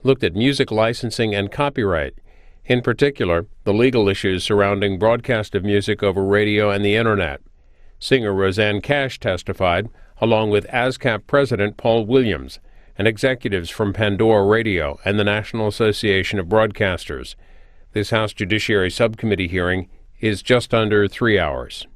looked at music licensing and copyright. In particular, the legal issues surrounding broadcast of music over radio and the Internet. Singer Rosanne Cash testified, along with ASCAP President Paul Williams, and executives from Pandora Radio and the National Association of Broadcasters. This House Judiciary Subcommittee hearing is just under 3 hours.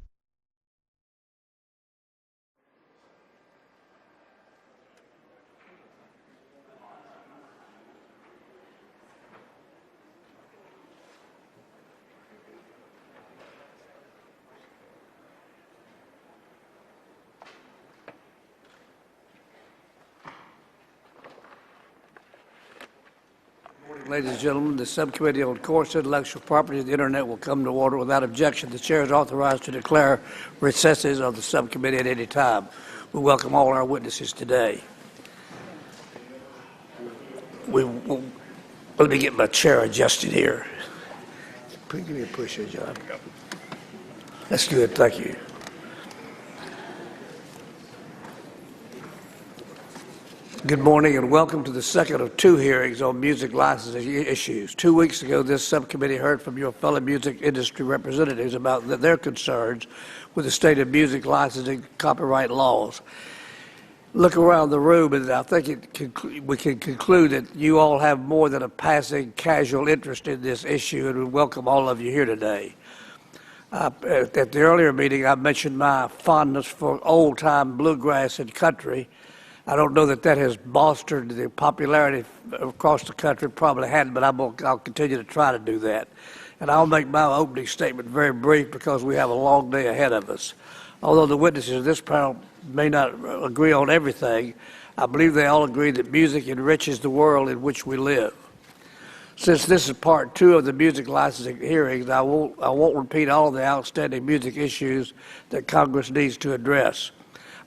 Ladies and gentlemen, the Subcommittee on Courts, Intellectual Property and the Internet will come to order without objection. The Chair is authorized to declare recesses of the Subcommittee at any time. We welcome all our witnesses today. Let me get my chair adjusted here. Give me a push here, John. That's good, thank you. Good morning and welcome to the second of 2 hearings on music licensing issues. 2 weeks ago, this subcommittee heard from your fellow music industry representatives about their concerns with the state of music licensing copyright laws. Look around the room and I think we can conclude that you all have more than a passing casual interest in this issue, and we welcome all of you here today. At the earlier meeting, I mentioned my fondness for old-time bluegrass and country. I don't know that that has bolstered the popularity across the country. Probably hadn't, but I'll continue to try to do that. And I'll make my opening statement very brief because we have a long day ahead of us. Although the witnesses of this panel may not agree on everything, I believe they all agree that music enriches the world in which we live. Since this is part 2 of the music licensing hearings, I won't repeat all of the outstanding music issues that Congress needs to address.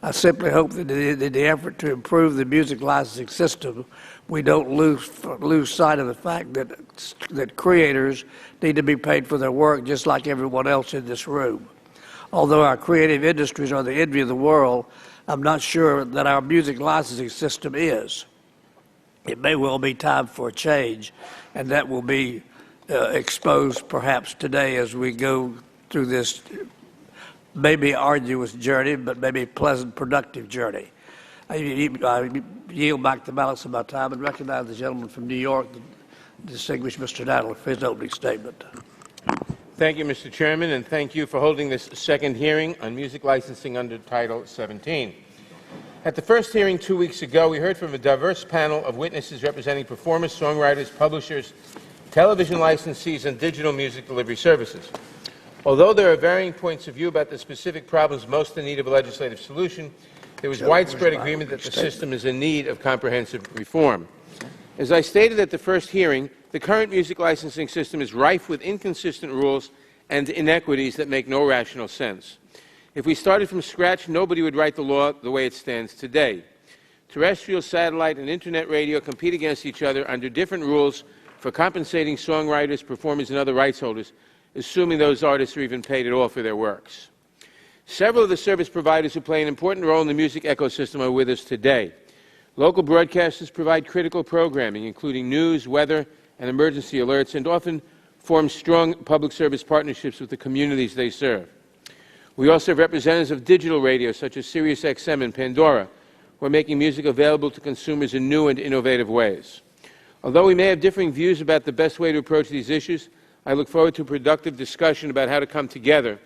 I simply hope that in the effort to improve the music licensing system, we don't lose sight of the fact that creators need to be paid for their work just like everyone else in this room. Although our creative industries are the envy of the world, I'm not sure that our music licensing system is. It may well be time for a change, and that will be exposed perhaps today as we go through this maybe arduous journey, but maybe pleasant, productive journey. I yield back the balance of my time and recognize the gentleman from New York, the distinguished Mr. Nadler, for his opening statement. Thank you, Mr. Chairman, and thank you for holding this second hearing on music licensing under Title 17. At the first hearing 2 weeks ago, we heard from a diverse panel of witnesses representing performers, songwriters, publishers, television licensees, and digital music delivery services. Although there are varying points of view about the specific problems most in need of a legislative solution, there was widespread agreement that the system is in need of comprehensive reform. As I stated at the first hearing, the current music licensing system is rife with inconsistent rules and inequities that make no rational sense. If we started from scratch, nobody would write the law the way it stands today. Terrestrial, satellite, and Internet radio compete against each other under different rules for compensating songwriters, performers, and other rights holders, assuming those artists are even paid at all for their works. Several of the service providers who play an important role in the music ecosystem are with us today. Local broadcasters provide critical programming, including news, weather, and emergency alerts, and often form strong public service partnerships with the communities they serve. We also have representatives of digital radio, such as SiriusXM and Pandora, who are making music available to consumers in new and innovative ways. Although we may have differing views about the best way to approach these issues, I look forward to a productive discussion about how to come together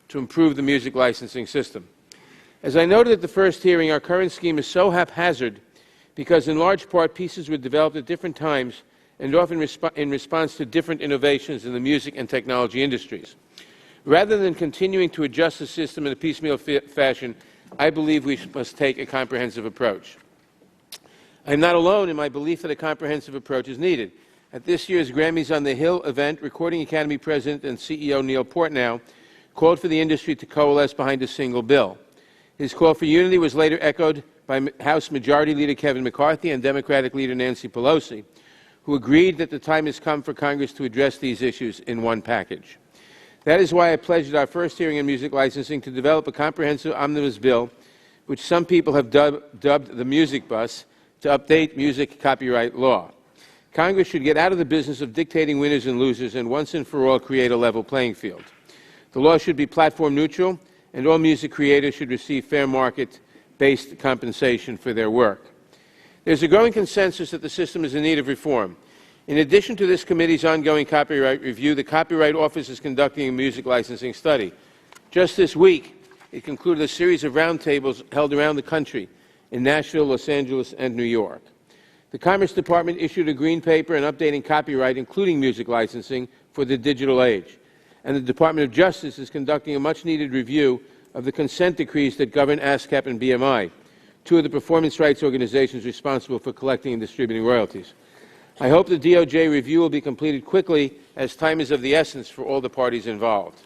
to improve the music licensing system. As I noted at the first hearing, our current scheme is so haphazard because in large part pieces were developed at different times and often in response to different innovations in the music and technology industries. Rather than continuing to adjust the system in a piecemeal fashion, I believe we must take a comprehensive approach. I am not alone in my belief that a comprehensive approach is needed. At this year's Grammys on the Hill event, Recording Academy President and CEO Neil Portnow called for the industry to coalesce behind a single bill. His call for unity was later echoed by House Majority Leader Kevin McCarthy and Democratic Leader Nancy Pelosi, who agreed that the time has come for Congress to address these issues in one package. That is why I pledged at our first hearing on music licensing to develop a comprehensive omnibus bill, which some people have dubbed the Music Bus, to update music copyright law. Congress should get out of the business of dictating winners and losers and once and for all create a level playing field. The law should be platform neutral, and all music creators should receive fair market-based compensation for their work. There's a growing consensus that the system is in need of reform. In addition to this committee's ongoing copyright review, the Copyright Office is conducting a music licensing study. Just this week, it concluded a series of roundtables held around the country in Nashville, Los Angeles, and New York. The Commerce Department issued a green paper on updating copyright, including music licensing, for the digital age. And the Department of Justice is conducting a much-needed review of the consent decrees that govern ASCAP and BMI, two of the performance rights organizations responsible for collecting and distributing royalties. I hope the DOJ review will be completed quickly, as time is of the essence for all the parties involved.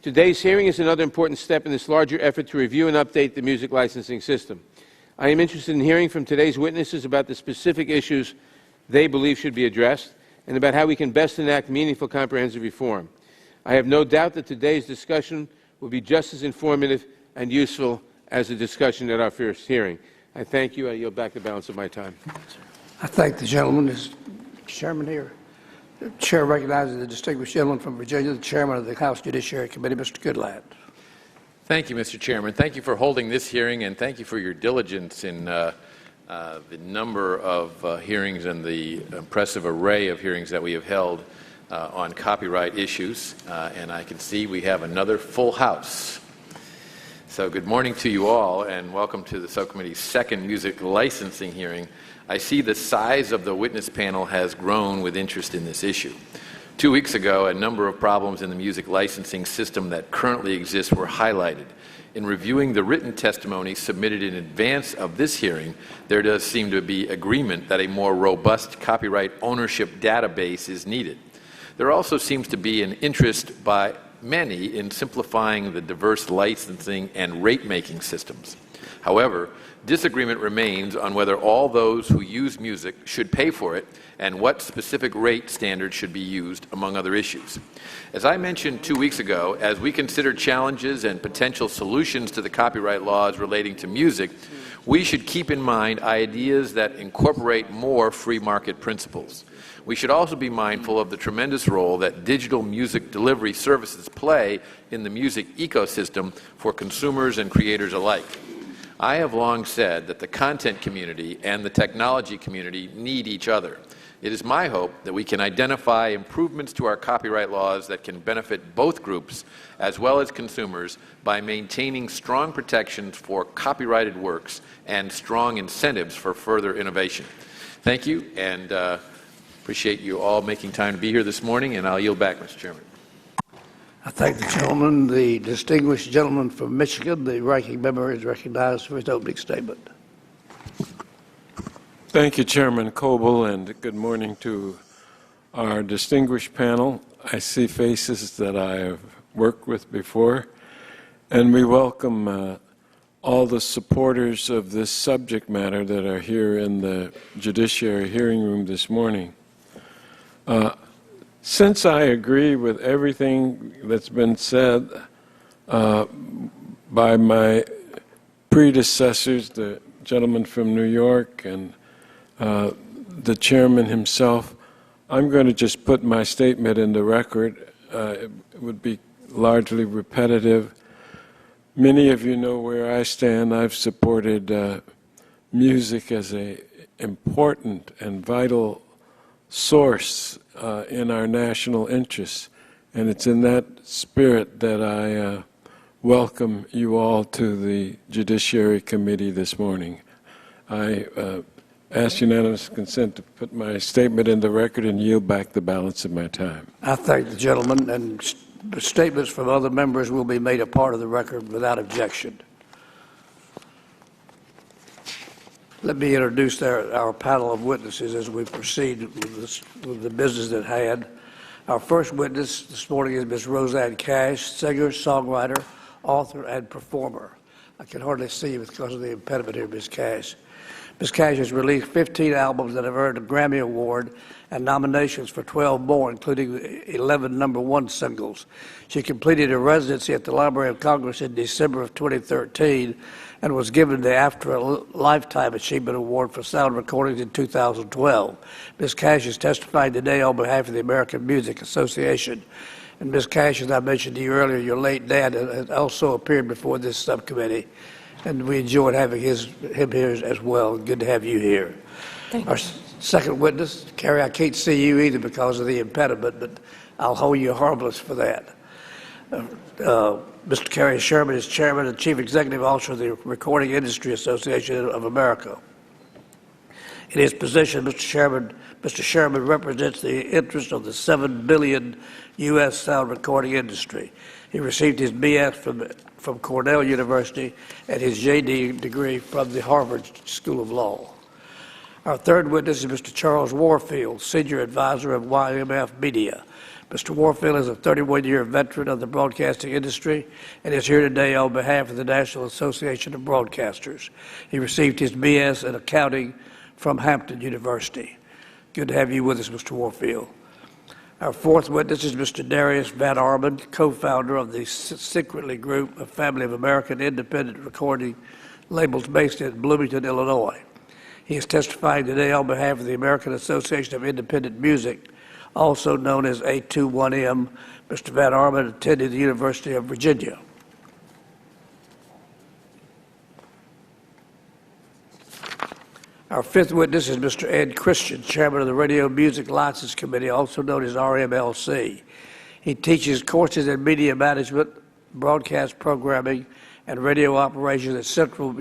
Today's hearing is another important step in this larger effort to review and update the music licensing system. I am interested in hearing from today's witnesses about the specific issues they believe should be addressed and about how we can best enact meaningful, comprehensive reform. I have no doubt that today's discussion will be just as informative and useful as the discussion at our first hearing. I thank you. I yield back the balance of my time. I thank the gentleman. Is Chairman here? The Chair recognizes the distinguished gentleman from Virginia, the Chairman of the House Judiciary Committee, Mr. Goodlatte. Thank you, Mr. Chairman. Thank you for holding this hearing, and thank you for your diligence in the number of hearings and the impressive array of hearings that we have held on copyright issues. And I can see we have another full house. So good morning to you all, and welcome to the subcommittee's second music licensing hearing. I see the size of the witness panel has grown with interest in this issue. 2 weeks ago, a number of problems in the music licensing system that currently exists were highlighted. In reviewing the written testimony submitted in advance of this hearing, there does seem to be agreement that a more robust copyright ownership database is needed. There also seems to be an interest by many in simplifying the diverse licensing and rate-making systems. However, disagreement remains on whether all those who use music should pay for it and what specific rate standards should be used, among other issues. As I mentioned 2 weeks ago, as we consider challenges and potential solutions to the copyright laws relating to music, we should keep in mind ideas that incorporate more free market principles. We should also be mindful of the tremendous role that digital music delivery services play in the music ecosystem for consumers and creators alike. I have long said that the content community and the technology community need each other. It is my hope that we can identify improvements to our copyright laws that can benefit both groups as well as consumers by maintaining strong protections for copyrighted works and strong incentives for further innovation. Thank you, and appreciate you all making time to be here this morning, and I'll yield back, Mr. Chairman. I thank the gentleman. The distinguished gentleman from Michigan, the ranking member, is recognized for his opening statement. Thank you, Chairman Coble, and good morning to our distinguished panel. I see faces that I have worked with before, and we welcome all the supporters of this subject matter that are here in the Judiciary hearing room this morning. Since I agree with everything that's been said by my predecessors, the gentleman from New York and the chairman himself, I'm going to just put my statement in the record. It would be largely repetitive. Many of you know where I stand. I've supported music as an important and vital source in our national interests, and it's in that spirit that I welcome you all to the Judiciary Committee this morning. I ask unanimous consent to put my statement in the record and yield back the balance of my time. I thank the gentleman, and statements from other members will be made a part of the record without objection. Let me introduce our panel of witnesses as we proceed with the business at hand. Our first witness this morning is Ms. Rosanne Cash, singer, songwriter, author, and performer. I can hardly see you because of the impediment here, Ms. Cash. Ms. Cash has released 15 albums that have earned a Grammy Award and nominations for 12 more, including 11 #1 singles. She completed a residency at the Library of Congress in December of 2013 and was given the After a Lifetime Achievement Award for sound recordings in 2012. Ms. Cash is testifying today on behalf of the American Music Association. And Ms. Cash, as I mentioned to you earlier, your late dad has also appeared before this subcommittee, and we enjoyed having him here as well. Good to have you here. Thank Our you. second witness, Carrie, I can't see you either because of the impediment, but I'll hold you harmless for that. Mr. Kerry Sherman is Chairman and Chief Executive Officer of the Recording Industry Association of America. In his position, Mr. Sherman represents the interests of the $7 billion U.S. sound recording industry. He received his B.S. from Cornell University and his J.D. degree from the Harvard School of Law. Our third witness is Mr. Charles Warfield, Senior Advisor of YMF Media. Mr. Warfield is a 31-year veteran of the broadcasting industry and is here today on behalf of the National Association of Broadcasters. He received his B.S. in accounting from Hampton University. Good to have you with us, Mr. Warfield. Our fourth witness is Mr. Darius Van Arman, co-founder of the Secretly Group, a family of American independent recording labels based in Bloomington, Illinois. He is testifying today on behalf of the American Association of Independent Music, also known as A21M. Mr. Van Arman attended the University of Virginia. Our fifth witness is Mr. Ed Christian, Chairman of the Radio Music License Committee, also known as RMLC. He teaches courses in media management, broadcast programming, and radio operations at Central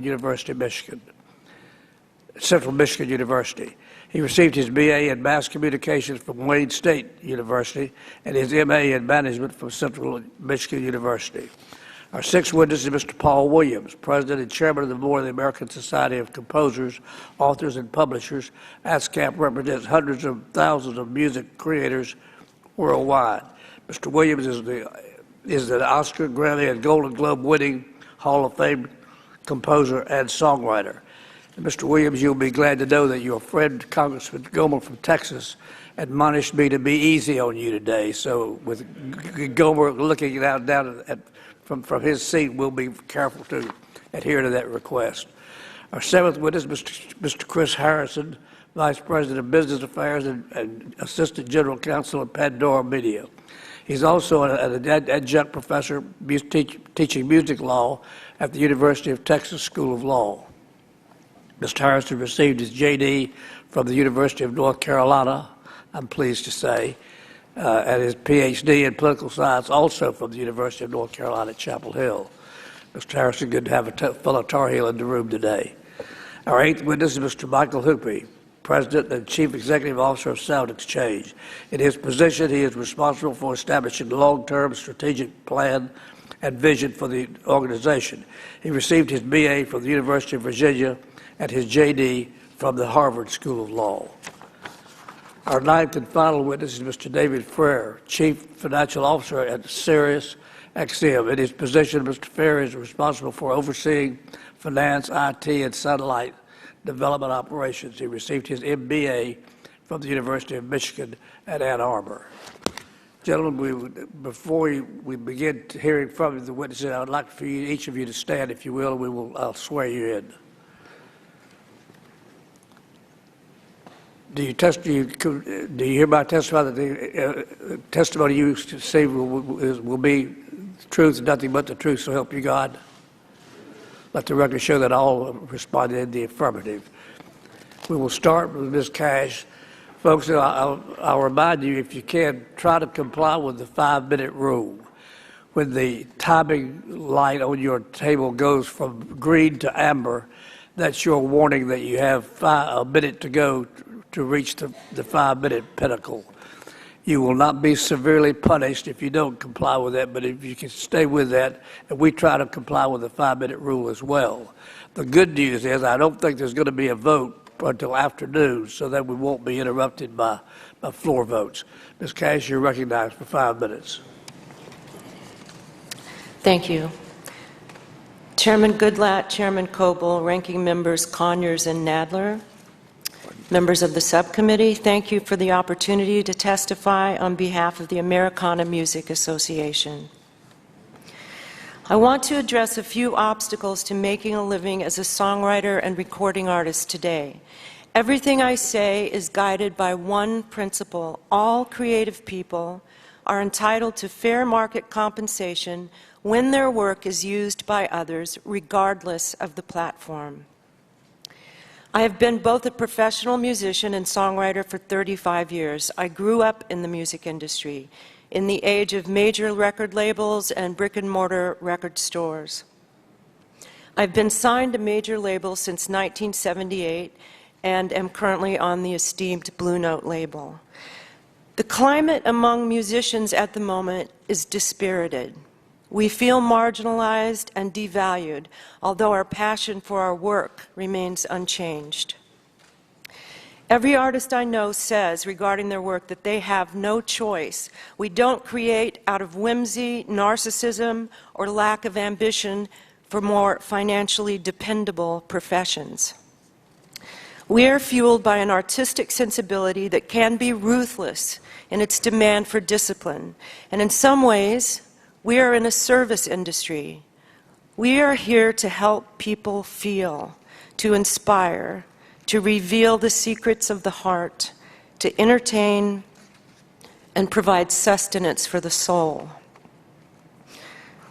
Michigan University. He received his BA in Mass Communications from Wayne State University and his MA in Management from Central Michigan University. Our sixth witness is Mr. Paul Williams, President and Chairman of the Board of the American Society of Composers, Authors, and Publishers. ASCAP represents hundreds of thousands of music creators worldwide. Mr. Williams is an Oscar, Grammy, and Golden Globe winning Hall of Fame composer and songwriter. And Mr. Williams, you'll be glad to know that your friend Congressman Gomer from Texas admonished me to be easy on you today. So with Gomer looking down from his seat, we'll be careful to adhere to that request. Our seventh witness, Mr. Chris Harrison, Vice President of Business Affairs and Assistant General Counsel at Pandora Media. He's also an adjunct professor teaching music law at the University of Texas School of Law. Mr. Harrison received his J.D. from the University of North Carolina, I'm pleased to say, and his Ph.D. in political science also from the University of North Carolina at Chapel Hill. Mr. Harrison, good to have a fellow Tar Heel in the room today. Our eighth witness is Mr. Michael Hoopie, President and Chief Executive Officer of Sound Exchange. In his position, he is responsible for establishing the long-term strategic plan and vision for the organization. He received his B.A. from the University of Virginia and his J.D. from the Harvard School of Law. Our ninth and final witness is Mr. David Frere, Chief Financial Officer at Sirius XM. In his position, Mr. Frere is responsible for overseeing finance, IT, and satellite development operations. He received his MBA from the University of Michigan at Ann Arbor. Gentlemen, before we begin hearing from the witnesses, I would like for each of you to stand, if you will, and I'll swear you in. Do you hereby testify that the testimony you say will be the truth and nothing but the truth, so help you God? Let the record show that all responded in the affirmative. We will start with Ms. Cash. Folks, I'll remind you, if you can, try to comply with the 5-minute rule. When the timing light on your table goes from green to amber, that's your warning that you have a minute to go to reach the 5-minute pinnacle. You will not be severely punished if you don't comply with that, but if you can stay with that, and we try to comply with the 5-minute rule as well. The good news is I don't think there's going to be a vote until afternoon, so that we won't be interrupted by floor votes. Ms. Cash, you're recognized for 5 minutes. Thank you. Chairman Goodlatte, Chairman Coble, Ranking Members Conyers and Nadler, members of the subcommittee, thank you for the opportunity to testify on behalf of the Americana Music Association. I want to address a few obstacles to making a living as a songwriter and recording artist today. Everything I say is guided by one principle: all creative people are entitled to fair market compensation when their work is used by others, regardless of the platform. I have been both a professional musician and songwriter for 35 years. I grew up in the music industry, in the age of major record labels and brick-and-mortar record stores. I've been signed to major labels since 1978 and am currently on the esteemed Blue Note label. The climate among musicians at the moment is dispirited. We feel marginalized and devalued, although our passion for our work remains unchanged. Every artist I know says regarding their work that they have no choice. We don't create out of whimsy, narcissism, or lack of ambition for more financially dependable professions. We are fueled by an artistic sensibility that can be ruthless in its demand for discipline, and in some ways, we are in a service industry. We are here to help people feel, to inspire, to reveal the secrets of the heart, to entertain, and provide sustenance for the soul.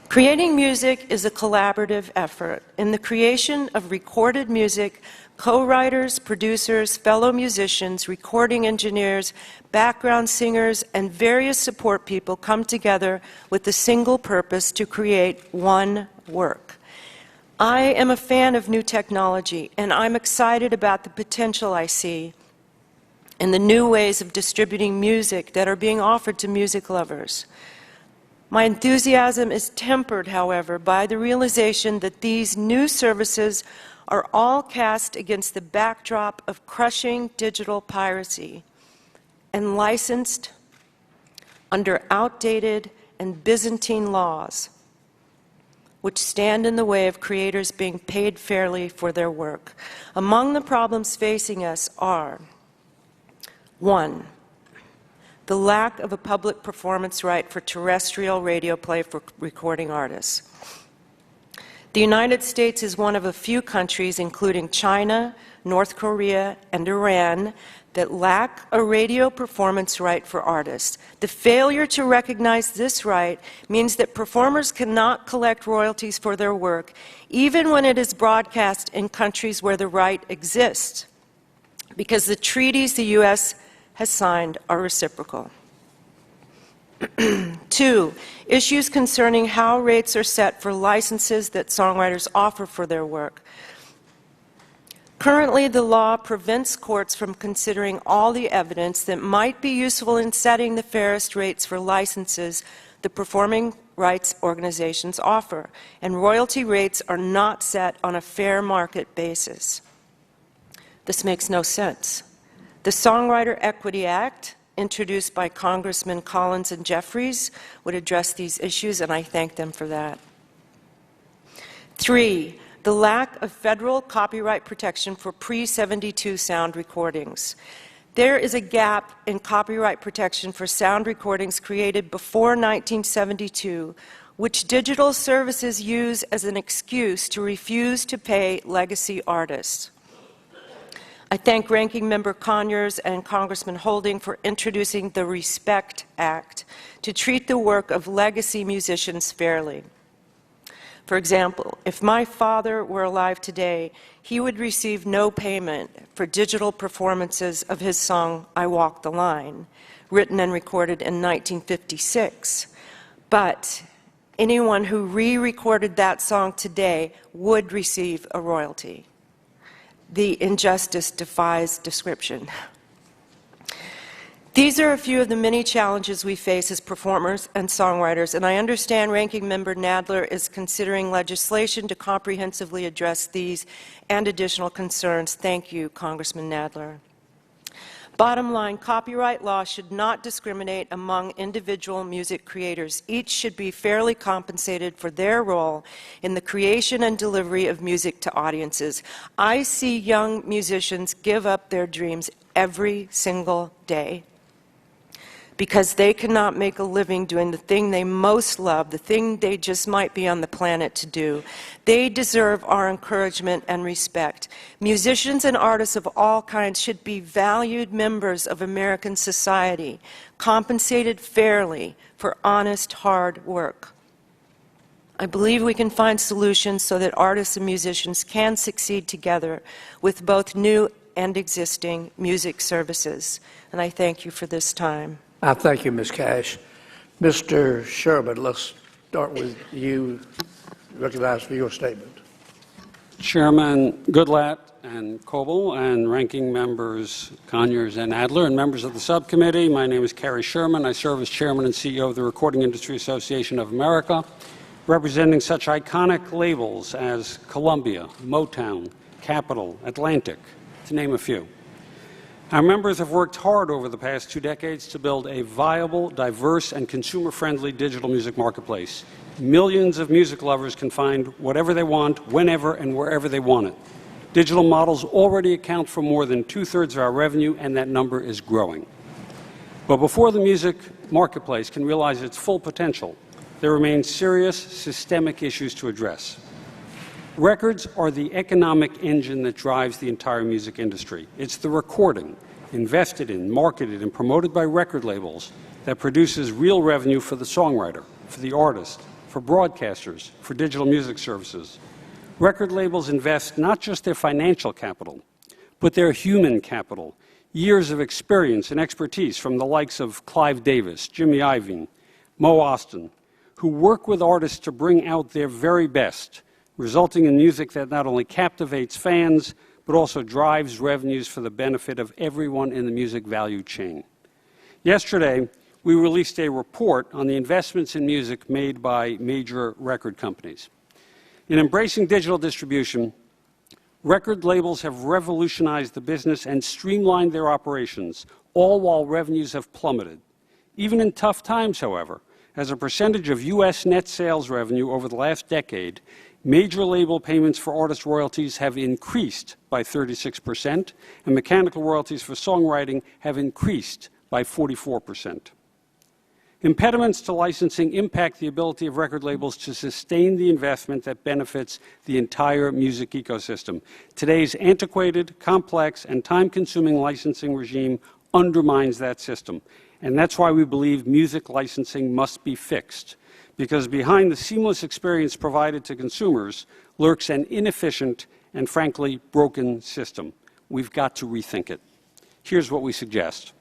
Creating music is a collaborative effort. In the creation of recorded music, co-writers, producers, fellow musicians, recording engineers, background singers, and various support people come together with the single purpose to create one work. I am a fan of new technology, and I'm excited about the potential I see in the new ways of distributing music that are being offered to music lovers. My enthusiasm is tempered, however, by the realization that these new services are all cast against the backdrop of crushing digital piracy and licensed under outdated and Byzantine laws, which stand in the way of creators being paid fairly for their work. Among the problems facing us are: 1, the lack of a public performance right for terrestrial radio play for recording artists. The United States is one of a few countries, including China, North Korea, and Iran, that lack a radio performance right for artists. The failure to recognize this right means that performers cannot collect royalties for their work, even when it is broadcast in countries where the right exists, because the treaties the U.S. has signed are reciprocal. 2, issues concerning how rates are set for licenses that songwriters offer for their work. Currently, the law prevents courts from considering all the evidence that might be useful in setting the fairest rates for licenses the performing rights organizations offer, and royalty rates are not set on a fair market basis. This makes no sense. The Songwriter Equity Act, introduced by Congressmen Collins and Jeffries, would address these issues, and I thank them for that. 3, the lack of federal copyright protection for pre-72 sound recordings. There is a gap in copyright protection for sound recordings created before 1972, which digital services use as an excuse to refuse to pay legacy artists. I thank Ranking Member Conyers and Congressman Holding for introducing the RESPECT Act to treat the work of legacy musicians fairly. For example, if my father were alive today, he would receive no payment for digital performances of his song, "I Walk the Line," written and recorded in 1956. But anyone who re-recorded that song today would receive a royalty. The injustice defies description. These are a few of the many challenges we face as performers and songwriters, and I understand Ranking Member Nadler is considering legislation to comprehensively address these and additional concerns. Thank you, Congressman Nadler. Bottom line, copyright law should not discriminate among individual music creators. Each should be fairly compensated for their role in the creation and delivery of music to audiences. I see young musicians give up their dreams every single day because they cannot make a living doing the thing they most love, the thing they just might be on the planet to do. They deserve our encouragement and respect. Musicians and artists of all kinds should be valued members of American society, compensated fairly for honest, hard work. I believe we can find solutions so that artists and musicians can succeed together with both new and existing music services. And I thank you for this time. I thank you, Ms. Cash. Mr. Sherman, let's start with you, recognized for your statement. Chairman Goodlatte and Coble and ranking members Conyers and Adler and members of the subcommittee, my name is Kerry Sherman. I serve as chairman and CEO of the Recording Industry Association of America, representing such iconic labels as Columbia, Motown, Capitol, Atlantic, to name a few. Our members have worked hard over the past 2 decades to build a viable, diverse, and consumer-friendly digital music marketplace. Millions of music lovers can find whatever they want, whenever and wherever they want it. Digital models already account for more than 2/3 of our revenue, and that number is growing. But before the music marketplace can realize its full potential, there remain serious systemic issues to address. Records are the economic engine that drives the entire music industry. It's the recording, invested in, marketed, and promoted by record labels, that produces real revenue for the songwriter, for the artist, for broadcasters, for digital music services. Record labels invest not just their financial capital, but their human capital, years of experience and expertise from the likes of Clive Davis, Jimmy Iovine, Mo Ostin, who work with artists to bring out their very best, resulting in music that not only captivates fans, but also drives revenues for the benefit of everyone in the music value chain. Yesterday, we released a report on the investments in music made by major record companies. In embracing digital distribution, record labels have revolutionized the business and streamlined their operations, all while revenues have plummeted. Even in tough times, however, as a percentage of U.S. net sales revenue over the last decade, major label payments for artist royalties have increased by 36%, and mechanical royalties for songwriting have increased by 44%. Impediments to licensing impact the ability of record labels to sustain the investment that benefits the entire music ecosystem. Today's antiquated, complex, and time-consuming licensing regime undermines that system, and that's why we believe music licensing must be fixed. Because behind the seamless experience provided to consumers lurks an inefficient and, frankly, broken system. We've got to rethink it. Here's what we suggest.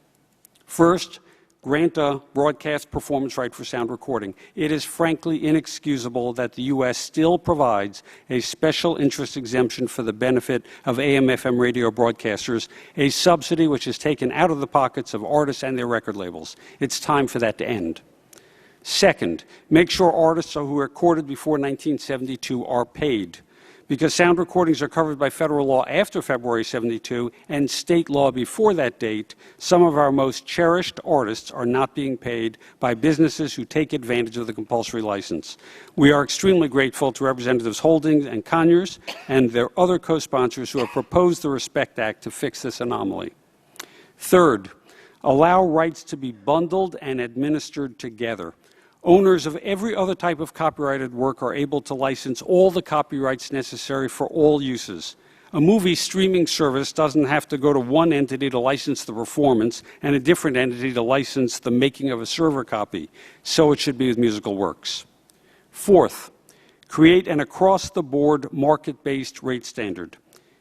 First, grant a broadcast performance right for sound recording. It is frankly inexcusable that the U.S. still provides a special interest exemption for the benefit of AM/FM radio broadcasters, a subsidy which is taken out of the pockets of artists and their record labels. It's time for that to end. Second, make sure artists who were recorded before 1972 are paid, because sound recordings are covered by federal law after February 72 and state law before that date. Some of our most cherished artists are not being paid by businesses who take advantage of the compulsory license. We are extremely grateful to Representatives Holdings and Conyers and their other co-sponsors who have proposed the RESPECT Act to fix this anomaly. Third, allow rights to be bundled and administered together. Owners of every other type of copyrighted work are able to license all the copyrights necessary for all uses. A movie streaming service doesn't have to go to one entity to license the performance and a different entity to license the making of a server copy. So it should be with musical works. Fourth, create an across-the-board market-based rate standard.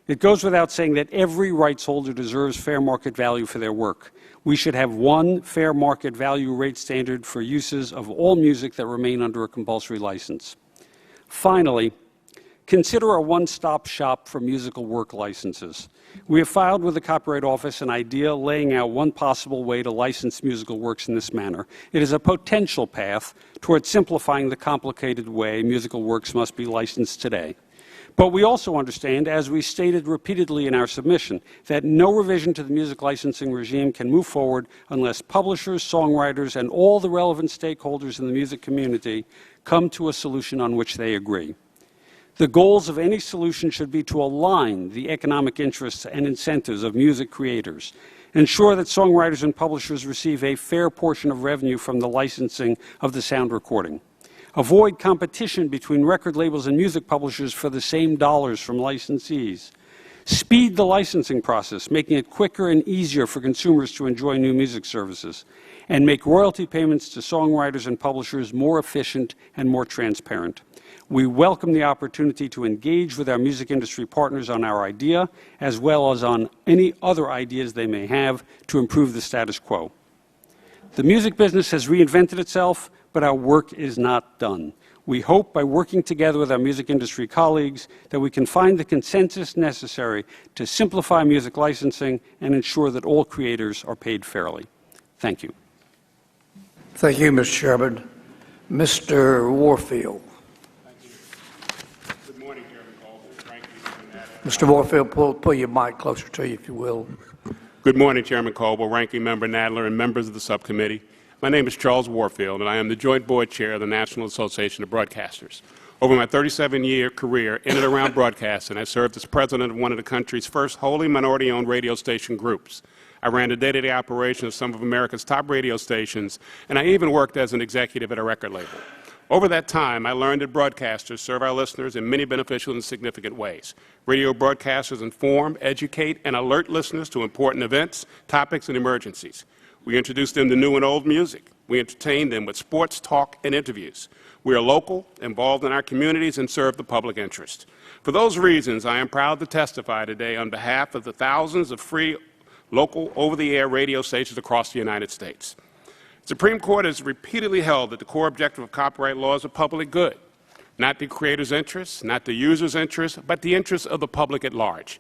It goes without saying that every rights holder deserves fair market value for their work. We should have one fair market value rate standard for uses of all music that remain under a compulsory license. Finally, consider a one-stop shop for musical work licenses. We have filed with the Copyright Office an idea laying out one possible way to license musical works in this manner. It is a potential path toward simplifying the complicated way musical works must be licensed today. But we also understand, as we stated repeatedly in our submission, that no revision to the music licensing regime can move forward unless publishers, songwriters, and all the relevant stakeholders in the music community come to a solution on which they agree. The goals of any solution should be to align the economic interests and incentives of music creators, ensure that songwriters and publishers receive a fair portion of revenue from the licensing of the sound recording, avoid competition between record labels and music publishers for the same dollars from licensees, speed the licensing process, making it quicker and easier for consumers to enjoy new music services, and make royalty payments to songwriters and publishers more efficient and more transparent. We welcome the opportunity to engage with our music industry partners on our idea, as well as on any other ideas they may have to improve the status quo. The music business has reinvented itself, but our work is not done. We hope by working together with our music industry colleagues that we can find the consensus necessary to simplify music licensing and ensure that all creators are paid fairly. Thank you. Thank you, Mr. Chairman. Mr. Warfield. Thank you. Good morning, Chairman Coble. Thank you. Mr. Warfield, pull your mic closer to you, if you will. Good morning, Chairman Coble, Ranking Member Nadler, and members of the subcommittee. My name is Charles Warfield, and I am the Joint Board Chair of the National Association of Broadcasters. Over my 37-year career in and around broadcasting, I served as president of one of the country's first wholly minority-owned radio station groups. I ran the day-to-day operation of some of America's top radio stations, and I even worked as an executive at a record label. Over that time, I learned that broadcasters serve our listeners in many beneficial and significant ways. Radio broadcasters inform, educate, and alert listeners to important events, topics, and emergencies. We introduce them to new and old music. We entertain them with sports, talk, and interviews. We are local, involved in our communities, and serve the public interest. For those reasons, I am proud to testify today on behalf of the thousands of free, local, over-the-air radio stations across the United States. The Supreme Court has repeatedly held that the core objective of copyright law is a public good, not the creator's interests, not the user's interests, but the interests of the public at large.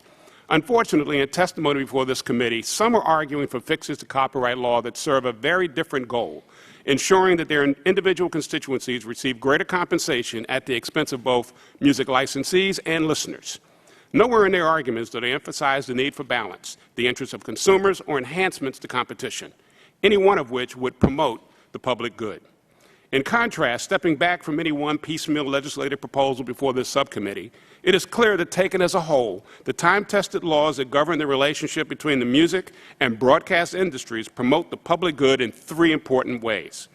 Unfortunately, in testimony before this committee, some are arguing for fixes to copyright law that serve a very different goal, ensuring that their individual constituencies receive greater compensation at the expense of both music licensees and listeners. Nowhere in their arguments do they emphasize the need for balance, the interests of consumers, or enhancements to competition, any one of which would promote the public good. In contrast, stepping back from any one piecemeal legislative proposal before this subcommittee, it is clear that taken as a whole, the time-tested laws that govern the relationship between the music and broadcast industries promote the public good in three important ways.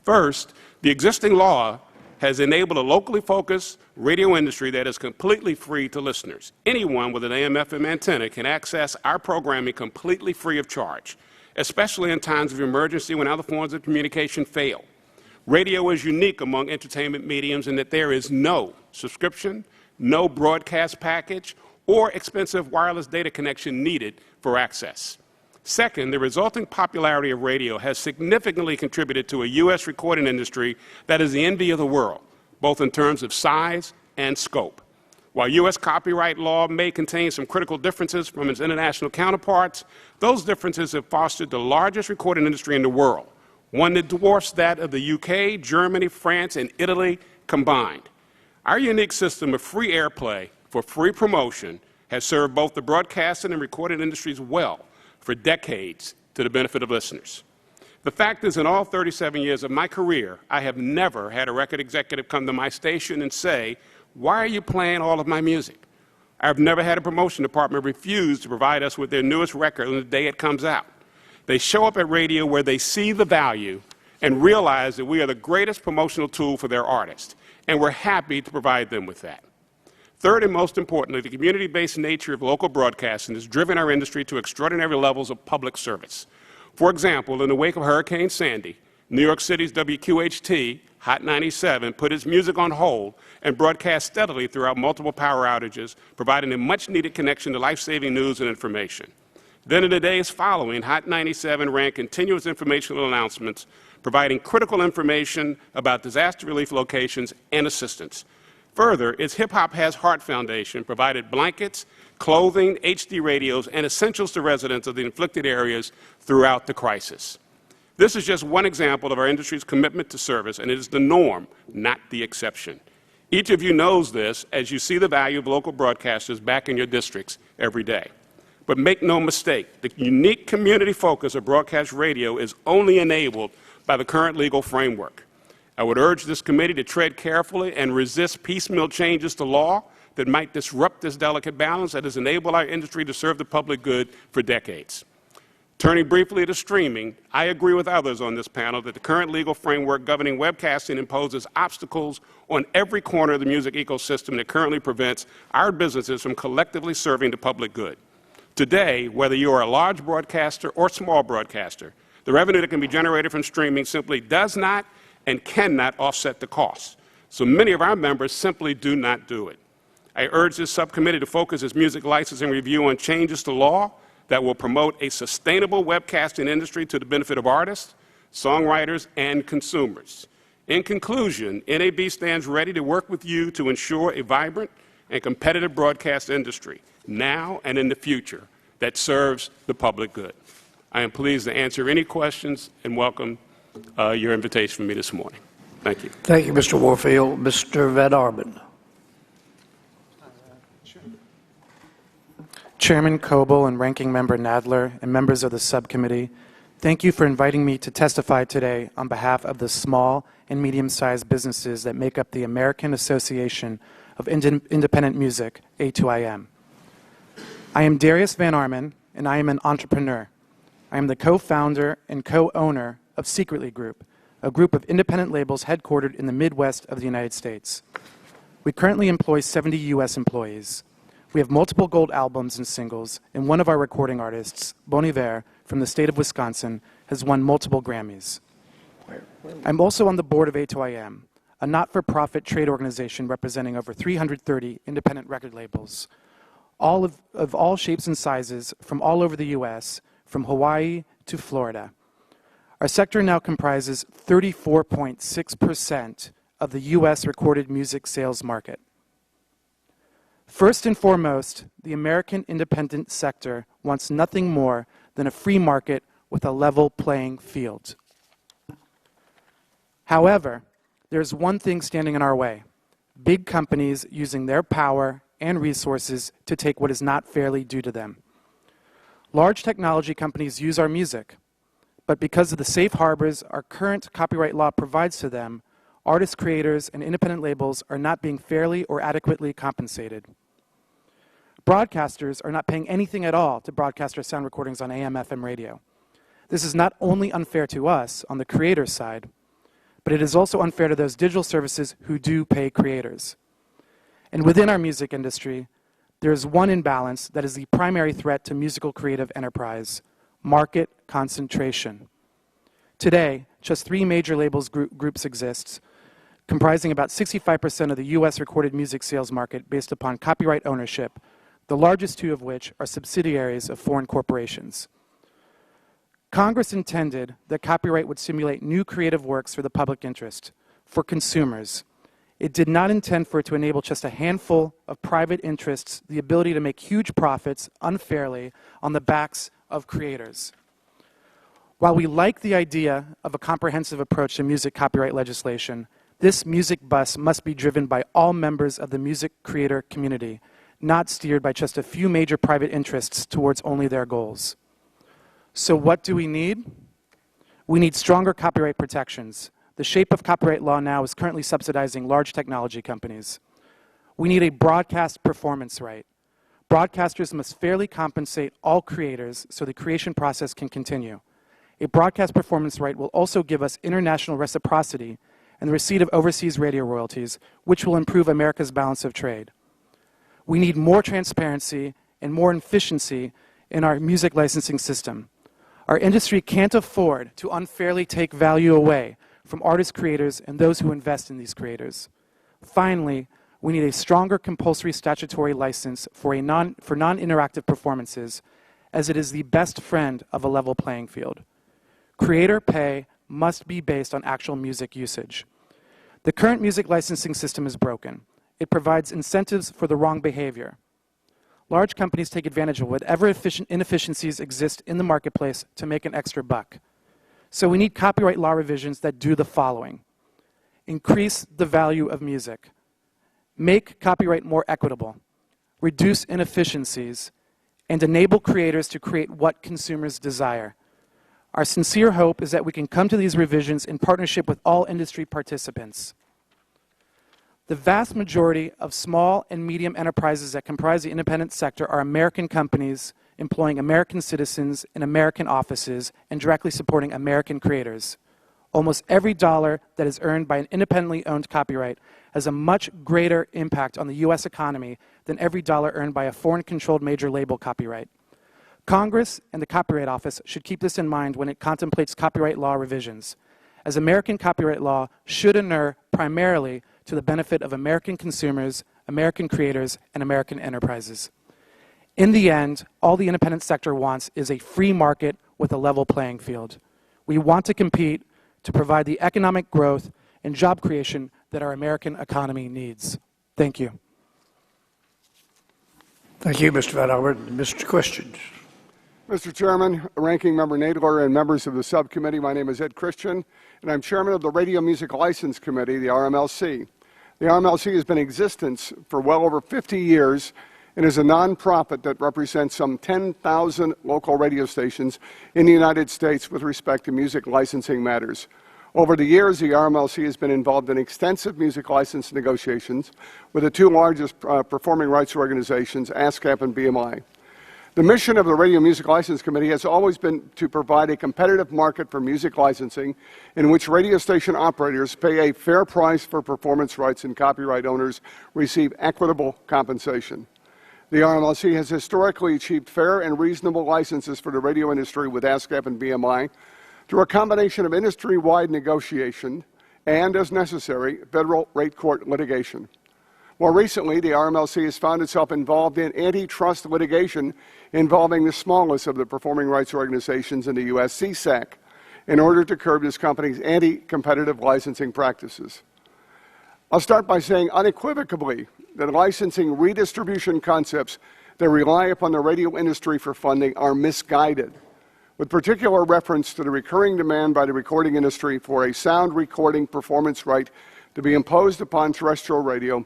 First, the existing law has enabled a locally focused radio industry that is completely free to listeners. Anyone with an AM/FM antenna can access our programming completely free of charge, especially in times of emergency when other forms of communication fail. Radio is unique among entertainment mediums in that there is no subscription, no broadcast package, or expensive wireless data connection needed for access. Second, the resulting popularity of radio has significantly contributed to a U.S. recording industry that is the envy of the world, both in terms of size and scope. While U.S. copyright law may contain some critical differences from its international counterparts, those differences have fostered the largest recording industry in the world, one that dwarfs that of the UK, Germany, France, and Italy combined. Our unique system of free airplay for free promotion has served both the broadcasting and recording industries well for decades to the benefit of listeners. The fact is, in all 37 years of my career, I have never had a record executive come to my station and say, "Why are you playing all of my music?" I've never had a promotion department refuse to provide us with their newest record on the day it comes out. They show up at radio where they see the value and realize that we are the greatest promotional tool for their artists, and we're happy to provide them with that. Third, and most importantly, the community-based nature of local broadcasting has driven our industry to extraordinary levels of public service. For example, in the wake of Hurricane Sandy, New York City's WQHT, Hot 97, put its music on hold and broadcast steadily throughout multiple power outages, providing a much-needed connection to life-saving news and information. Then in the days following, Hot 97 ran continuous informational announcements, providing critical information about disaster relief locations and assistance. Further, its Hip Hop Has Heart Foundation provided blankets, clothing, HD radios, and essentials to residents of the inflicted areas throughout the crisis. This is just one example of our industry's commitment to service, and it is the norm, not the exception. Each of you knows this as you see the value of local broadcasters back in your districts every day. But make no mistake, the unique community focus of broadcast radio is only enabled by the current legal framework. I would urge this committee to tread carefully and resist piecemeal changes to law that might disrupt this delicate balance that has enabled our industry to serve the public good for decades. Turning briefly to streaming, I agree with others on this panel that the current legal framework governing webcasting imposes obstacles on every corner of the music ecosystem that currently prevents our businesses from collectively serving the public good. Today, whether you are a large broadcaster or small broadcaster, the revenue that can be generated from streaming simply does not and cannot offset the costs. So many of our members simply do not do it. I urge this subcommittee to focus its music licensing review on changes to law that will promote a sustainable webcasting industry to the benefit of artists, songwriters, and consumers. In conclusion, NAB stands ready to work with you to ensure a vibrant and competitive broadcast industry, now and in the future, that serves the public good. I am pleased to answer any questions and welcome your invitation from me this morning. Thank you. Thank you, Mr. Warfield. Mr. Van Arman. Chairman Coble and Ranking Member Nadler and members of the subcommittee, thank you for inviting me to testify today on behalf of the small and medium-sized businesses that make up the American Association of Independent Music, A2IM. I am Darius Van Arman, and I am an entrepreneur. I am the co-founder and co-owner of Secretly Group, a group of independent labels headquartered in the Midwest of the United States. We currently employ 70 U.S. employees. We have multiple gold albums and singles, and one of our recording artists, Bon Iver, from the state of Wisconsin, has won multiple Grammys. I'm also on the board of A2IM, a not-for-profit trade organization representing over 330 independent record labels, all of all shapes and sizes from all over the U.S., from Hawaii to Florida. Our sector now comprises 34.6% of the U.S. recorded music sales market. First and foremost, the American independent sector wants nothing more than a free market with a level playing field. However, there's one thing standing in our way: big companies using their power and resources to take what is not fairly due to them. Large technology companies use our music, but because of the safe harbors our current copyright law provides to them, artists, creators, and independent labels are not being fairly or adequately compensated. Broadcasters are not paying anything at all to broadcast our sound recordings on AM/FM radio. This is not only unfair to us on the creator's side, but it is also unfair to those digital services who do pay creators. And within our music industry, there is one imbalance that is the primary threat to musical creative enterprise: market concentration. Today, just 3 major labels groups exist, comprising about 65% of the U.S. recorded music sales market based upon copyright ownership, the largest 2 of which are subsidiaries of foreign corporations. Congress intended that copyright would stimulate new creative works for the public interest, for consumers. It did not intend for it to enable just a handful of private interests the ability to make huge profits unfairly on the backs of creators. While we like the idea of a comprehensive approach to music copyright legislation, this music bus must be driven by all members of the music creator community, not steered by just a few major private interests towards only their goals. So what do we need? We need stronger copyright protections. The shape of copyright law now is currently subsidizing large technology companies. We need a broadcast performance right. Broadcasters must fairly compensate all creators so the creation process can continue. A broadcast performance right will also give us international reciprocity and the receipt of overseas radio royalties, which will improve America's balance of trade. We need more transparency and more efficiency in our music licensing system. Our industry can't afford to unfairly take value away from artists, creators, and those who invest in these creators. Finally, we need a stronger compulsory statutory license for non-interactive performances, as it is the best friend of a level playing field. Creator pay must be based on actual music usage. The current music licensing system is broken. It provides incentives for the wrong behavior. Large companies take advantage of whatever inefficiencies exist in the marketplace to make an extra buck. So we need copyright law revisions that do the following: increase the value of music, make copyright more equitable, reduce inefficiencies, and enable creators to create what consumers desire. Our sincere hope is that we can come to these revisions in partnership with all industry participants. The vast majority of small and medium enterprises that comprise the independent sector are American companies employing American citizens in American offices and directly supporting American creators. Almost every dollar that is earned by an independently owned copyright has a much greater impact on the U.S. economy than every dollar earned by a foreign-controlled major label copyright. Congress and the Copyright Office should keep this in mind when it contemplates copyright law revisions, as American copyright law should inure primarily to the benefit of American consumers, American creators, and American enterprises. In the end, all the independent sector wants is a free market with a level playing field. We want to compete to provide the economic growth and job creation that our American economy needs. Thank you. Thank you, Mr. Van Albert. Mr. Questions. Mr. Chairman, Ranking Member Nadler, and members of the subcommittee, my name is Ed Christian, and I'm chairman of the Radio Music License Committee, the RMLC. The RMLC has been in existence for well over 50 years and is a nonprofit that represents some 10,000 local radio stations in the United States with respect to music licensing matters. Over the years, the RMLC has been involved in extensive music license negotiations with the two largest performing rights organizations, ASCAP and BMI. The mission of the Radio Music License Committee has always been to provide a competitive market for music licensing in which radio station operators pay a fair price for performance rights and copyright owners receive equitable compensation. The RMLC has historically achieved fair and reasonable licenses for the radio industry with ASCAP and BMI through a combination of industry-wide negotiation and, as necessary, federal rate court litigation. More recently, the RMLC has found itself involved in antitrust litigation involving the smallest of the performing rights organizations in the U.S., CSAC, in order to curb this company's anti-competitive licensing practices. I'll start by saying unequivocally that licensing redistribution concepts that rely upon the radio industry for funding are misguided, with particular reference to the recurring demand by the recording industry for a sound recording performance right to be imposed upon terrestrial radio.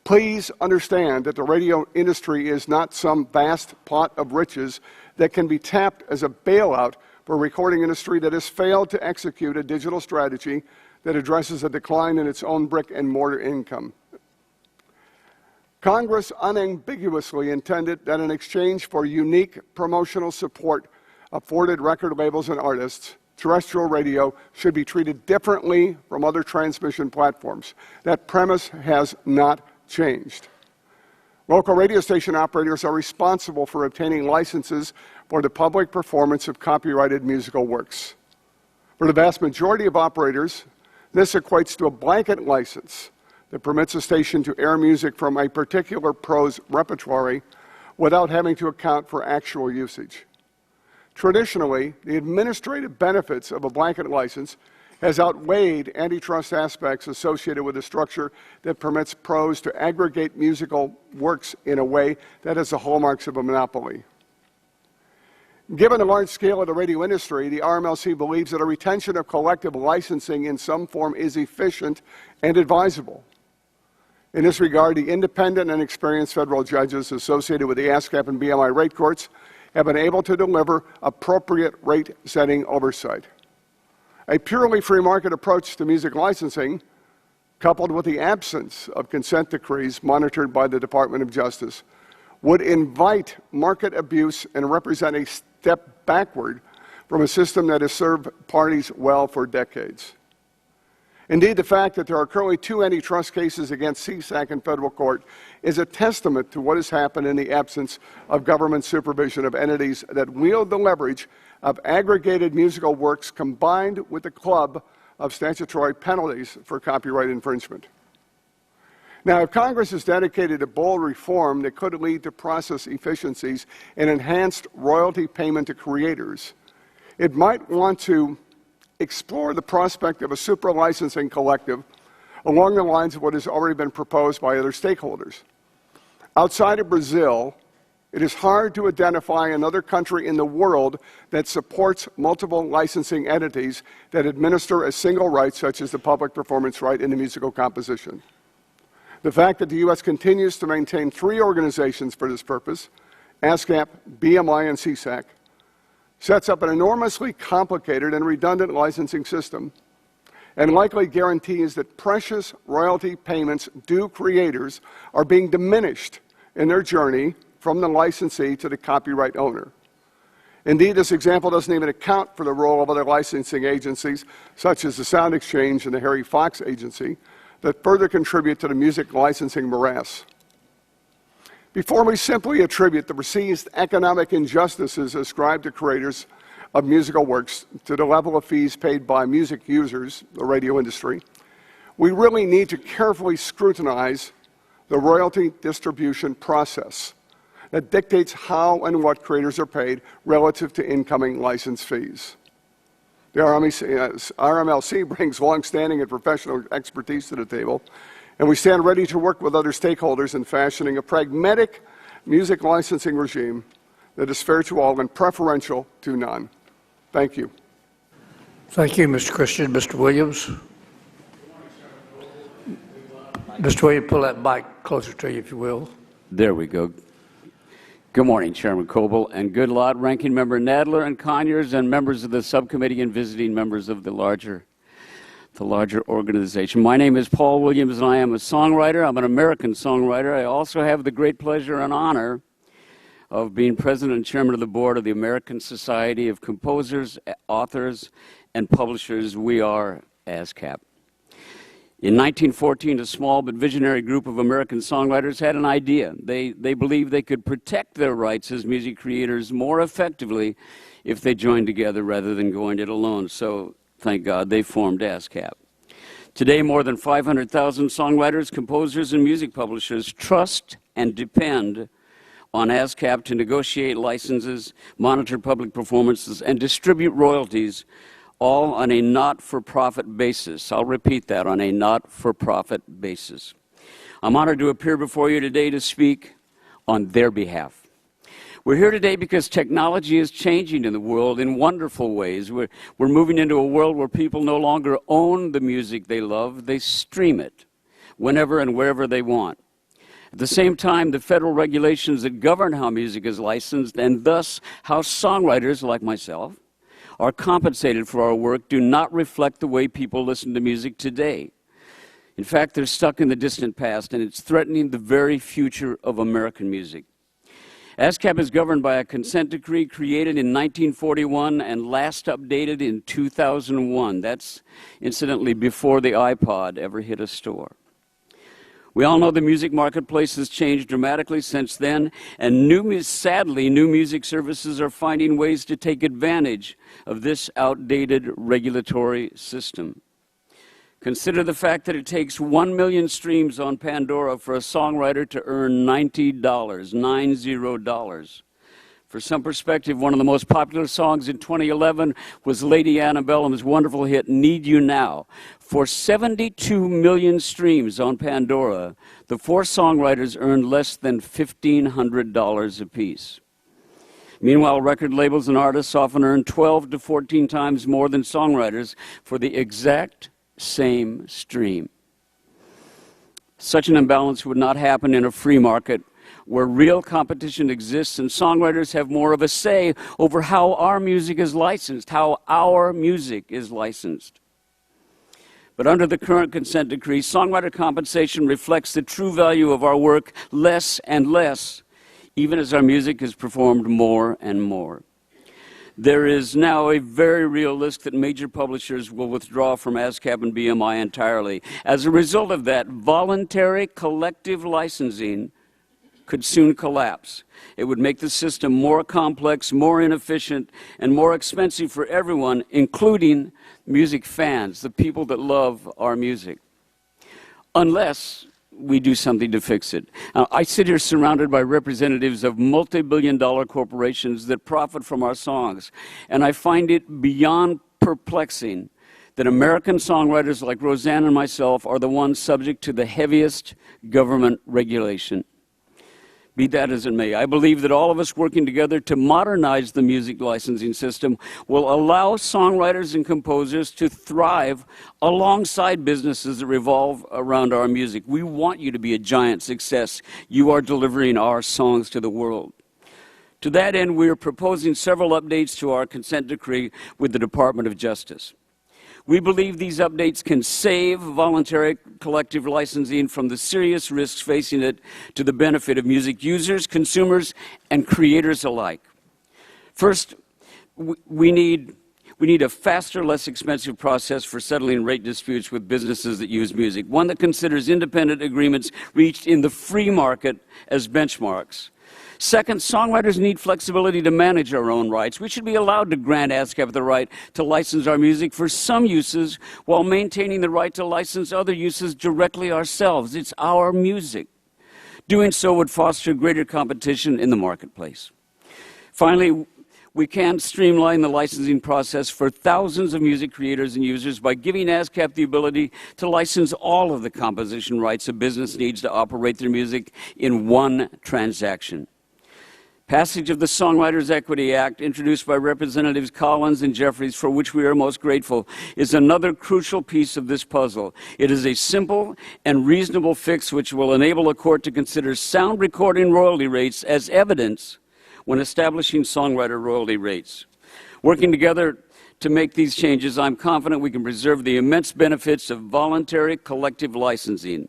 Please understand that the radio industry is not some vast pot of riches that can be tapped as a bailout for a recording industry that has failed to execute a digital strategy that addresses a decline in its own brick-and-mortar income. Congress unambiguously intended that in exchange for unique promotional support afforded record labels and artists, terrestrial radio should be treated differently from other transmission platforms. That premise has not changed. Local radio station operators are responsible for obtaining licenses for the public performance of copyrighted musical works. For the vast majority of operators, this equates to a blanket license that permits a station to air music from a particular pro's repertoire without having to account for actual usage. Traditionally, the administrative benefits of a blanket license has outweighed antitrust aspects associated with a structure that permits pros to aggregate musical works in a way that has the hallmarks of a monopoly. Given the large scale of the radio industry, the RMLC believes that a retention of collective licensing in some form is efficient and advisable. In this regard, the independent and experienced federal judges associated with the ASCAP and BMI rate courts have been able to deliver appropriate rate-setting oversight. A purely free market approach to music licensing, coupled with the absence of consent decrees monitored by the Department of Justice, would invite market abuse and represent a step backward from a system that has served parties well for decades. Indeed, the fact that there are currently 2 antitrust cases against CSAC in federal court is a testament to what has happened in the absence of government supervision of entities that wield the leverage of aggregated musical works combined with the club of statutory penalties for copyright infringement. Now, if Congress is dedicated to bold reform that could lead to process efficiencies and enhanced royalty payment to creators, it might want to explore the prospect of a super-licensing collective along the lines of what has already been proposed by other stakeholders. Outside of Brazil, it is hard to identify another country in the world that supports multiple licensing entities that administer a single right, such as the public performance right in the musical composition. The fact that the U.S. continues to maintain 3 organizations for this purpose, ASCAP, BMI, and CSAC, sets up an enormously complicated and redundant licensing system and likely guarantees that precious royalty payments due creators are being diminished in their journey from the licensee to the copyright owner. Indeed, this example doesn't even account for the role of other licensing agencies, such as the Sound Exchange and the Harry Fox Agency, that further contribute to the music licensing morass. Before we simply attribute the perceived economic injustices ascribed to creators of musical works to the level of fees paid by music users, the radio industry, we really need to carefully scrutinize the royalty distribution process that dictates how and what creators are paid relative to incoming license fees. The RMLC brings long-standing and professional expertise to the table, and we stand ready to work with other stakeholders in fashioning a pragmatic music licensing regime that is fair to all and preferential to none. Thank you. Thank you, Mr. Christian. Mr. Williams? Mr. Williams, pull that mic closer to you, if you will. There we go. Good morning, Chairman Coble and Goodlatte, Ranking Member Nadler and Conyers, and members of the subcommittee and visiting members of the larger organization. My name is Paul Williams, and I am a songwriter. I'm an American songwriter. I also have the great pleasure and honor of being president and chairman of the board of the American Society of Composers, Authors, and Publishers. We are ASCAP. In 1914, a small but visionary group of American songwriters had an idea. They believed they could protect their rights as music creators more effectively if they joined together rather than going it alone. So, thank God, they formed ASCAP. Today, more than 500,000 songwriters, composers, and music publishers trust and depend on ASCAP to negotiate licenses, monitor public performances, and distribute royalties, all on a not-for-profit basis. I'll repeat that, on a not-for-profit basis. I'm honored to appear before you today to speak on their behalf. We're here today because technology is changing in the world in wonderful ways. We're moving into a world where people no longer own the music they love, they stream it whenever and wherever they want. At the same time, the federal regulations that govern how music is licensed and thus how songwriters like myself are compensated for our work do not reflect the way people listen to music today. In fact, they're stuck in the distant past, and it's threatening the very future of American music. ASCAP is governed by a consent decree created in 1941 and last updated in 2001. That's, incidentally, before the iPod ever hit a store. We all know the music marketplace has changed dramatically since then, and sadly, new music services are finding ways to take advantage of this outdated regulatory system. Consider the fact that it takes 1 million streams on Pandora for a songwriter to earn $90. For some perspective, one of the most popular songs in 2011 was Lady Antebellum's wonderful hit, Need You Now. For 72 million streams on Pandora, the 4 songwriters earned less than $1,500 apiece. Meanwhile, record labels and artists often earn 12 to 14 times more than songwriters for the exact same stream. Such an imbalance would not happen in a free market where real competition exists and songwriters have more of a say over how our music is licensed, But under the current consent decree, songwriter compensation reflects the true value of our work less and less, even as our music is performed more and more. There is now a very real risk that major publishers will withdraw from ASCAP and BMI entirely. As a result of that, voluntary collective licensing could soon collapse. It would make the system more complex, more inefficient, and more expensive for everyone, including music fans, the people that love our music, unless we do something to fix it. Now, I sit here surrounded by representatives of multi-billion-dollar corporations that profit from our songs, and I find it beyond perplexing that American songwriters like Roseanne and myself are the ones subject to the heaviest government regulation. Be that as it may, I believe that all of us working together to modernize the music licensing system will allow songwriters and composers to thrive alongside businesses that revolve around our music. We want you to be a giant success. You are delivering our songs to the world. To that end, we are proposing several updates to our consent decree with the Department of Justice. We believe these updates can save voluntary collective licensing from the serious risks facing it to the benefit of music users, consumers, and creators alike. First, we need a faster, less expensive process for settling rate disputes with businesses that use music, one that considers independent agreements reached in the free market as benchmarks. Second, songwriters need flexibility to manage our own rights. We should be allowed to grant ASCAP the right to license our music for some uses while maintaining the right to license other uses directly ourselves. It's our music. Doing so would foster greater competition in the marketplace. Finally, we can streamline the licensing process for thousands of music creators and users by giving ASCAP the ability to license all of the composition rights a business needs to operate their music in one transaction. Passage of the Songwriters Equity Act, introduced by Representatives Collins and Jeffries, for which we are most grateful, is another crucial piece of this puzzle. It is a simple and reasonable fix which will enable a court to consider sound recording royalty rates as evidence when establishing songwriter royalty rates. Working together to make these changes, I'm confident we can preserve the immense benefits of voluntary collective licensing.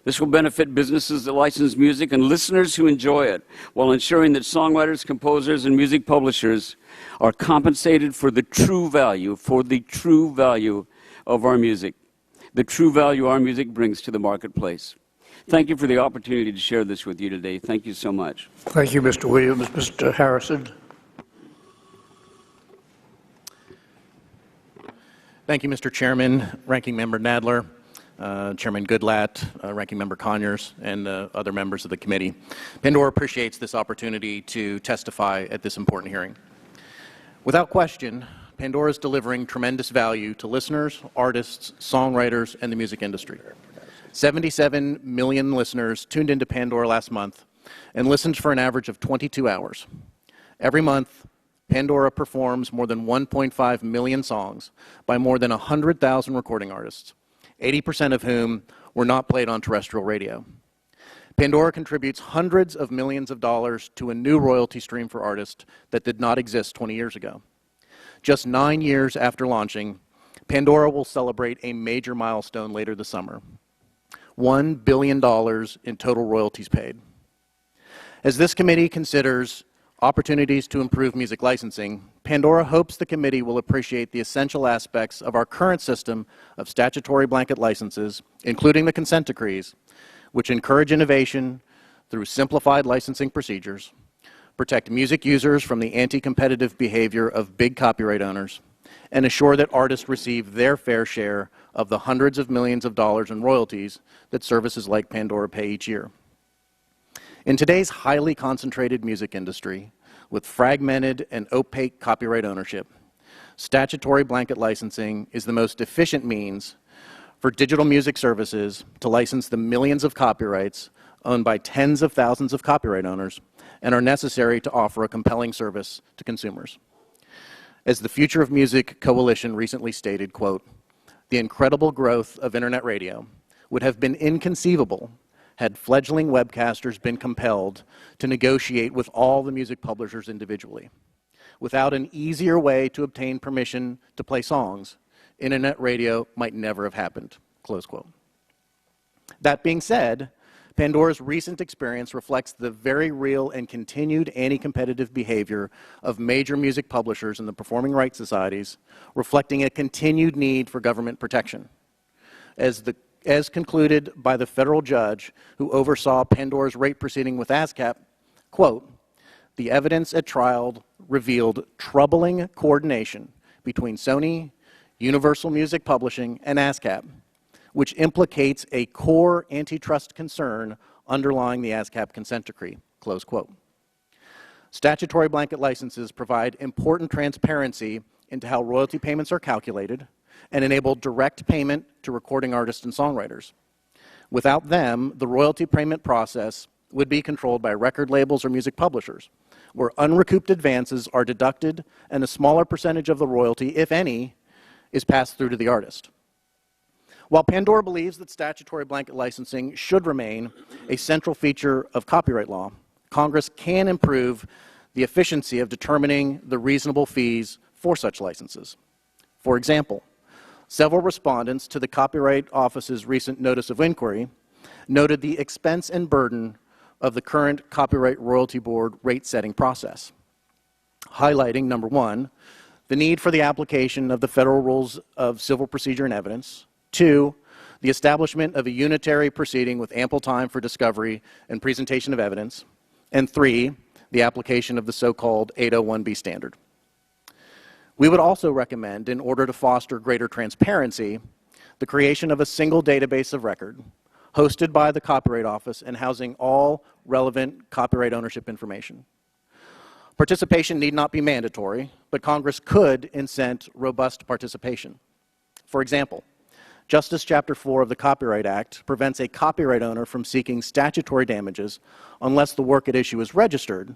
This will benefit businesses that license music and listeners who enjoy it, while ensuring that songwriters, composers, and music publishers are compensated for the true value, of our music, the true value our music brings to the marketplace. Thank you for the opportunity to share this with you today. Thank you so much. Thank you, Mr. Williams. Mr. Harrison. Thank you, Mr. Chairman, Ranking Member Nadler, Chairman Goodlatte, Ranking Member Conyers, and other members of the committee. Pandora appreciates this opportunity to testify at this important hearing. Without question, Pandora is delivering tremendous value to listeners, artists, songwriters, and the music industry. 77 million listeners tuned into Pandora last month and listened for an average of 22 hours. Every month, Pandora performs more than 1.5 million songs by more than 100,000 recording artists, 80% of whom were not played on terrestrial radio. Pandora contributes hundreds of millions of dollars to a new royalty stream for artists that did not exist 20 years ago. Just 9 years after launching, Pandora will celebrate a major milestone later this summer: $1 billion in total royalties paid. As this committee considers opportunities to improve music licensing, Pandora hopes the committee will appreciate the essential aspects of our current system of statutory blanket licenses, including the consent decrees, which encourage innovation through simplified licensing procedures, protect music users from the anti-competitive behavior of big copyright owners, and assure that artists receive their fair share of the hundreds of millions of dollars in royalties that services like Pandora pay each year. In today's highly concentrated music industry, with fragmented and opaque copyright ownership, statutory blanket licensing is the most efficient means for digital music services to license the millions of copyrights owned by tens of thousands of copyright owners and are necessary to offer a compelling service to consumers. As the Future of Music Coalition recently stated, quote, "The incredible growth of internet radio would have been inconceivable had fledgling webcasters been compelled to negotiate with all the music publishers individually. Without an easier way to obtain permission to play songs, internet radio might never have happened," close quote. That being said, Pandora's recent experience reflects the very real and continued anti-competitive behavior of major music publishers and the performing rights societies, reflecting a continued need for government protection. As concluded by the federal judge who oversaw Pandora's rate proceeding with ASCAP, quote, "The evidence at trial revealed troubling coordination between Sony, Universal Music Publishing, and ASCAP, which implicates a core antitrust concern underlying the ASCAP consent decree," close quote. Statutory blanket licenses provide important transparency into how royalty payments are calculated and enable direct payment to recording artists and songwriters. Without them, the royalty payment process would be controlled by record labels or music publishers, where unrecouped advances are deducted and a smaller percentage of the royalty, if any, is passed through to the artist. While Pandora believes that statutory blanket licensing should remain a central feature of copyright law, Congress can improve the efficiency of determining the reasonable fees for such licenses. For example, several respondents to the Copyright Office's recent notice of inquiry noted the expense and burden of the current Copyright Royalty Board rate-setting process, highlighting, number one, the need for the application of the Federal Rules of Civil Procedure and Evidence, two, the establishment of a unitary proceeding with ample time for discovery and presentation of evidence, and three, the application of the so-called 801B standard. We would also recommend, in order to foster greater transparency, the creation of a single database of record hosted by the Copyright Office and housing all relevant copyright ownership information. Participation need not be mandatory, but Congress could incent robust participation. For example, Justice Chapter 4 of the Copyright Act prevents a copyright owner from seeking statutory damages unless the work at issue is registered.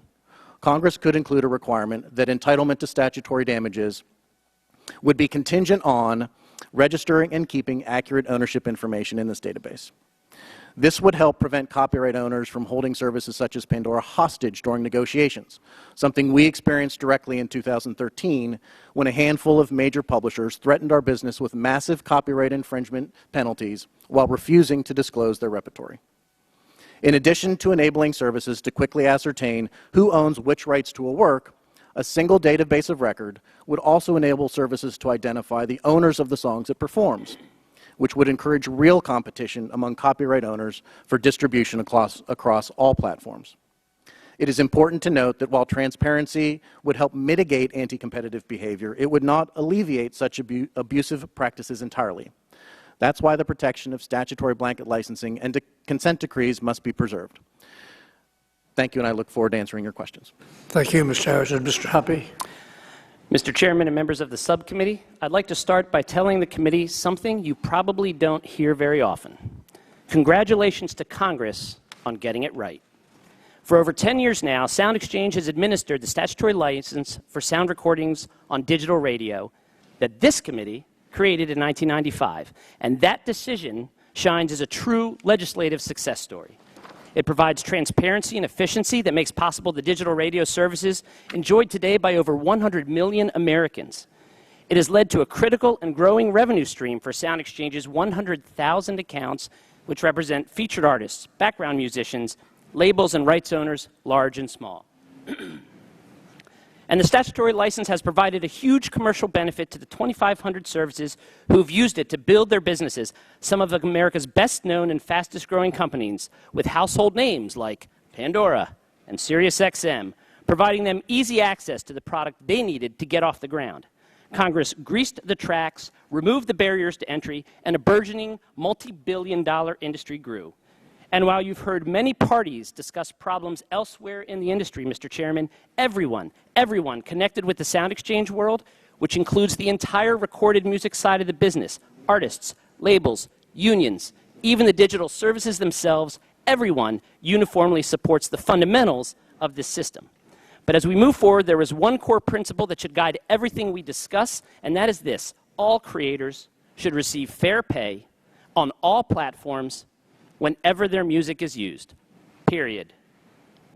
Congress could include a requirement that entitlement to statutory damages would be contingent on registering and keeping accurate ownership information in this database. This would help prevent copyright owners from holding services such as Pandora hostage during negotiations, something we experienced directly in 2013 when a handful of major publishers threatened our business with massive copyright infringement penalties while refusing to disclose their repertory. In addition to enabling services to quickly ascertain who owns which rights to a work, a single database of record would also enable services to identify the owners of the songs it performs, which would encourage real competition among copyright owners for distribution across all platforms. It is important to note that while transparency would help mitigate anti-competitive behavior, it would not alleviate such abusive practices entirely. That's why the protection of statutory blanket licensing and consent decrees must be preserved. Thank you, and I look forward to answering your questions. Thank you, Mr. Harrison. Mr. Hoppe. Mr. Chairman and members of the subcommittee, I'd like to start by telling the committee something you probably don't hear very often. Congratulations to Congress on getting it right. For over 10 years now, Sound Exchange has administered the statutory license for sound recordings on digital radio that this committee created in 1995, and that decision shines as a true legislative success story. It provides transparency and efficiency that makes possible the digital radio services enjoyed today by over 100 million Americans. It has led to a critical and growing revenue stream for Sound Exchange's 100,000 accounts, which represent featured artists, background musicians, labels and rights owners, large and small. And the statutory license has provided a huge commercial benefit to the 2,500 services who've used it to build their businesses, some of America's best-known and fastest-growing companies with household names like Pandora and SiriusXM, providing them easy access to the product they needed to get off the ground. Congress greased the tracks, removed the barriers to entry, and a burgeoning multi-billion-dollar industry grew. And while you've heard many parties discuss problems elsewhere in the industry, Mr. Chairman, everyone connected with the Sound Exchange world, which includes the entire recorded music side of the business, artists, labels, unions, even the digital services themselves, everyone uniformly supports the fundamentals of this system. But as we move forward, there is one core principle that should guide everything we discuss, and that is this: all creators should receive fair pay on all platforms whenever their music is used, period.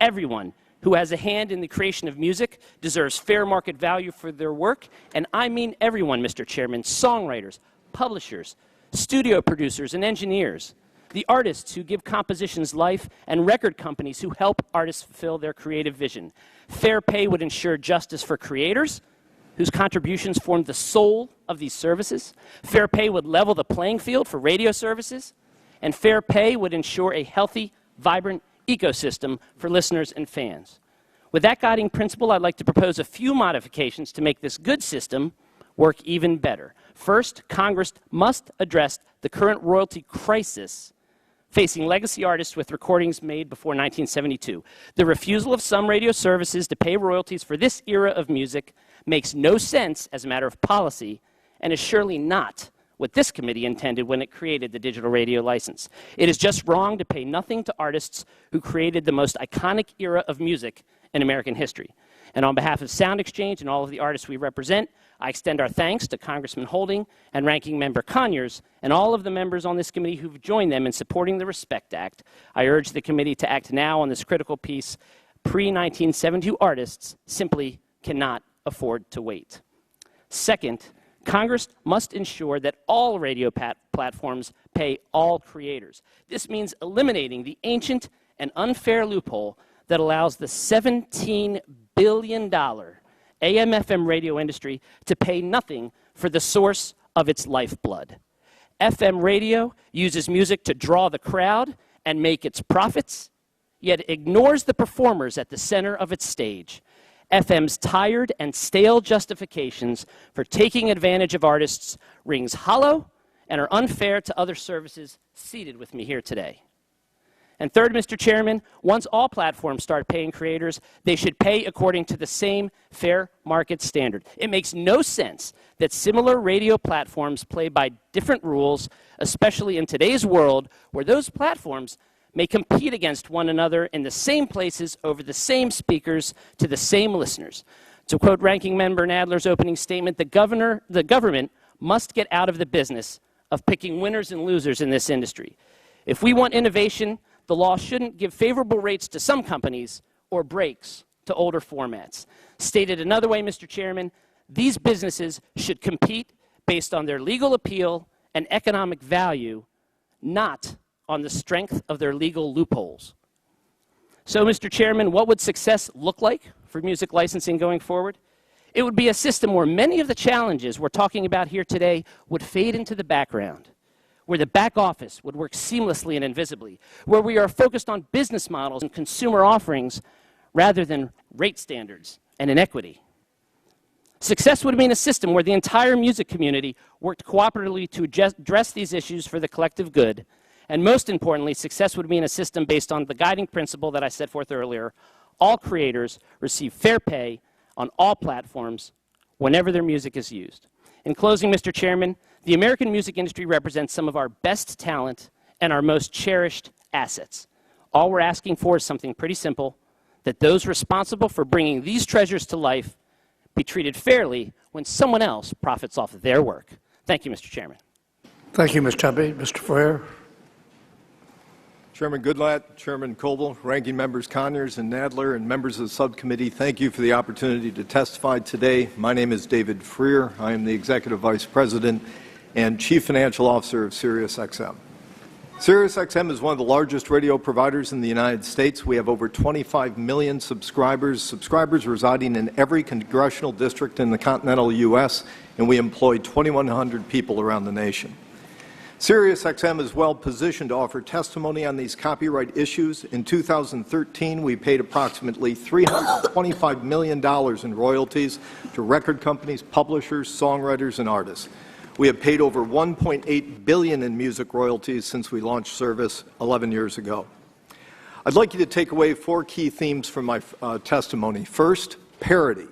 Everyone who has a hand in the creation of music deserves fair market value for their work, and I mean everyone, Mr. Chairman: songwriters, publishers, studio producers and engineers, the artists who give compositions life, and record companies who help artists fulfill their creative vision. Fair pay would ensure justice for creators, whose contributions form the soul of these services. Fair pay would level the playing field for radio services. And fair pay would ensure a healthy, vibrant ecosystem for listeners and fans. With that guiding principle, I'd like to propose a few modifications to make this good system work even better. First, Congress must address the current royalty crisis facing legacy artists with recordings made before 1972. The refusal of some radio services to pay royalties for this era of music makes no sense as a matter of policy and is surely not what this committee intended when it created the digital radio license. It is just wrong to pay nothing to artists who created the most iconic era of music in American history. And on behalf of Sound Exchange and all of the artists we represent, I extend our thanks to Congressman Holding and Ranking Member Conyers and all of the members on this committee who've joined them in supporting the RESPECT Act. I urge the committee to act now on this critical piece. Pre-1972 artists simply cannot afford to wait. Second, Congress must ensure that all radio platforms pay all creators. This means eliminating the ancient and unfair loophole that allows the $17 billion AM/FM radio industry to pay nothing for the source of its lifeblood. FM radio uses music to draw the crowd and make its profits, yet ignores the performers at the center of its stage. FM's tired and stale justifications for taking advantage of artists rings hollow and are unfair to other services seated with me here today. And third, Mr. Chairman, once all platforms start paying creators, they should pay according to the same fair market standard. It makes no sense that similar radio platforms play by different rules, especially in today's world where those platforms may compete against one another in the same places over the same speakers to the same listeners. To quote Ranking Member Nadler's opening statement, the government must get out of the business of picking winners and losers in this industry. If we want innovation, the law shouldn't give favorable rates to some companies or breaks to older formats. Stated another way, Mr. Chairman, these businesses should compete based on their legal appeal and economic value, not on the strength of their legal loopholes. So, Mr. Chairman, what would success look like for music licensing going forward? It would be a system where many of the challenges we're talking about here today would fade into the background, where the back office would work seamlessly and invisibly, where we are focused on business models and consumer offerings rather than rate standards and inequity. Success would mean a system where the entire music community worked cooperatively to address these issues for the collective good. And most importantly, success would mean a system based on the guiding principle that I set forth earlier. All creators receive fair pay on all platforms whenever their music is used. In closing, Mr. Chairman, the American music industry represents some of our best talent and our most cherished assets. All we're asking for is something pretty simple, that those responsible for bringing these treasures to life be treated fairly when someone else profits off of their work. Thank you, Mr. Chairman. Thank you, Ms. Tubby. Mr. Freer. Chairman Goodlatte, Chairman Coble, Ranking Members Conyers and Nadler, and members of the subcommittee, thank you for the opportunity to testify today. My name is David Freer. I am the Executive Vice President and Chief Financial Officer of SiriusXM. SiriusXM is one of the largest radio providers in the United States. We have over 25 million subscribers residing in every congressional district in the continental U.S., and we employ 2,100 people around the nation. SiriusXM is well positioned to offer testimony on these copyright issues. In 2013, we paid approximately $325 million in royalties to record companies, publishers, songwriters, and artists. We have paid over $1.8 billion in music royalties since we launched service 11 years ago. I'd like you to take away 4 key themes from my testimony. First, parity.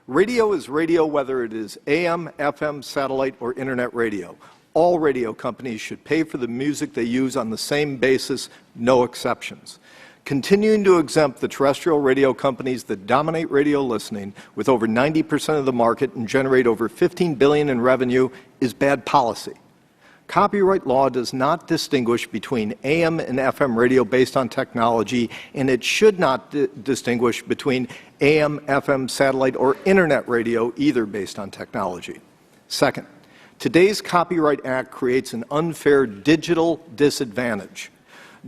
Radio is radio whether it is AM, FM, satellite, or internet radio. All radio companies should pay for the music they use on the same basis, no exceptions. Continuing to exempt the terrestrial radio companies that dominate radio listening with over 90% of the market and generate over $15 billion in revenue is bad policy. Copyright law does not distinguish between AM and FM radio based on technology, and it should not distinguish between AM, FM, satellite, or internet radio either based on technology. Second, today's Copyright Act creates an unfair digital disadvantage.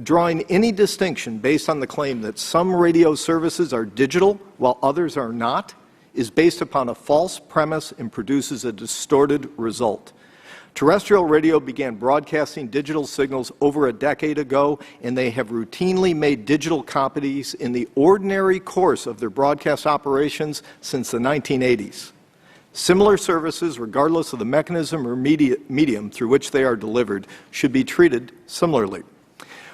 Drawing any distinction based on the claim that some radio services are digital while others are not is based upon a false premise and produces a distorted result. Terrestrial radio began broadcasting digital signals over a decade ago, and they have routinely made digital copies in the ordinary course of their broadcast operations since the 1980s. Similar services, regardless of the mechanism or medium through which they are delivered, should be treated similarly.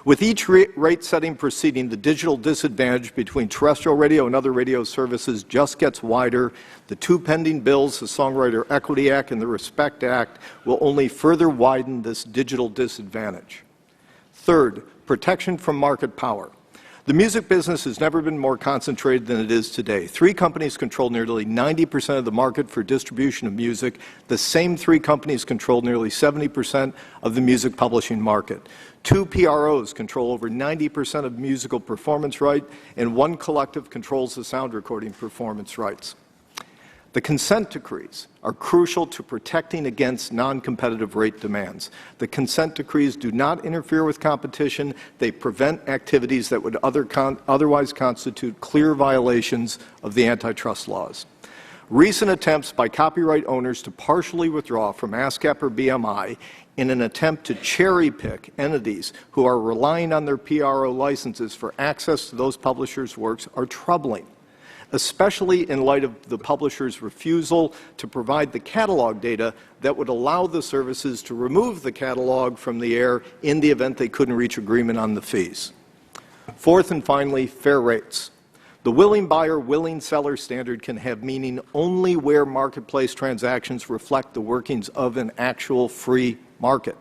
With each rate-setting proceeding, the digital disadvantage between terrestrial radio and other radio services just gets wider. The two pending bills, the Songwriter Equity Act and the RESPECT Act, will only further widen this digital disadvantage. Third, protection from market power. The music business has never been more concentrated than it is today. Three companies control nearly 90% of the market for distribution of music. The same three companies control nearly 70% of the music publishing market. Two PROs control over 90% of musical performance rights, and one collective controls the sound recording performance rights. The consent decrees are crucial to protecting against non-competitive rate demands. The consent decrees do not interfere with competition. They prevent activities that would otherwise constitute clear violations of the antitrust laws. Recent attempts by copyright owners to partially withdraw from ASCAP or BMI in an attempt to cherry-pick entities who are relying on their PRO licenses for access to those publishers' works are troubling, especially in light of the publisher's refusal to provide the catalog data that would allow the services to remove the catalog from the air in the event they couldn't reach agreement on the fees. Fourth and finally, fair rates. The willing buyer, willing seller standard can have meaning only where marketplace transactions reflect the workings of an actual free market.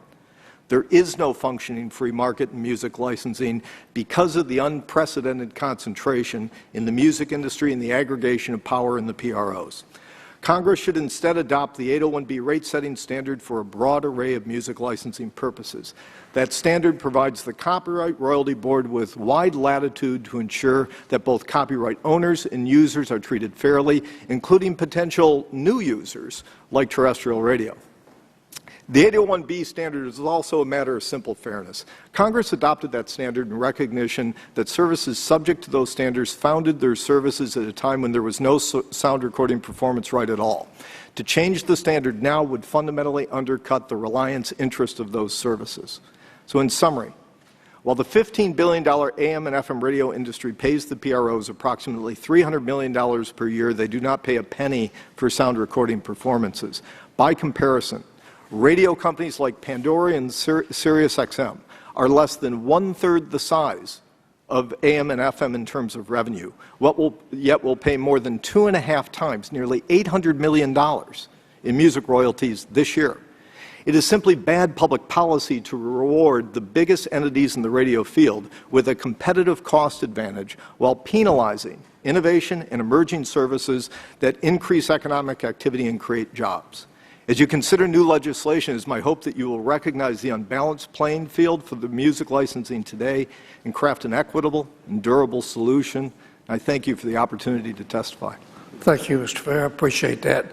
There is no functioning free market in music licensing because of the unprecedented concentration in the music industry and the aggregation of power in the PROs. Congress should instead adopt the 801B rate-setting standard for a broad array of music licensing purposes. That standard provides the Copyright Royalty Board with wide latitude to ensure that both copyright owners and users are treated fairly, including potential new users like terrestrial radio. The 801B standard is also a matter of simple fairness. Congress adopted that standard in recognition that services subject to those standards founded their services at a time when there was no sound recording performance right at all. To change the standard now would fundamentally undercut the reliance interest of those services. So in summary, while the $15 billion AM and FM radio industry pays the PROs approximately $300 million per year, they do not pay a penny for sound recording performances. By comparison, radio companies like Pandora and SiriusXM are less than one-third the size of AM and FM in terms of revenue, yet will pay more than 2.5 times, nearly $800 million in music royalties this year. It is simply bad public policy to reward the biggest entities in the radio field with a competitive cost advantage while penalizing innovation and emerging services that increase economic activity and create jobs. As you consider new legislation, it is my hope that you will recognize the unbalanced playing field for the music licensing today and craft an equitable and durable solution. I thank you for the opportunity to testify. Thank you, Mr. Fair. I appreciate that.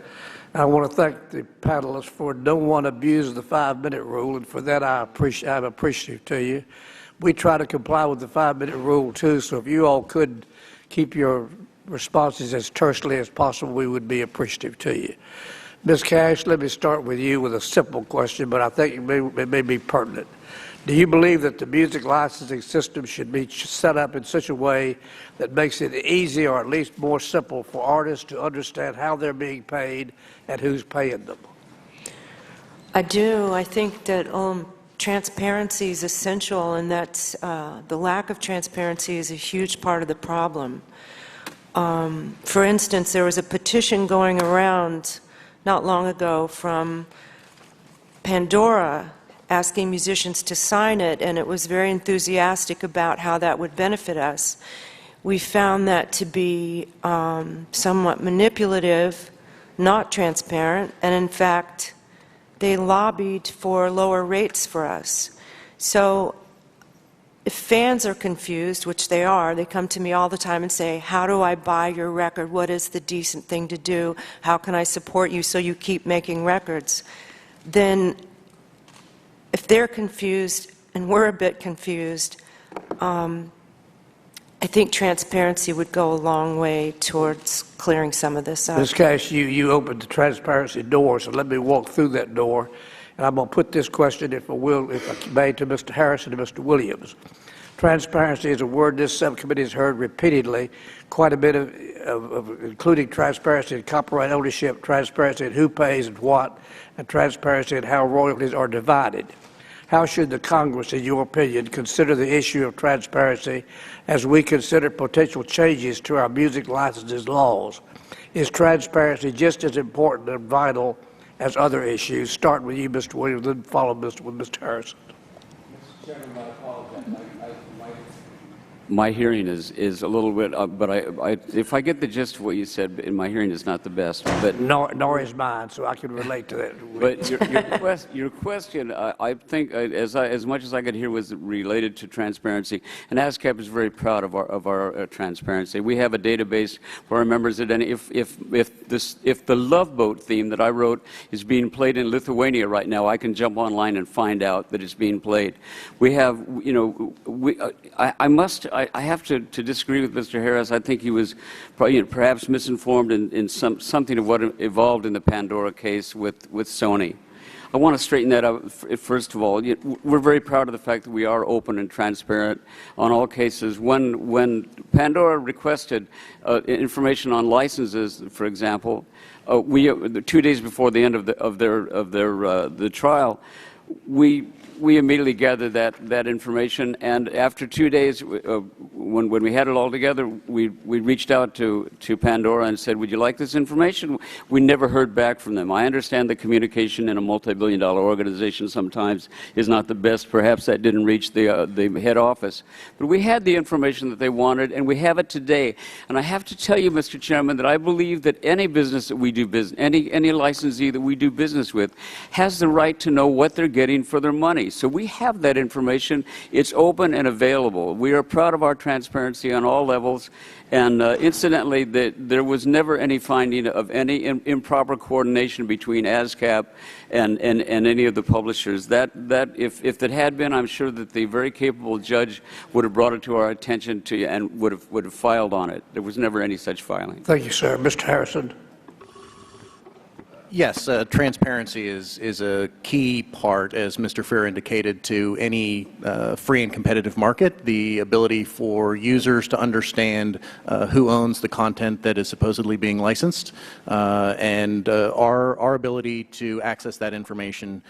I want to thank the panelists for don't want to abuse the 5-minute rule, and for that I'm appreciative to you. We try to comply with the 5-minute rule too, so if you all could keep your responses as tersely as possible, we would be appreciative to you. Ms. Cash, let me start with you with a simple question, but I think it may be pertinent. Do you believe that the music licensing system should be set up in such a way that makes it easy or at least more simple for artists to understand how they're being paid and who's paying them? I do. I think that transparency is essential, and that the lack of transparency is a huge part of the problem. For instance, there was a petition going around not long ago from Pandora asking musicians to sign it, and it was very enthusiastic about how that would benefit us. We found that to be somewhat manipulative, not transparent, and in fact, they lobbied for lower rates for us. So if fans are confused, which they are, they come to me all the time and say, how do I buy your record? What is the decent thing to do? How can I support you so you keep making records? Then if they're confused and we're a bit confused, I think transparency would go a long way towards clearing some of this up. Ms. Cash, you opened the transparency door, so let me walk through that door. And I'm going to put this question, if I may, to Mr. Harrison and Mr. Williams. Transparency is a word this subcommittee has heard repeatedly, quite a bit of including transparency in copyright ownership, transparency in who pays and what, and transparency in how royalties are divided. How should the Congress, in your opinion, consider the issue of transparency as we consider potential changes to our music licenses laws? Is transparency just as important and vital as other issues? Start with you, Mr. Williams, then follow with Mr. Harrison. Mr. Chairman, I apologize. My hearing is a little bit, but if I get the gist of what you said, my hearing is not the best. But nor is mine, so I can relate to that. But your question, I think, as much as I could hear, was related to transparency. And ASCAP is very proud of our transparency. We have a database for our members that if the Love Boat theme that I wrote is being played in Lithuania right now, I can jump online and find out that it's being played. We have, I have to disagree with Mr. Harris. I think he was perhaps misinformed in something of what evolved in the Pandora case with Sony. I want to straighten that out. First of all, we're very proud of the fact that we are open and transparent on all cases. When Pandora requested information on licenses, for example, 2 days before the end of the trial, we immediately gathered that information, and after 2 days, when we had it all together, we reached out to Pandora and said, would you like this information? We never heard back from them. I understand the communication in a multi-billion-dollar organization sometimes is not the best. Perhaps that didn't reach the head office. But we had the information that they wanted, and we have it today. And I have to tell you, Mr. Chairman, that I believe that any business that we do business, any licensee that we do business with, has the right to know what they're getting for their money. So we have that information. It's open and available. We are proud of our transparency on all levels. And incidentally, there was never any finding of any improper coordination between ASCAP and any of the publishers. If that had been, I'm sure that the very capable judge would have brought it to our attention and would have filed on it. There was never any such filing. Thank you, sir. Mr. Harrison. Yes, transparency is a key part, as Mr. Freer indicated, to any free and competitive market. The ability for users to understand who owns the content that is supposedly being licensed, and our ability to access that information.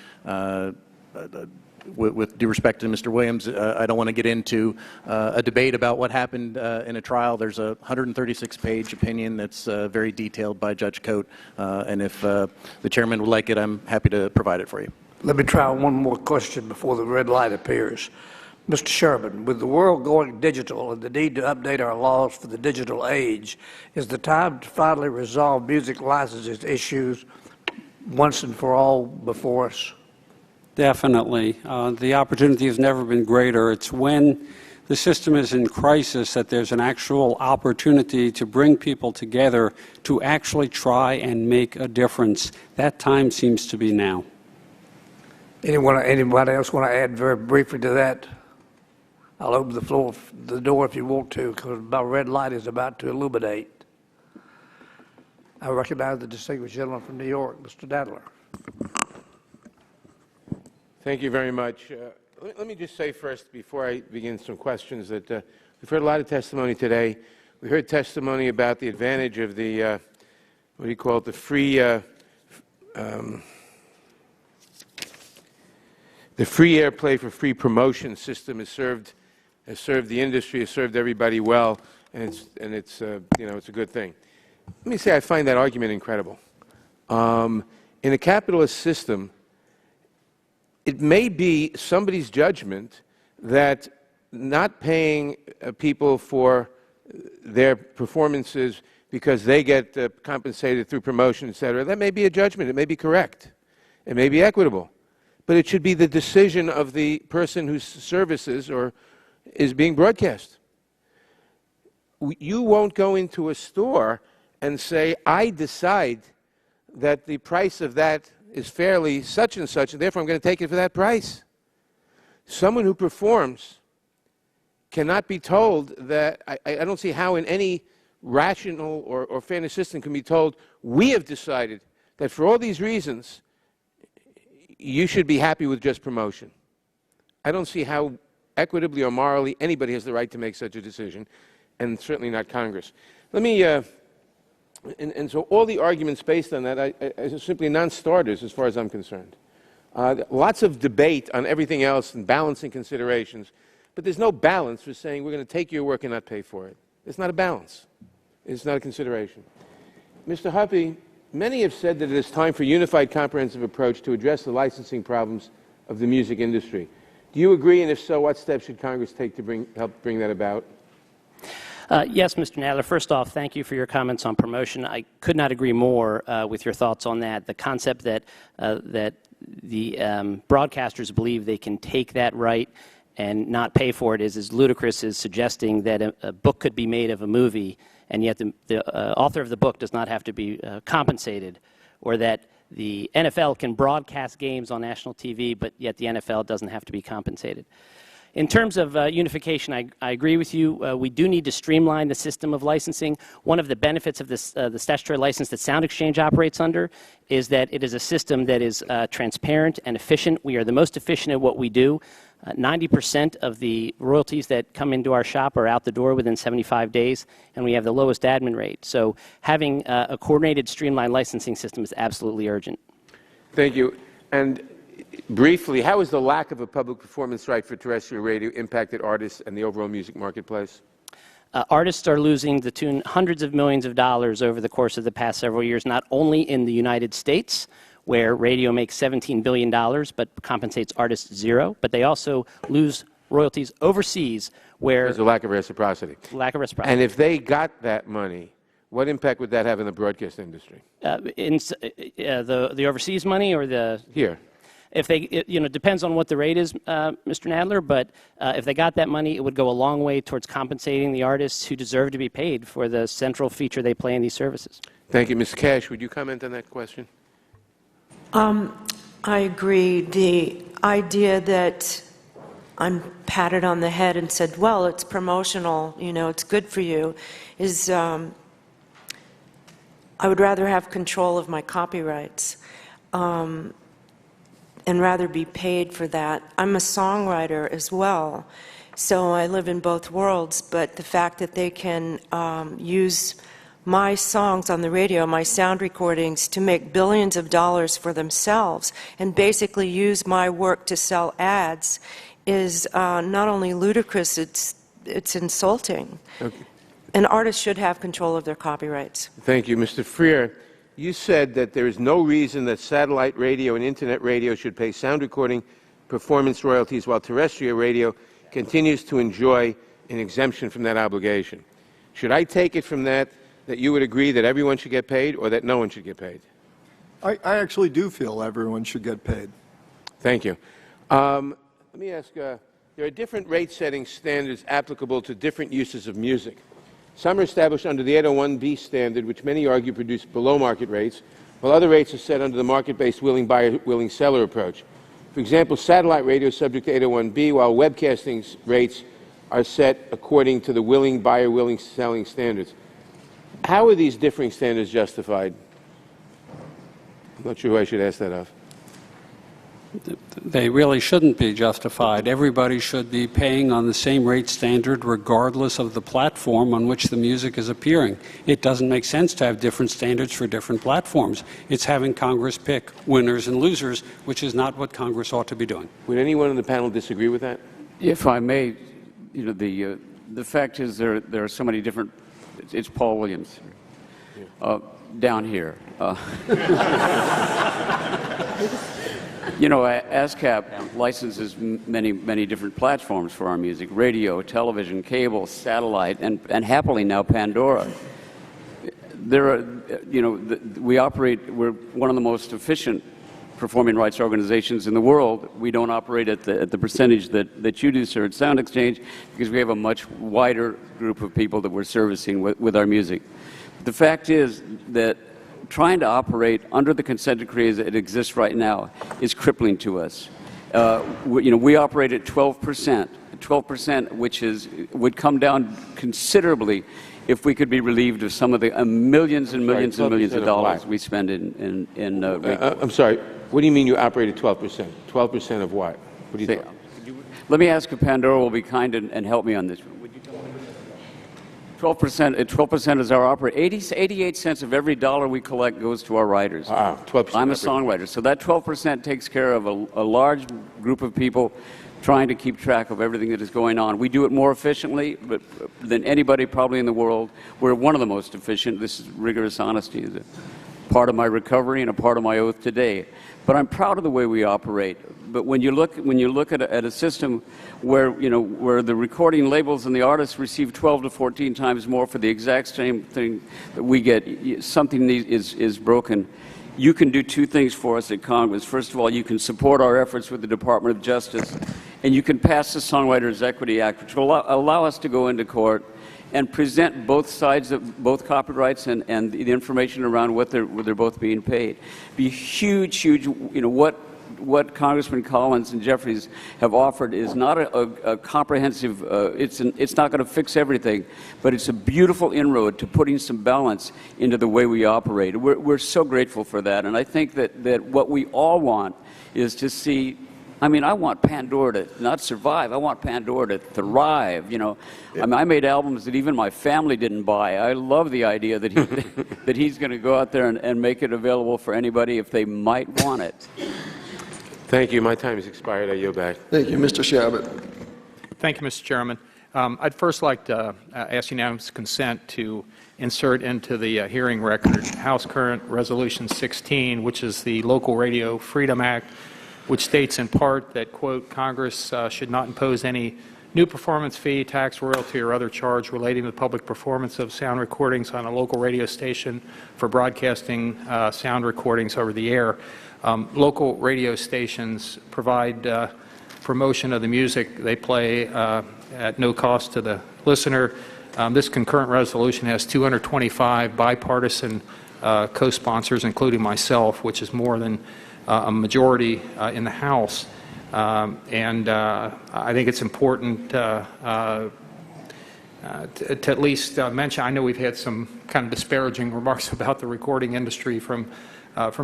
With due respect to Mr. Williams, I don't want to get into a debate about what happened in a trial. There's a 136-page opinion that's very detailed by Judge Cote, and if the chairman would like it, I'm happy to provide it for you. Let me try one more question before the red light appears. Mr. Sherman, with the world going digital and the need to update our laws for the digital age, is the time to finally resolve music licenses issues once and for all before us? Definitely. The opportunity has never been greater. It's when the system is in crisis that there's an actual opportunity to bring people together to actually try and make a difference. That time seems to be now. Anybody else want to add very briefly to that? I'll open the door if you want to, because my red light is about to illuminate. I recognize the distinguished gentleman from New York, Mr. Nadler. Thank you very much. Let me just say first, before I begin some questions, that we've heard a lot of testimony today. We heard testimony about the advantage of the, what do you call it, the free airplay for free promotion system has served the industry, has served everybody well, and it's a good thing. Let me say I find that argument incredible. In a capitalist system, it may be somebody's judgment that not paying people for their performances because they get compensated through promotion, et cetera, that may be a judgment. It may be correct. It may be equitable. But it should be the decision of the person whose services is being broadcast. You won't go into a store and say, I decide that the price of that is fairly such and such, and therefore I'm going to take it for that price. Someone who performs cannot be told that, I don't see how in any rational or fairness system can be told, we have decided that for all these reasons, you should be happy with just promotion. I don't see how equitably or morally anybody has the right to make such a decision, and certainly not Congress. Let me and so all the arguments based on that are simply non-starters as far as I'm concerned. Lots of debate on everything else and balancing considerations, but there's no balance for saying we're going to take your work and not pay for it. It's not a balance. It's not a consideration. Mr. Huppy, many have said that it is time for a unified, comprehensive approach to address the licensing problems of the music industry. Do you agree, and if so, what steps should Congress take to help bring that about? Yes, Mr. Nadler. First off, thank you for your comments on promotion. I could not agree more with your thoughts on that. The concept that the broadcasters believe they can take that right and not pay for it is as ludicrous as suggesting that a book could be made of a movie, and yet the author of the book does not have to be compensated, or that the NFL can broadcast games on national TV, but yet the NFL doesn't have to be compensated. In terms of unification, I agree with you. We do need to streamline the system of licensing. One of the benefits of this, the statutory license that Sound Exchange operates under is that it is a system that is transparent and efficient. We are the most efficient at what we do. 90% of the royalties that come into our shop are out the door within 75 days, and we have the lowest admin rate. So having a coordinated, streamlined licensing system is absolutely urgent. Thank you. And briefly, how has the lack of a public performance right for terrestrial radio impacted artists and the overall music marketplace? Artists are losing the tune hundreds of millions of dollars over the course of the past several years, not only in the United States, where radio makes $17 billion but compensates artists zero, but they also lose royalties overseas where there's a lack of reciprocity. Lack of reciprocity. And if they got that money, what impact would that have in the broadcast industry? The overseas money or the here? If they, it depends on what the rate is, Mr. Nadler, but if they got that money, it would go a long way towards compensating the artists who deserve to be paid for the central feature they play in these services. Thank you. Ms. Cash, would you comment on that question? I agree. The idea that I'm patted on the head and said, well, it's promotional, it's good for you, is I would rather have control of my copyrights. And rather be paid for that. I'm a songwriter as well, so I live in both worlds, but the fact that they can use my songs on the radio, my sound recordings, to make billions of dollars for themselves and basically use my work to sell ads is not only ludicrous, it's insulting. Okay. An artist should have control of their copyrights. Thank you. Mr. Freer, you said that there is no reason that satellite radio and internet radio should pay sound recording performance royalties while terrestrial radio continues to enjoy an exemption from that obligation. Should I take it from that you would agree that everyone should get paid or that no one should get paid? I actually do feel everyone should get paid. Thank you. Let me ask, there are different rate-setting standards applicable to different uses of music. Some are established under the 801B standard, which many argue produce below-market rates, while other rates are set under the market-based willing buyer, willing seller approach. For example, satellite radio is subject to 801B, while webcasting rates are set according to the willing buyer, willing selling standards. How are these differing standards justified? I'm not sure who I should ask that of. They really shouldn't be justified. Everybody should be paying on the same rate standard regardless of the platform on which the music is appearing. It doesn't make sense to have different standards for different platforms. It's having Congress pick winners and losers, which is not what Congress ought to be doing. Would anyone on the panel disagree with that? If I may, the fact is there are so many different. It's Paul Williams down here. ASCAP licenses many different platforms for our music: radio, television, cable, satellite, and happily now Pandora. There are, we're one of the most efficient performing rights organizations in the world. We don't operate at the percentage that you do, sir, at Sound Exchange, because we have a much wider group of people that we're servicing with our music. The fact is that trying to operate under the consent decree as it exists right now is crippling to us. We operate at 12%, which would come down considerably if we could be relieved of some of the millions and millions and millions of dollars we spend in I'm sorry. What do you mean you operate at 12%? 12% of what? What do you think? Let me ask if Pandora will be kind and help me on this. Would you tell me? 12% is our operating. 88 cents of every dollar we collect goes to our writers. Wow, 12%. I'm a songwriter, so that 12% takes care of a large group of people trying to keep track of everything that is going on. We do it more efficiently than anybody probably in the world. We're one of the most efficient. This is rigorous honesty. Is a part of my recovery and a part of my oath today. But I'm proud of the way we operate. But when you look at a system where where the recording labels and the artists receive 12 to 14 times more for the exact same thing that we get, something is broken. You can do two things for us at Congress. First of all, you can support our efforts with the Department of Justice, and you can pass the Songwriters Equity Act, which will allow us to go into court and present both sides of both copyrights and the information around what they're both being paid. Be huge, what Congressman Collins and Jeffries have offered is not a comprehensive, it's not going to fix everything, but it's a beautiful inroad to putting some balance into the way we operate. We're so grateful for that, and I think that what we all want is to see, I want Pandora to not survive. I want Pandora to thrive. I made albums that even my family didn't buy. I love the idea that that he's going to go out there and make it available for anybody if they might want it. Thank you. My time has expired. I yield back. Thank you, Mr. Shabbat. Thank you, Mr. Chairman. I'd first like to ask unanimous consent to insert into the hearing record House Current Resolution 16, which is the Local Radio Freedom Act, which states in part that, quote, Congress should not impose any new performance fee, tax, royalty, or other charge relating to the public performance of sound recordings on a local radio station for broadcasting sound recordings over the air. Local radio stations provide promotion of the music they play at no cost to the listener. This concurrent resolution has 225 bipartisan co-sponsors, including myself, which is more than a majority in the House. And I think it's important to at least mention, I know we've had some kind of disparaging remarks about the recording industry from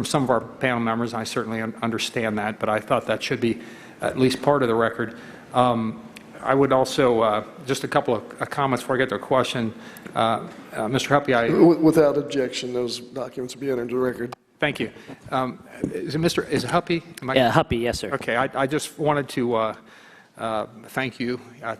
some of our panel members. I certainly understand that, but I thought that should be at least part of the record. I would also, just a couple of comments before I get to a question. Mr. Huppy, Without objection, those documents will be entered into the record. Thank you. Is it Huppy? Yeah, Huppy, yes, sir. Okay, I just wanted to thank you. I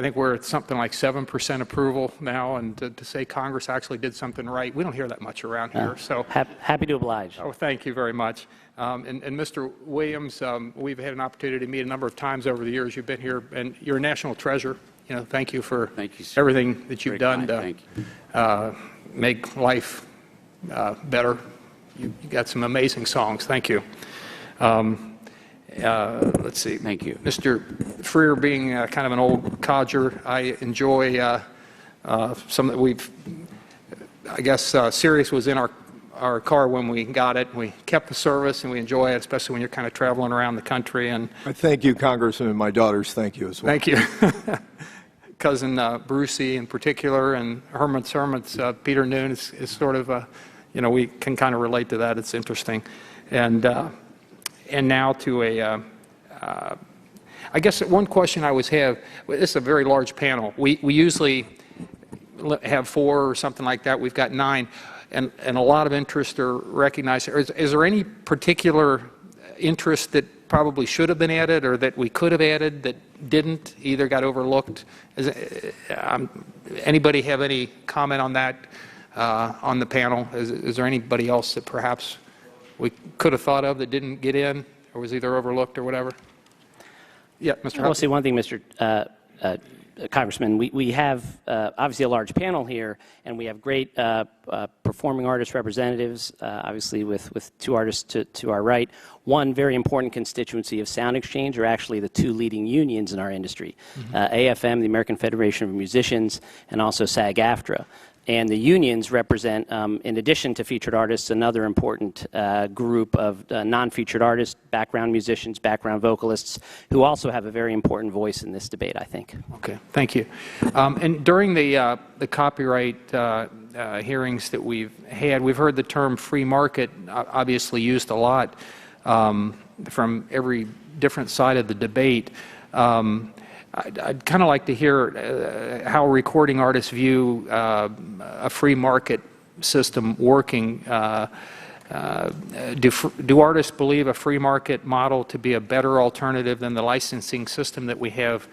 think we're at something like 7% approval now, and to say Congress actually did something right, we don't hear that much around here. So happy to oblige. Oh, thank you very much. And Mr. Williams, we've had an opportunity to meet a number of times over the years. You've been here, and you're a national treasure. Thank you for everything that you've done to make life better. You got some amazing songs. Thank you. Let's see. Thank you. Mr. Freer, being kind of an old codger, I enjoy some that we've, I guess Sirius was in our car when we got it. We kept the service and we enjoy it, especially when you're kind of traveling around the country. And I thank you, Congressman, and my daughters thank you as well. Thank you. Cousin Brucey in particular, and Herman's Peter Noon is sort of we can kind of relate to that. It's interesting. And now to I guess one question I always have, this is a very large panel. We usually have 4 or something like that. We've got 9, and a lot of interest are recognized. Is there any particular interest that probably should have been added or that we could have added that didn't, either got overlooked? Anybody have any comment on that on the panel? Is there anybody else that perhaps we could have thought of that didn't get in or was either overlooked or whatever? Yeah, Mr. I will say one thing, Mr. Congressman. We have obviously a large panel here, and we have great performing artist representatives, obviously with 2 artists to our right. One very important constituency of Sound Exchange are actually the 2 leading unions in our industry, AFM, the American Federation of Musicians, and also SAG-AFTRA. And the unions represent, in addition to featured artists, another important group of non-featured artists, background musicians, background vocalists, who also have a very important voice in this debate, I think. Okay, thank you. And during the copyright hearings that we've had, we've heard the term free market obviously used a lot from every different side of the debate. I'd kind of like to hear how recording artists view a free market system working. Do artists believe a free market model to be a better alternative than the licensing system that we have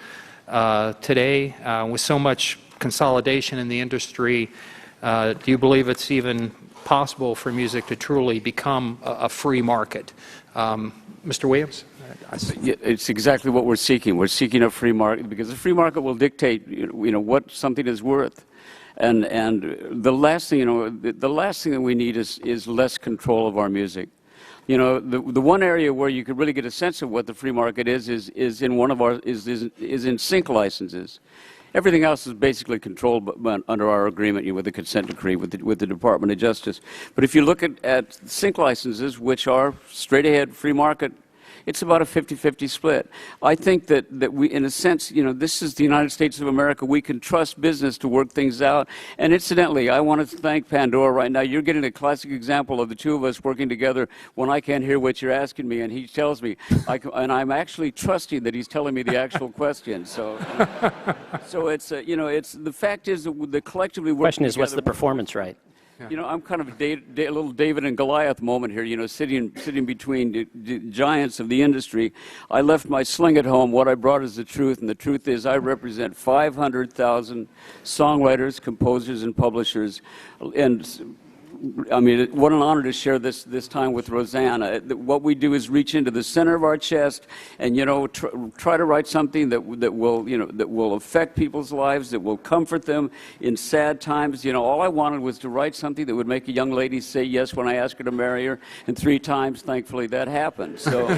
today? With so much consolidation in the industry, do you believe it's even possible for music to truly become a free market? Mr. Williams? It's exactly what we're seeking. We're seeking a free market because the free market will dictate, what something is worth. And the last thing, the last thing that we need is less control of our music. The one area where you could really get a sense of what the free market is in sync licenses. Everything else is basically controlled under our agreement with the consent decree with the Department of Justice. But if you look at sync licenses, which are straight ahead free market, it's about a 50-50 split. I think that we, in a sense, this is the United States of America. We can trust business to work things out. And incidentally, I want to thank Pandora right now. You're getting a classic example of the two of us working together when I can't hear what you're asking me, and he tells me, and I'm actually trusting that he's telling me the actual question. So it's, it's the fact is that the collectively working question is, together, what's the performance right? I'm kind of a little David and Goliath moment here, sitting between the giants of the industry. I left my sling at home. What I brought is the truth, and the truth is I represent 500,000 songwriters, composers, and publishers. And I mean, what an honor to share this time with Rosanna. What we do is reach into the center of our chest and, try to write something that will affect people's lives, that will comfort them in sad times. All I wanted was to write something that would make a young lady say yes when I asked her to marry her, and 3 times, thankfully, that happened. So.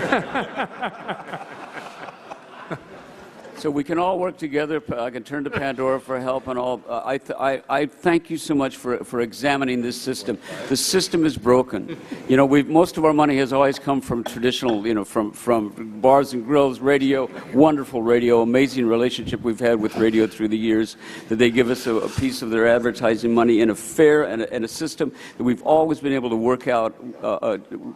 So we can all work together. I can turn to Pandora for help and all. I thank you so much for examining this system. The system is broken. Most of our money has always come from traditional, from bars and grills, radio, wonderful radio, amazing relationship we've had with radio through the years, that they give us a piece of their advertising money in a fair and a system that we've always been able to work out.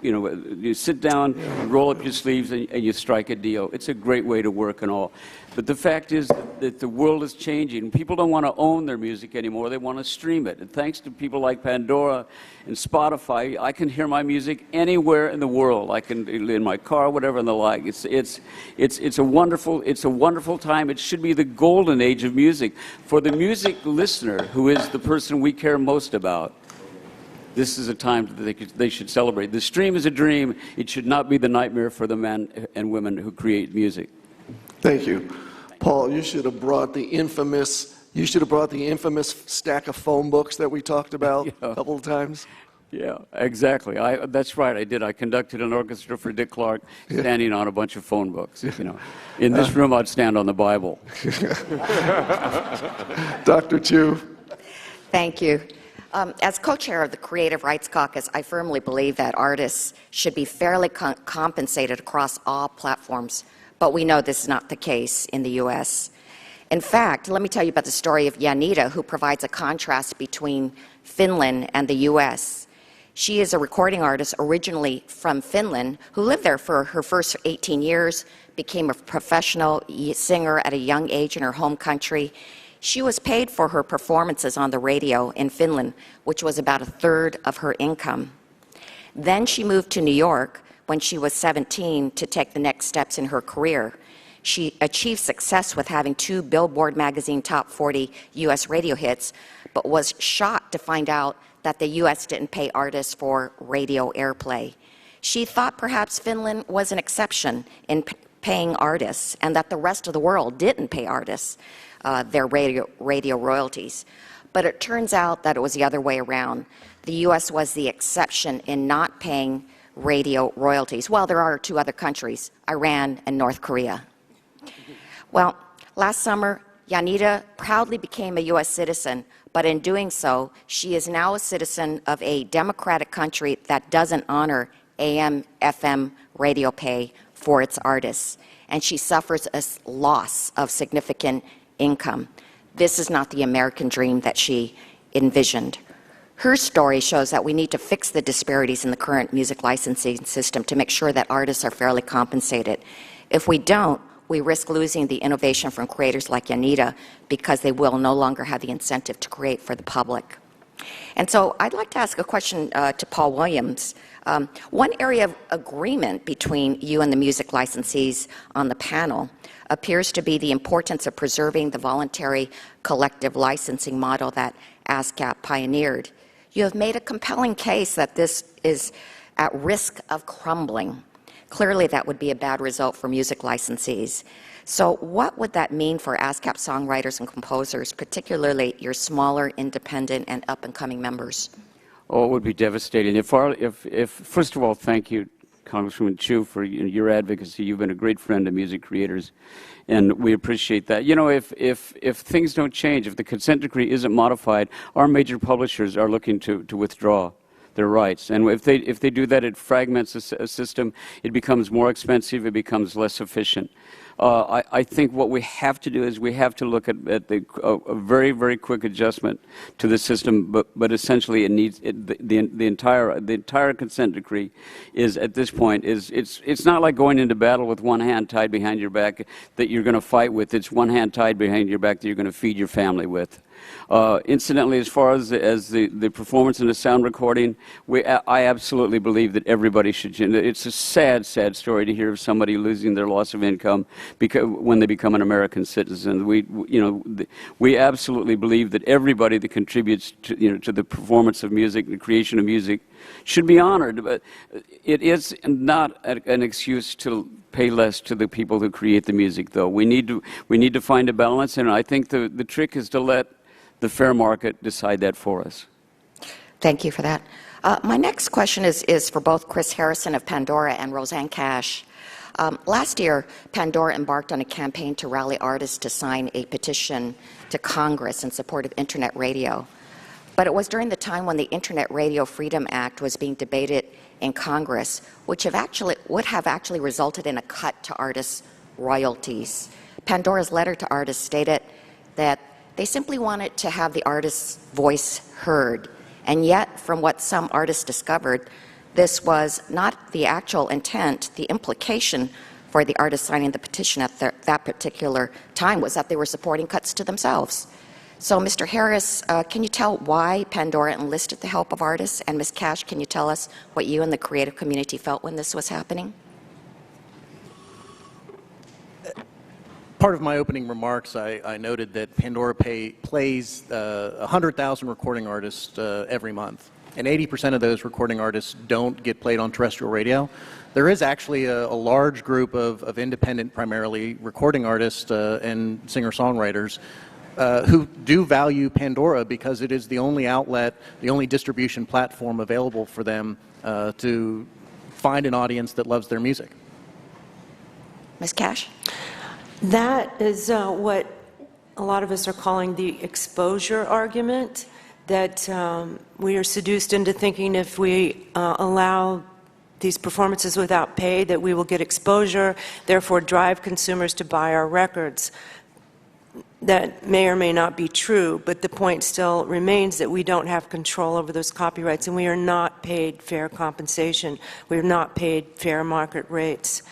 You sit down, roll up your sleeves, and you strike a deal. It's a great way to work and all. But the fact is that the world is changing. People don't want to own their music anymore. They want to stream it. And thanks to people like Pandora and Spotify, I can hear my music anywhere in the world. I can, in my car, whatever, and the like. It's a wonderful time. It should be the golden age of music. For the music listener, who is the person we care most about, this is a time that they should celebrate. The stream is a dream. It should not be the nightmare for the men and women who create music. Thank you. Paul, you should have brought the infamous stack of phone books that we talked about a couple of times. Yeah, exactly. That's right, I did. I conducted an orchestra for Dick Clark, standing on a bunch of phone books. In this room, I'd stand on the Bible. Dr. Chu. Thank you. As co-chair of the Creative Rights Caucus, I firmly believe that artists should be fairly compensated across all platforms. But we know this is not the case in the U.S. In fact, let me tell you about the story of Janita, who provides a contrast between Finland and the U.S. She is a recording artist originally from Finland who lived there for her first 18 years, became a professional singer at a young age in her home country. She was paid for her performances on the radio in Finland, which was about 1/3 of her income. Then she moved to New York when she was 17 to take the next steps in her career. She achieved success with having 2 Billboard magazine top 40 U.S. radio hits, but was shocked to find out that the U.S. didn't pay artists for radio airplay. She thought perhaps Finland was an exception in paying artists and that the rest of the world didn't pay artists their radio royalties. But it turns out that it was the other way around. The U.S. was the exception in not paying radio royalties. Well, there are 2 other countries, Iran and North Korea. Well, last summer, Janita proudly became a U.S. citizen, but in doing so, she is now a citizen of a democratic country that doesn't honor AM, FM radio pay for its artists, and she suffers a loss of significant income. This is not the American dream that she envisioned. Her story shows that we need to fix the disparities in the current music licensing system to make sure that artists are fairly compensated. If we don't, we risk losing the innovation from creators like Yanita because they will no longer have the incentive to create for the public. And so I'd like to ask a question to Paul Williams. One area of agreement between you and the music licensees on the panel appears to be the importance of preserving the voluntary collective licensing model that ASCAP pioneered. You have made a compelling case that this is at risk of crumbling. Clearly, that would be a bad result for music licensees. So what would that mean for ASCAP songwriters and composers, particularly your smaller, independent, and up-and-coming members? Oh, it would be devastating. First of all, thank you, Congresswoman Chu, for your advocacy. You've been a great friend to music creators, and we appreciate that. You know, if things don't change, if the consent decree isn't modified, our major publishers are looking to withdraw their rights. And if they do that, it fragments a system. It becomes more expensive. It becomes less efficient. I think what we have to do is we have to look at a very, very quick adjustment to the system. But essentially, it needs the entire consent decree is at this point it's not like going into battle with one hand tied behind your back that you're going to fight with. It's one hand tied behind your back that you're going to feed your family with. Incidentally, as far as the performance and the sound recording, I absolutely believe that everybody should. It's a sad, sad story to hear of somebody losing their loss of income when they become an American citizen. We absolutely believe that everybody that contributes to the performance of music, the creation of music, should be honored. But it is not an excuse to pay less to the people who create the music, though. We need to find a balance, and I think the trick is to let the fair market decide that for us. Thank you for that. My next question is for both Chris Harrison of Pandora and Roseanne Cash. Last year, Pandora embarked on a campaign to rally artists to sign a petition to Congress in support of Internet radio. But it was during the time when the Internet Radio Freedom Act was being debated in Congress, which would have actually resulted in a cut to artists' royalties. Pandora's letter to artists stated that they simply wanted to have the artist's voice heard. And yet, from what some artists discovered, this was not the actual intent. The implication for the artists signing the petition at that particular time was that they were supporting cuts to themselves. So, Mr. Harris, can you tell why Pandora enlisted the help of artists? And Ms. Cash, can you tell us what you and the creative community felt when this was happening? Part of my opening remarks, I noted that Pandora plays 100,000 recording artists every month, and 80% of those recording artists don't get played on terrestrial radio. There is actually a large group of independent, primarily recording artists and singer-songwriters who do value Pandora because it is the only outlet, the only distribution platform available for them to find an audience that loves their music. Ms. Cash? That is what a lot of us are calling the exposure argument, that we are seduced into thinking if we allow these performances without pay, that we will get exposure, therefore drive consumers to buy our records. That may or may not be true, but the point still remains that we don't have control over those copyrights, and we are not paid fair compensation. We are not paid fair market rates.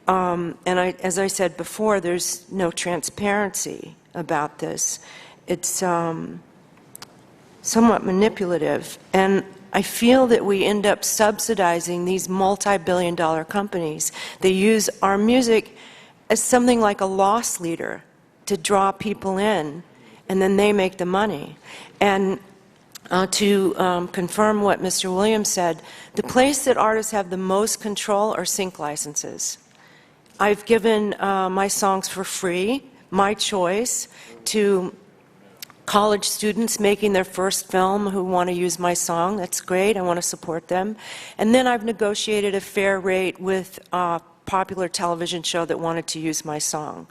As I said before, there's no transparency about this. It's somewhat manipulative. And I feel that we end up subsidizing these multi-billion-dollar companies. They use our music as something like a loss leader to draw people in, and then they make the money. And to confirm what Mr. Williams said, the place that artists have the most control are sync licenses. I've given my songs for free, my choice, to college students making their first film who want to use my song. That's great. I want to support them. And then I've negotiated a fair rate with a popular television show that wanted to use my song.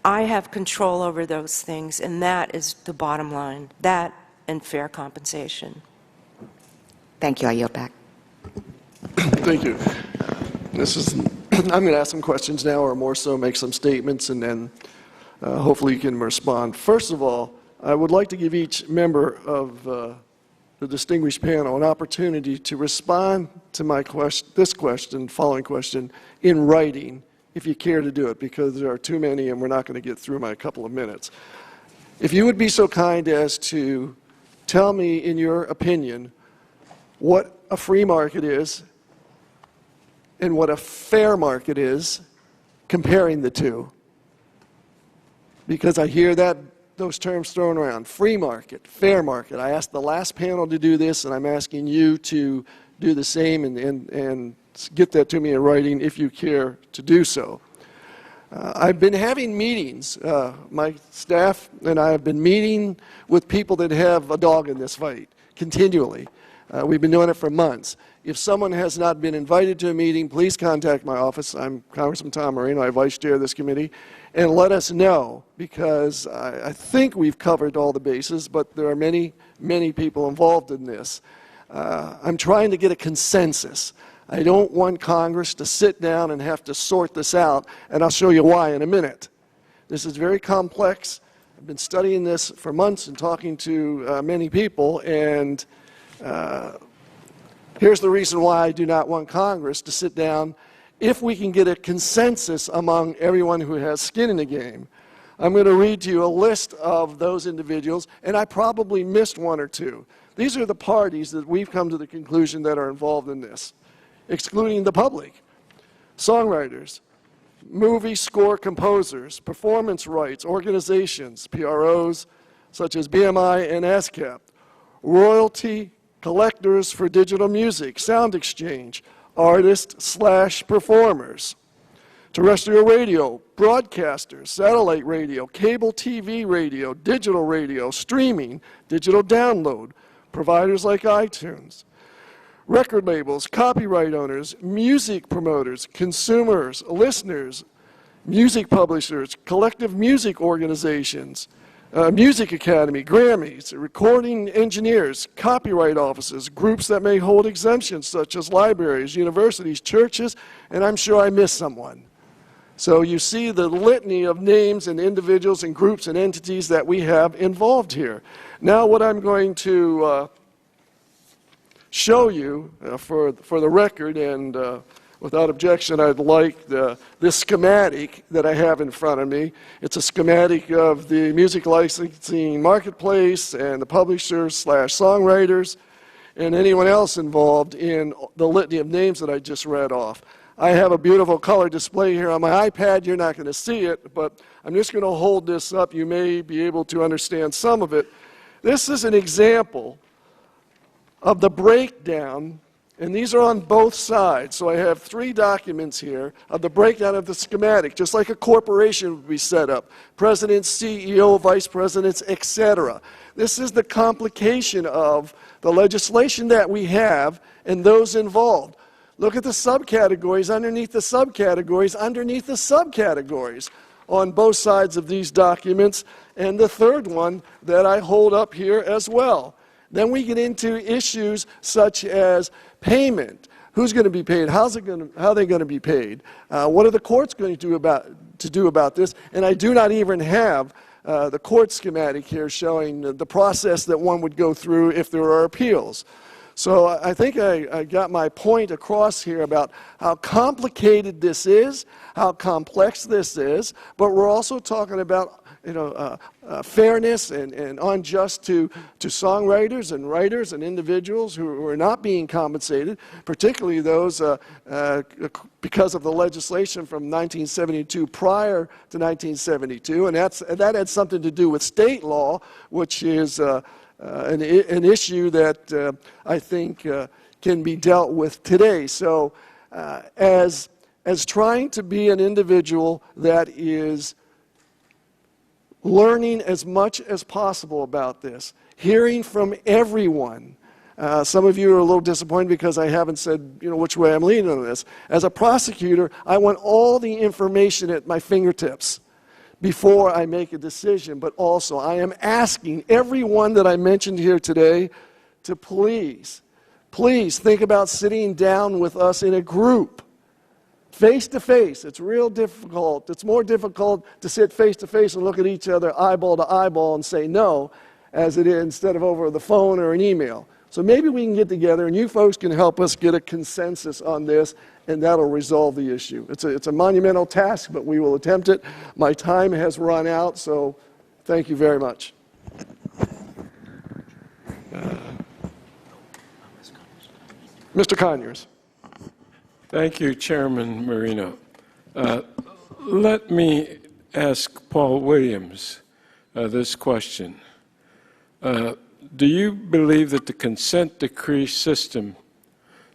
I have control over those things, and that is the bottom line. That and fair compensation. Thank you. I yield back. Thank you. I'm going to ask some questions now, or more so make some statements, and then hopefully you can respond. First of all, I would like to give each member of the distinguished panel an opportunity to respond to my following question in writing if you care to do it, because there are too many and we're not going to get through my couple of minutes. If you would be so kind as to tell me, in your opinion, what a free market is and what a fair market is, comparing the two. Because I hear those terms thrown around, free market, fair market. I asked the last panel to do this, and I'm asking you to do the same and get that to me in writing if you care to do so. I've been having meetings, my staff and I have been meeting with people that have a dog in this fight continually. We've been doing it for months. If someone has not been invited to a meeting, please contact my office. I'm Congressman Tom Moreno, I vice chair of this committee, and let us know, because I think we've covered all the bases, but there are many, many people involved in this. I'm trying to get a consensus. I don't want Congress to sit down and have to sort this out, and I'll show you why in a minute. This is very complex. I've been studying this for months and talking to many people, and here's the reason why I do not want Congress to sit down if we can get a consensus among everyone who has skin in the game. I'm going to read to you a list of those individuals, and I probably missed one or two. These are the parties that we've come to the conclusion that are involved in this, excluding the public: songwriters, movie score composers, performance rights organizations, PROs, such as BMI and ASCAP, royalty collectors for digital music, Sound Exchange, artists/performers, terrestrial radio, broadcasters, satellite radio, cable TV radio, digital radio, streaming, digital download, providers like iTunes, record labels, copyright owners, music promoters, consumers, listeners, music publishers, collective music organizations, Music Academy, Grammys, recording engineers, copyright offices, groups that may hold exemptions such as libraries, universities, churches, and I'm sure I missed someone. So you see the litany of names and individuals and groups and entities that we have involved here. Now what I'm going to show you for the record, and without objection, I'd like this schematic that I have in front of me. It's a schematic of the music licensing marketplace and the publishers/songwriters and anyone else involved in the litany of names that I just read off. I have a beautiful color display here on my iPad. You're not going to see it, but I'm just going to hold this up. You may be able to understand some of it. This is an example of the breakdown, and these are on both sides. So I have 3 documents here of the breakdown of the schematic, just like a corporation would be set up. President, CEO, vice presidents, etc. This is the complication of the legislation that we have and those involved. Look at the subcategories underneath the subcategories underneath the subcategories on both sides of these documents, and the third one that I hold up here as well. Then we get into issues such as payment. Who's going to be paid? How are they going to be paid? What are the courts going to do about this? And I do not even have the court schematic here showing the process that one would go through if there are appeals. So I think I got my point across here about how complicated this is, how complex this is, but we're also talking about fairness and unjust to songwriters and writers and individuals who are not being compensated, particularly those because of the legislation from 1972 prior to 1972, and that had something to do with state law, which is an issue that I think can be dealt with today. So as trying to be an individual that is learning as much as possible about this, hearing from everyone. Some of you are a little disappointed because I haven't said, which way I'm leaning on this. As a prosecutor, I want all the information at my fingertips before I make a decision, but also I am asking everyone that I mentioned here today to please think about sitting down with us in a group, face to face. It's real difficult. It's more difficult to sit face to face and look at each other eyeball to eyeball and say no, as it is instead of over the phone or an email. So maybe we can get together and you folks can help us get a consensus on this, and that'll resolve the issue. It's a monumental task, but we will attempt it. My time has run out, so thank you very much. Mr. Conyers. Thank you, Chairman Marino. Let me ask Paul Williams this question. Do you believe that the consent decree system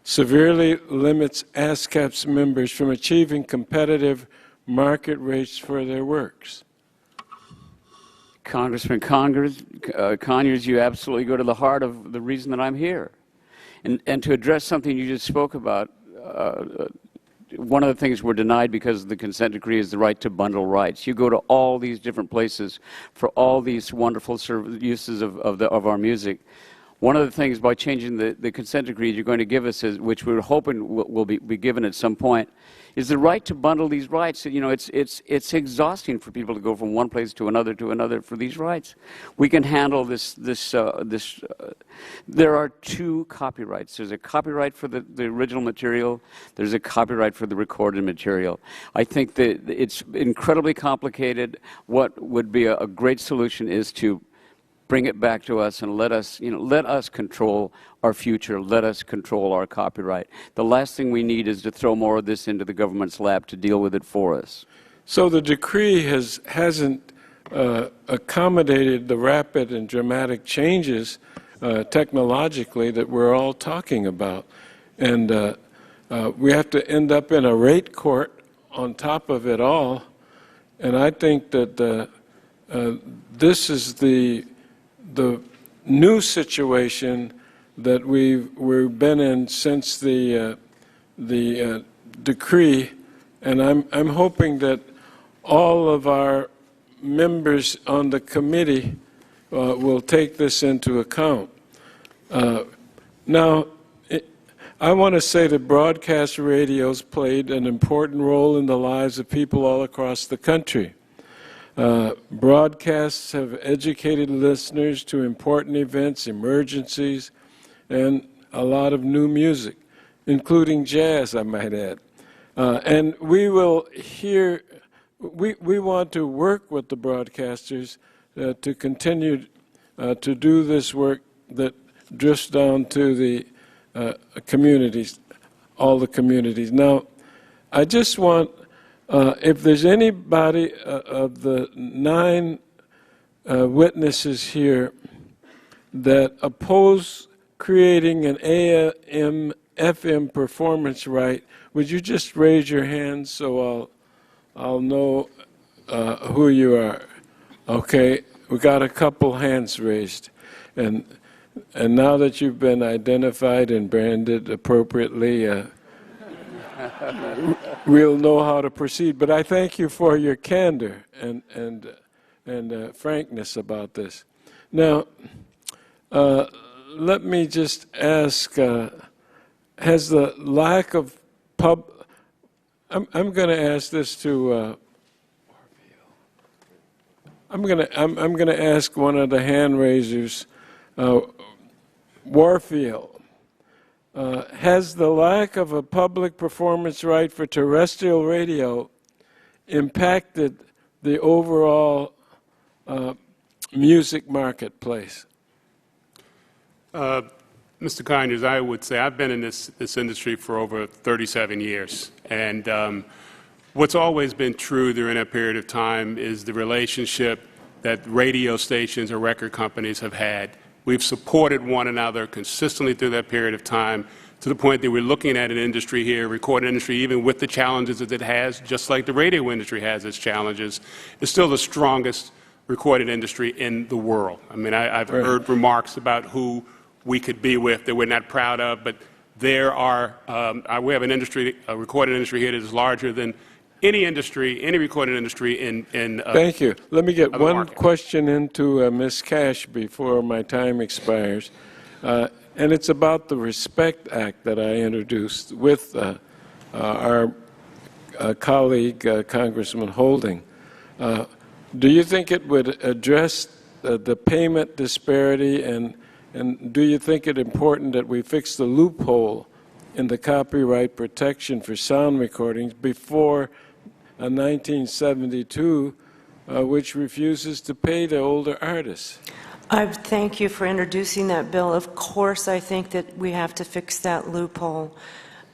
severely limits ASCAP's members from achieving competitive market rates for their works? Congressman Conyers, you absolutely go to the heart of the reason that I'm here. And to address something you just spoke about, one of the things we're denied because of the consent decree is the right to bundle rights. You go to all these different places for all these wonderful uses of our music. One of the things by changing the consent decree you're going to give us, which we're hoping will be given at some point, is the right to bundle these rights. You know, it's exhausting for people to go from one place to another for these rights. We can handle this. There are two copyrights. There's a copyright for the original material. There's a copyright for the recorded material. I think that it's incredibly complicated. What would be a great solution is to bring it back to us and let us control our future. Let us control our copyright. The last thing we need is to throw more of this into the government's lap to deal with it for us. So the decree hasn't accommodated the rapid and dramatic changes technologically that we're all talking about. And we have to end up in a rate court on top of it all. And I think that this is the new situation that we've been in since the decree, and I'm hoping that all of our members on the committee will take this into account. Now, I want to say that broadcast radios played an important role in the lives of people all across the country. Broadcasts have educated listeners to important events, emergencies, and a lot of new music, including jazz, I might add. And we will hear, we want to work with the broadcasters to continue to do this work that drifts down to the communities, all the communities. Now, I just want, if there's anybody of the 9 witnesses here that oppose creating an AM FM performance right, would you just raise your hand so I'll know who you are? Okay, we got a couple hands raised, and now that you've been identified and branded appropriately, we'll know how to proceed. But I thank you for your candor and frankness about this. Now, let me just ask: has the lack of I'm going to ask this to. I'm going to ask one of the hand raisers, Warfield. Has the lack of a public performance right for terrestrial radio impacted the overall music marketplace? Mr. Conyers, I would say I've been in this industry for over 37 years. And what's always been true during that period of time is the relationship that radio stations or record companies have had. We've supported one another consistently through that period of time, to the point that we're looking at an industry here, recording industry, even with the challenges that it has, just like the radio industry has its challenges, is still the strongest recorded industry in the world. I mean, I've heard remarks about who we could be with that we're not proud of, but there are, we have an industry, a recorded industry here that is larger than any industry, any recorded industry in Thank you. Let me get one market. question into Ms. Cash before my time expires. And it's about the RESPECT Act that I introduced with our colleague, Congressman Holding. Do you think it would address the payment disparity and And do you think it important that we fix the loophole in the copyright protection for sound recordings before 1972, which refuses to pay the older artists? I thank you for introducing that bill. Of course, I think that we have to fix that loophole.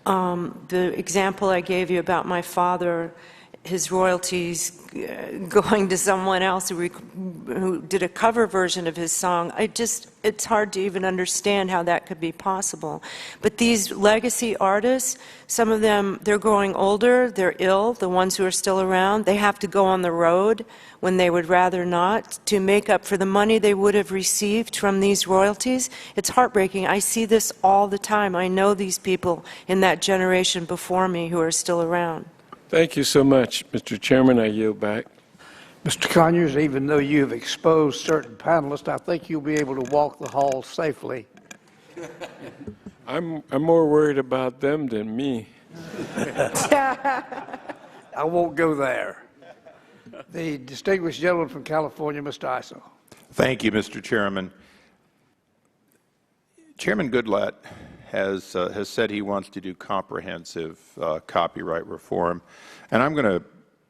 The example I gave you about my father, his royalties going to someone else who did a cover version of his song, it's hard to even understand how that could be possible. But these legacy artists, some of them, they're growing older, they're ill, the ones who are still around, they have to go on the road when they would rather not to make up for the money they would have received from these royalties. It's heartbreaking. I see this all the time. I know these people in that generation before me who are still around. Thank you so much, Mr. Chairman. I yield back. Mr. Conyers, even though you have exposed certain panelists, I think you'll be able to walk the hall safely. I'm more worried about them than me. I won't go there. The distinguished gentleman from California, Mr. Issa. Thank you, Mr. Chairman. Chairman Goodlatte has said he wants to do comprehensive copyright reform, and I'm going to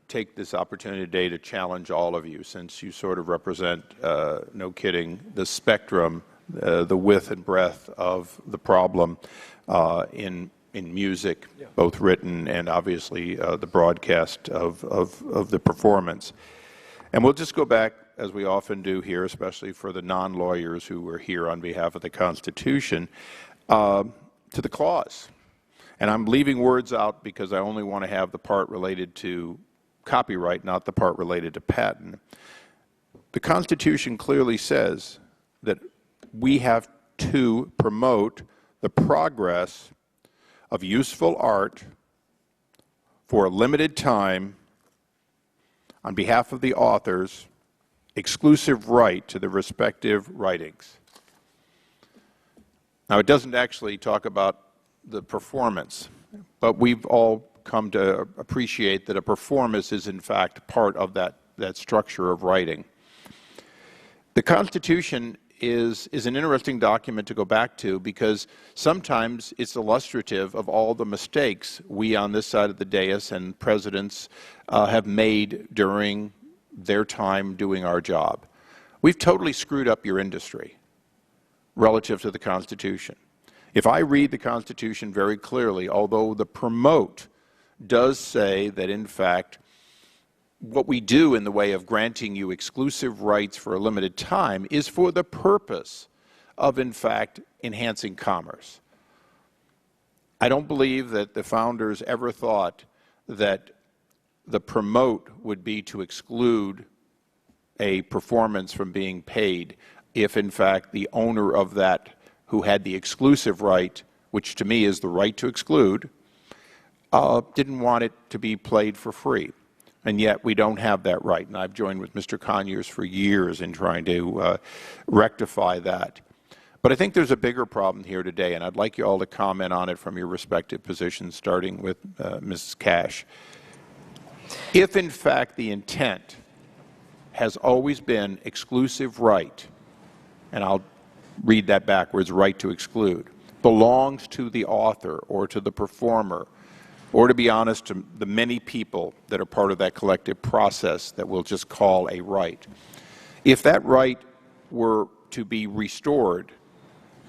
take this opportunity today to challenge all of you, since you sort of represent, no kidding, the spectrum, the width and breadth of the problem in music, both written and obviously the broadcast of the performance. And we'll just go back, as we often do here, especially for the non-lawyers who are here on behalf of the Constitution, to the clause. And I'm leaving words out because I only want to have the part related to copyright, not the part related to patent. The Constitution clearly says that we have to promote the progress of useful art for a limited time on behalf of the authors, exclusive right to the respective writings. Now, it doesn't actually talk about the performance, but we've all come to appreciate that a performance is, in fact, part of that structure of writing. The Constitution is an interesting document to go back to because sometimes it's illustrative of all the mistakes we on this side of the dais and presidents have made during their time doing our job. We've totally screwed up your industry relative to the Constitution. If I read the Constitution very clearly, although the promote does say that, in fact, what we do in the way of granting you exclusive rights for a limited time is for the purpose of, in fact, enhancing commerce. I don't believe that the founders ever thought that the promote would be to exclude a performance from being paid if, in fact, the owner of that who had the exclusive right, which to me is the right to exclude, didn't want it to be played for free. And yet we don't have that right. And I've joined with Mr. Conyers for years in trying to rectify that. But I think there's a bigger problem here today, and I'd like you all to comment on it from your respective positions, starting with Mrs. Cash. If, in fact, the intent has always been exclusive right, and I'll read that backwards, right to exclude, belongs to the author or to the performer, or, to be honest, to the many people that are part of that collective process that we'll just call a right. If that right were to be restored,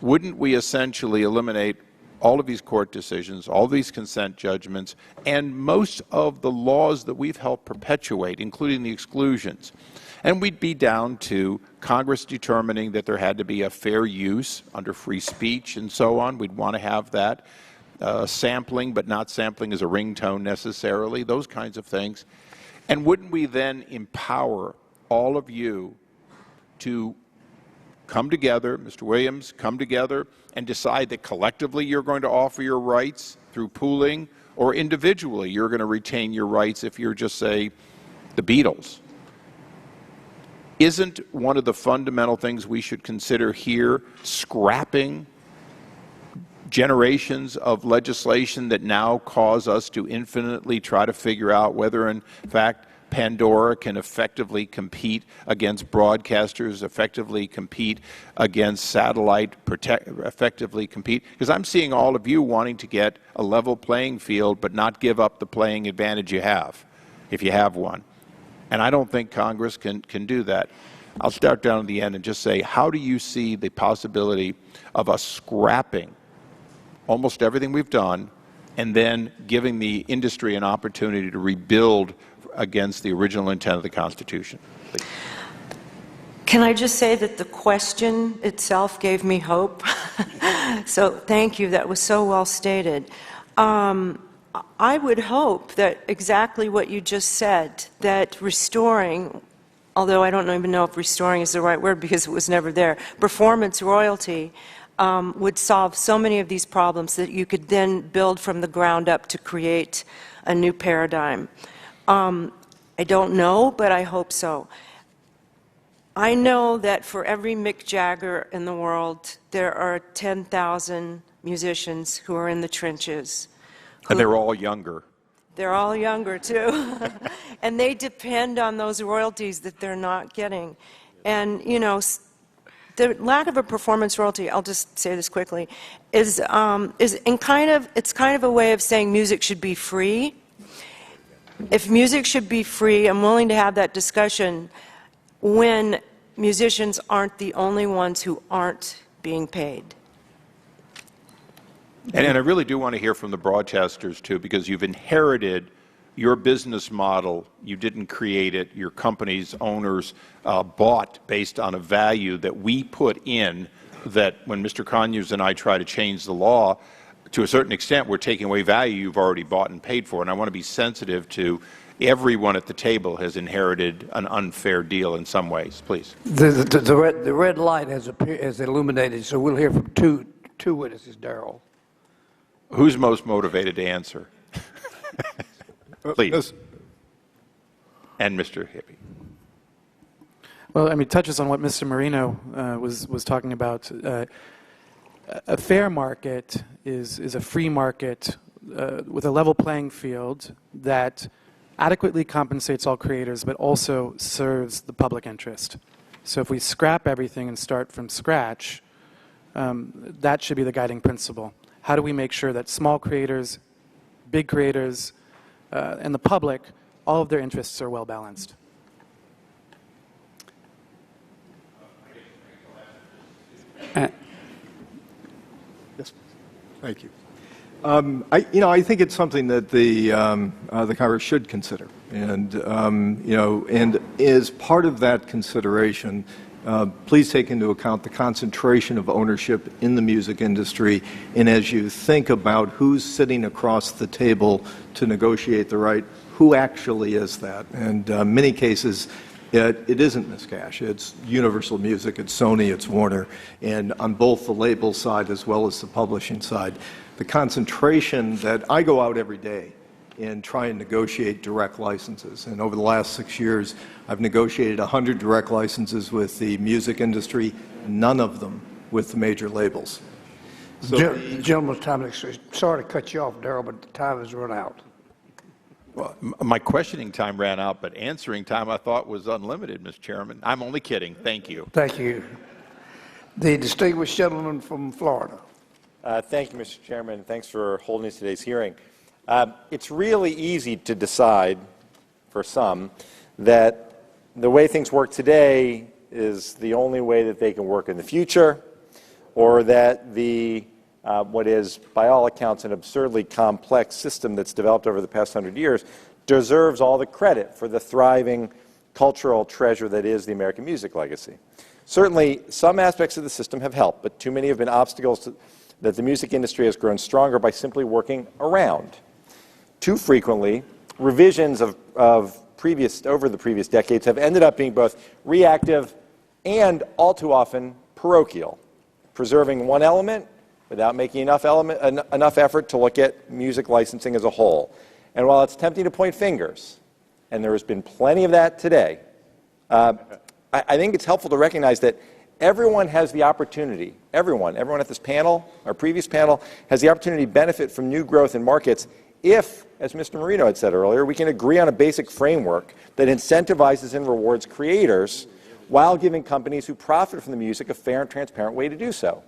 wouldn't we essentially eliminate all of these court decisions, all these consent judgments, and most of the laws that we've helped perpetuate, including the exclusions? And we'd be down to Congress determining that there had to be a fair use under free speech and so on. We'd want to have that. Sampling, but not sampling as a ringtone necessarily, those kinds of things. And wouldn't we then empower all of you to come together, Mr. Williams, come together and decide that collectively you're going to offer your rights through pooling, or individually you're going to retain your rights if you're just, say, the Beatles? Isn't one of the fundamental things we should consider here scrapping generations of legislation that now cause us to infinitely try to figure out whether, in fact, Pandora can effectively compete against broadcasters, effectively compete against satellite, effectively compete? Because I'm seeing all of you wanting to get a level playing field but not give up the playing advantage you have, if you have one. And I don't think Congress can do that. I'll start down at the end and just say, how do you see the possibility of us scrapping almost everything we've done and then giving the industry an opportunity to rebuild against the original intent of the Constitution? Please. Can I just say that the question itself gave me hope? So thank you. That was so well stated. I would hope that exactly what you just said, that restoring, although I don't even know if restoring is the right word because it was never there, performance royalty would solve so many of these problems that you could then build from the ground up to create a new paradigm. I don't know, but I hope so. I know that for every Mick Jagger in the world, there are 10,000 musicians who are in the trenches. And they're all younger. They're all younger, too. And they depend on those royalties that they're not getting. And, you know, the lack of a performance royalty, I'll just say this quickly, is kind of a way of saying music should be free. If music should be free, I'm willing to have that discussion when musicians aren't the only ones who aren't being paid. And I really do want to hear from the broadcasters, too, because you've inherited your business model. You didn't create it. Your company's owners bought based on a value that we put in, that when Mr. Conyers and I try to change the law, to a certain extent, we're taking away value you've already bought and paid for. And I want to be sensitive to everyone at the table has inherited an unfair deal in some ways. Please. The red light has illuminated, so we'll hear from two witnesses. Darrell. Who's most motivated to answer? Please. And Mr. Hippie. Well, I mean, it touches on what Mr. Marino was talking about. A fair market is a free market with a level playing field that adequately compensates all creators, but also serves the public interest. So if we scrap everything and start from scratch, that should be the guiding principle. How do we make sure that small creators, big creators, and the public, all of their interests are well balanced? Yes, thank you. I think it's something that the Congress should consider, and and as part of that consideration, please take into account the concentration of ownership in the music industry, and as you think about who's sitting across the table to negotiate the right, who actually is that? And in many cases, it isn't Ms. Cash. It's Universal Music, it's Sony, it's Warner, and on both the label side as well as the publishing side. The concentration that I go out every day and try and negotiate direct licenses. And over the last 6 years, I've negotiated 100 direct licenses with the music industry, none of them with the major labels. So Gentleman's time, sorry to cut you off, Darrell, but the time has run out. Well, my questioning time ran out, but answering time I thought was unlimited, Mr. Chairman. I'm only kidding. Thank you. Thank you. The distinguished gentleman from Florida. Thank you, Mr. Chairman. Thanks for holding today's hearing. It's really easy to decide, for some, that the way things work today is the only way that they can work in the future, or that the what is, by all accounts, an absurdly complex system that's developed over the past 100 years deserves all the credit for the thriving cultural treasure that is the American music legacy. Certainly, some aspects of the system have helped, but too many have been obstacles that the music industry has grown stronger by simply working around. Too frequently, revisions of over the previous decades have ended up being both reactive and, all too often, parochial, preserving one element without making enough effort to look at music licensing as a whole. And while it's tempting to point fingers, and there has been plenty of that today, I think it's helpful to recognize that everyone has the opportunity, everyone at this panel, our previous panel, has the opportunity to benefit from new growth in markets if, as Mr. Marino had said earlier, we can agree on a basic framework that incentivizes and rewards creators while giving companies who profit from the music a fair and transparent way to do so.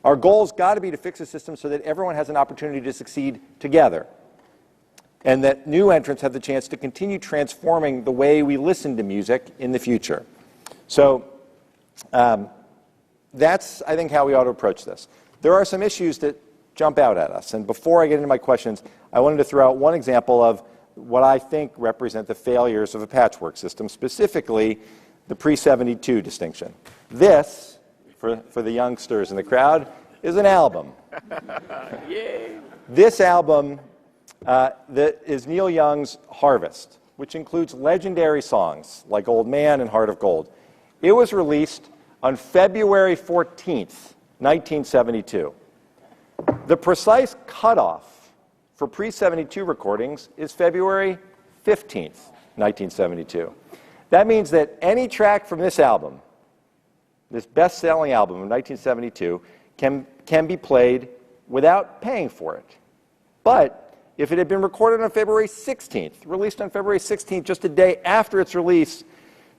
Our goal has got to be to fix a system so that everyone has an opportunity to succeed together, and that new entrants have the chance to continue transforming the way we listen to music in the future. So that's, I think, how we ought to approach this. There are some issues that jump out at us, and before I get into my questions, I wanted to throw out one example of what I think represent the failures of a patchwork system, specifically the pre-72 distinction. This, for the youngsters in the crowd, is an album. This album that is Neil Young's Harvest, which includes legendary songs like Old Man and Heart of Gold. It was released on February 14th, 1972. The precise cutoff for pre-72 recordings is February 15th, 1972. That means that any track from this album, this best-selling album of 1972, can be played without paying for it. But if it had been recorded on February 16th, released on February 16th, just a day after its release,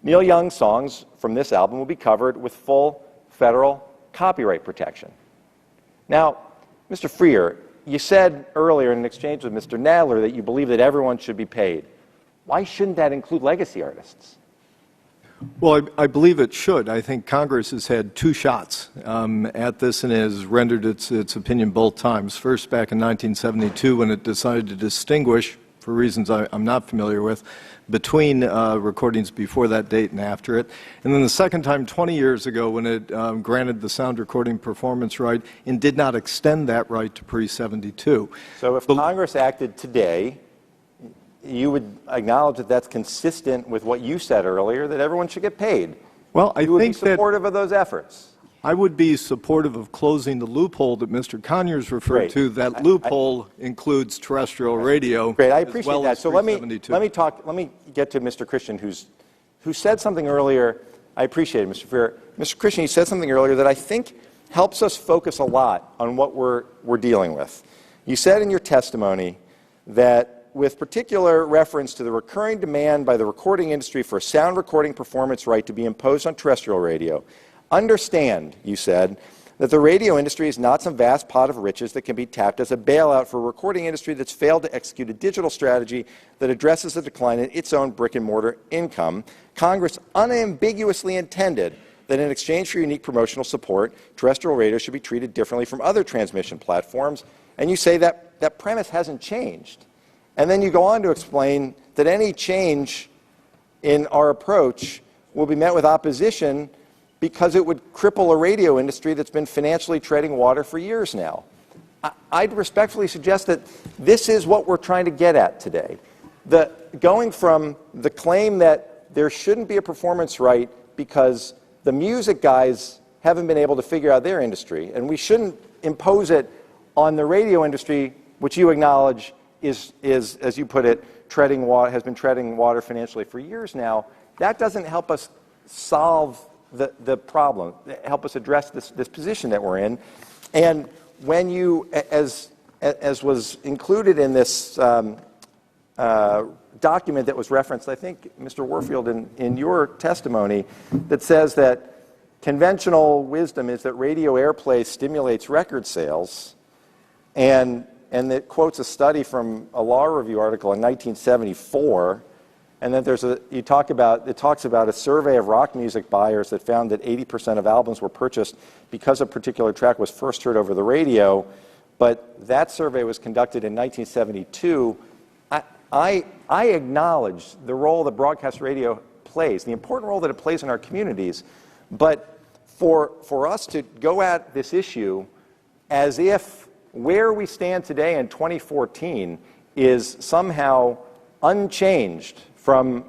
Neil Young's songs from this album will be covered with full federal copyright protection. Now, Mr. Freer, you said earlier in an exchange with Mr. Nadler that you believe that everyone should be paid. Why shouldn't that include legacy artists? Well, I believe it should. I think Congress has had two shots at this and has rendered its opinion both times. First, back in 1972, when it decided to distinguish, for reasons I'm not familiar with, between recordings before that date and after it. And then the second time, 20 years ago, when it granted the sound recording performance right and did not extend that right to pre-72. So if Congress acted today, you would acknowledge that that's consistent with what you said earlier, that everyone should get paid. Well, I would think be supportive of those efforts. I would be supportive of closing the loophole that Mr. Conyers referred to. That loophole includes terrestrial radio. Great, I appreciate well that. So let me get to Mr. Christian, who said something earlier. I appreciate it, Mr. Freer. Mr. Christian, you said something earlier that I think helps us focus a lot on what we're dealing with. You said in your testimony that with particular reference to the recurring demand by the recording industry for a sound recording performance right to be imposed on terrestrial radio, understand, you said, that the radio industry is not some vast pot of riches that can be tapped as a bailout for a recording industry that's failed to execute a digital strategy that addresses the decline in its own brick-and-mortar income. Congress unambiguously intended that in exchange for unique promotional support, terrestrial radio should be treated differently from other transmission platforms, and you say that that premise hasn't changed. And then you go on to explain that any change in our approach will be met with opposition because it would cripple a radio industry that's been financially treading water for years now. I'd respectfully suggest that this is what we're trying to get at today. Going from the claim that there shouldn't be a performance right because the music guys haven't been able to figure out their industry, and we shouldn't impose it on the radio industry, which you acknowledge is, as you put it, has been treading water financially for years now. That doesn't help us solve the problem, help us address this position that we're in. And when you, as was included in this document that was referenced, I think, Mr. Warfield, in your testimony, that says that conventional wisdom is that radio airplay stimulates record sales, and it quotes a study from a Law Review article in 1974, and then it talks about a survey of rock music buyers that found that 80% of albums were purchased because a particular track was first heard over the radio, but that survey was conducted in 1972. I acknowledge the role that broadcast radio plays, the important role that it plays in our communities, but for us to go at this issue as if where we stand today in 2014 is somehow unchanged from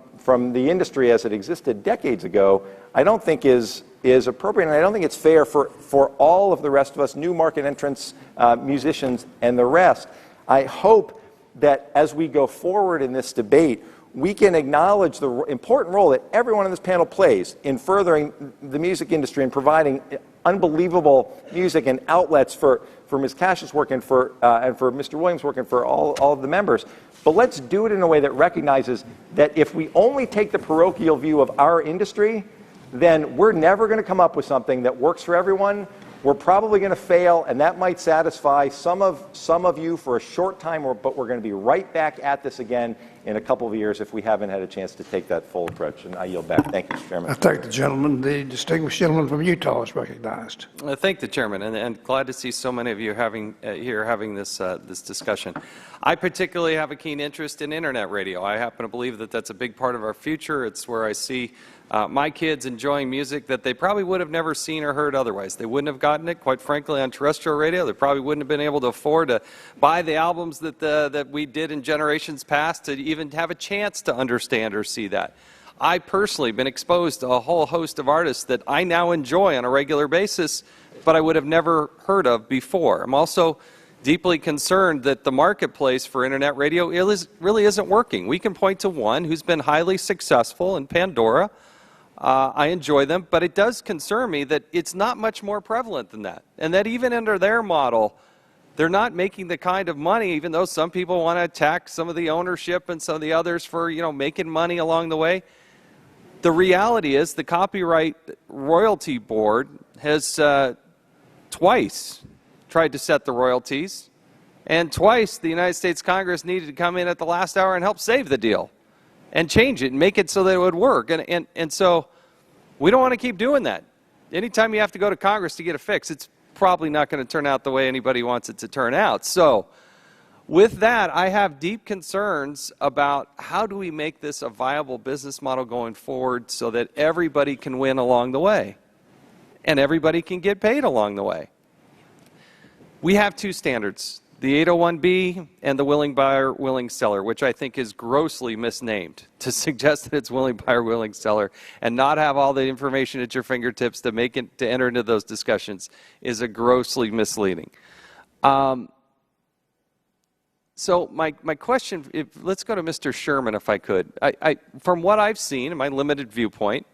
the industry as it existed decades ago, I don't think is appropriate, and I don't think it's fair for all of the rest of us, new market entrants, musicians, and the rest. I hope that as we go forward in this debate, we can acknowledge the important role that everyone on this panel plays in furthering the music industry and providing unbelievable music and outlets for Ms. Cash's work and for Mr. Williams' work and for all of the members. But let's do it in a way that recognizes that if we only take the parochial view of our industry, then we're never going to come up with something that works for everyone. We're probably going to fail, and that might satisfy some of you for a short time, but we're going to be right back at this again in a couple of years if we haven't had a chance to take that full approach. And I yield back. Thank you, Mr. Chairman. I thank the gentleman. The distinguished gentleman from Utah is recognized. Thank the chairman, and glad to see so many of you having this discussion. I particularly have a keen interest in internet radio. I happen to believe that that's a big part of our future. It's where I see my kids enjoying music that they probably would have never seen or heard otherwise. They wouldn't have gotten it, quite frankly, on terrestrial radio. They probably wouldn't have been able to afford to buy the albums that we did in generations past to even have a chance to understand or see that. I personally have been exposed to a whole host of artists that I now enjoy on a regular basis, but I would have never heard of before. I'm also deeply concerned that the marketplace for internet radio really isn't working. We can point to one who's been highly successful in Pandora. I enjoy them, but it does concern me that it's not much more prevalent than that, and that even under their model, they're not making the kind of money, even though some people want to attack some of the ownership and some of the others for, making money along the way. The reality is the Copyright Royalty Board has twice tried to set the royalties, and twice the United States Congress needed to come in at the last hour and help save the deal and change it and make it so that it would work. And so we don't want to keep doing that. Anytime you have to go to Congress to get a fix, it's probably not going to turn out the way anybody wants it to turn out. So with that, I have deep concerns about how do we make this a viable business model going forward so that everybody can win along the way and everybody can get paid along the way. We have two standards, the 801B and the willing buyer, willing seller, which I think is grossly misnamed. To suggest that it's willing buyer, willing seller and not have all the information at your fingertips to enter into those discussions is a grossly misleading. So my question, let's go to Mr. Sherman if I could. From what I've seen in my limited viewpoint,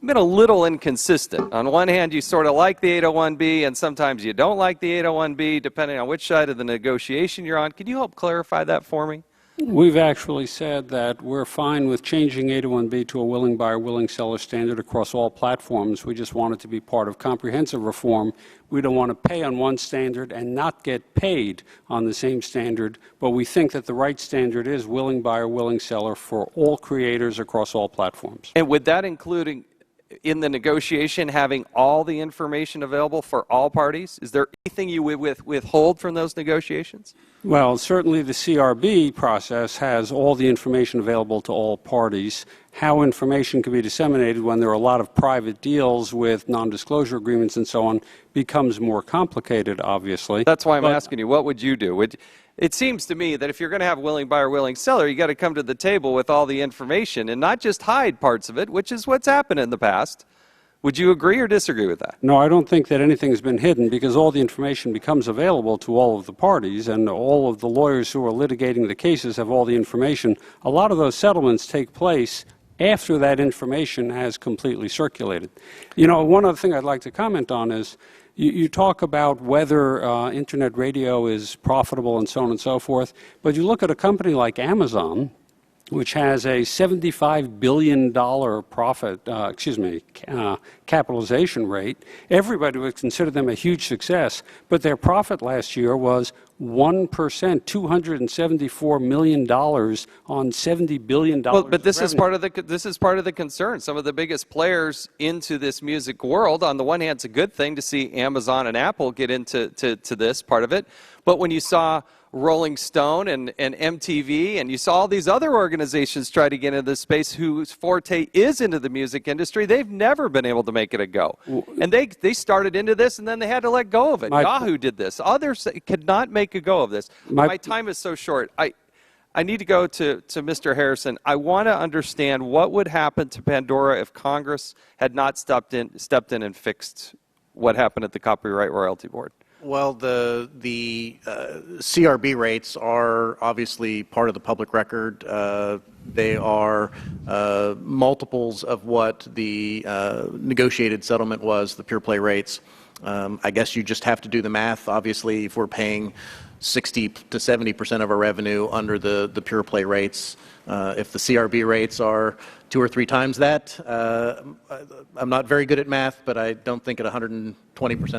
been a little inconsistent. On one hand, you sort of like the 801B, and sometimes you don't like the 801B, depending on which side of the negotiation you're on. Could you help clarify that for me? We've actually said that we're fine with changing 801B to a willing buyer, willing seller standard across all platforms. We just want it to be part of comprehensive reform. We don't want to pay on one standard and not get paid on the same standard, but we think that the right standard is willing buyer, willing seller for all creators across all platforms. And would that include in the negotiation having all the information available for all parties? Is there anything you would withhold from those negotiations? Well, certainly the CRB process has all the information available to all parties. How information can be disseminated when there are a lot of private deals with non-disclosure agreements and so on becomes more complicated, obviously. That's why I'm asking you, what would you do? It seems to me that if you're going to have willing buyer, willing seller, you got to come to the table with all the information and not just hide parts of it, which is what's happened in the past. Would you agree or disagree with that? No, I don't think that anything has been hidden because all the information becomes available to all of the parties, and all of the lawyers who are litigating the cases have all the information. A lot of those settlements take place after that information has completely circulated. One other thing I'd like to comment on is you talk about whether internet radio is profitable and so on and so forth, but you look at a company like Amazon, which has a $75 billion capitalization rate. Everybody would consider them a huge success, but their profit last year was 1%, $274 million on $70 billion. Well, but this is part of the concern. Some of the biggest players into this music world. On the one hand, it's a good thing to see Amazon and Apple get into this part of it. But when you saw Rolling Stone and MTV, and you saw all these other organizations try to get into this space whose forte is into the music industry, they've never been able to make it a go. And they started into this, and then they had to let go of it. Yahoo did this. Others could not make a go of this. My time is so short. I need to go to Mr. Harrison. I want to understand what would happen to Pandora if Congress had not stepped in and fixed what happened at the Copyright Royalty Board. Well, the CRB rates are obviously part of the public record. They are multiples of what the negotiated settlement was, the pure play rates. I guess you just have to do the math. Obviously, if we're paying 60 to 70% of our revenue under the pure play rates, if the CRB rates are 2 or 3 times that, I'm not very good at math, but I don't think at 120%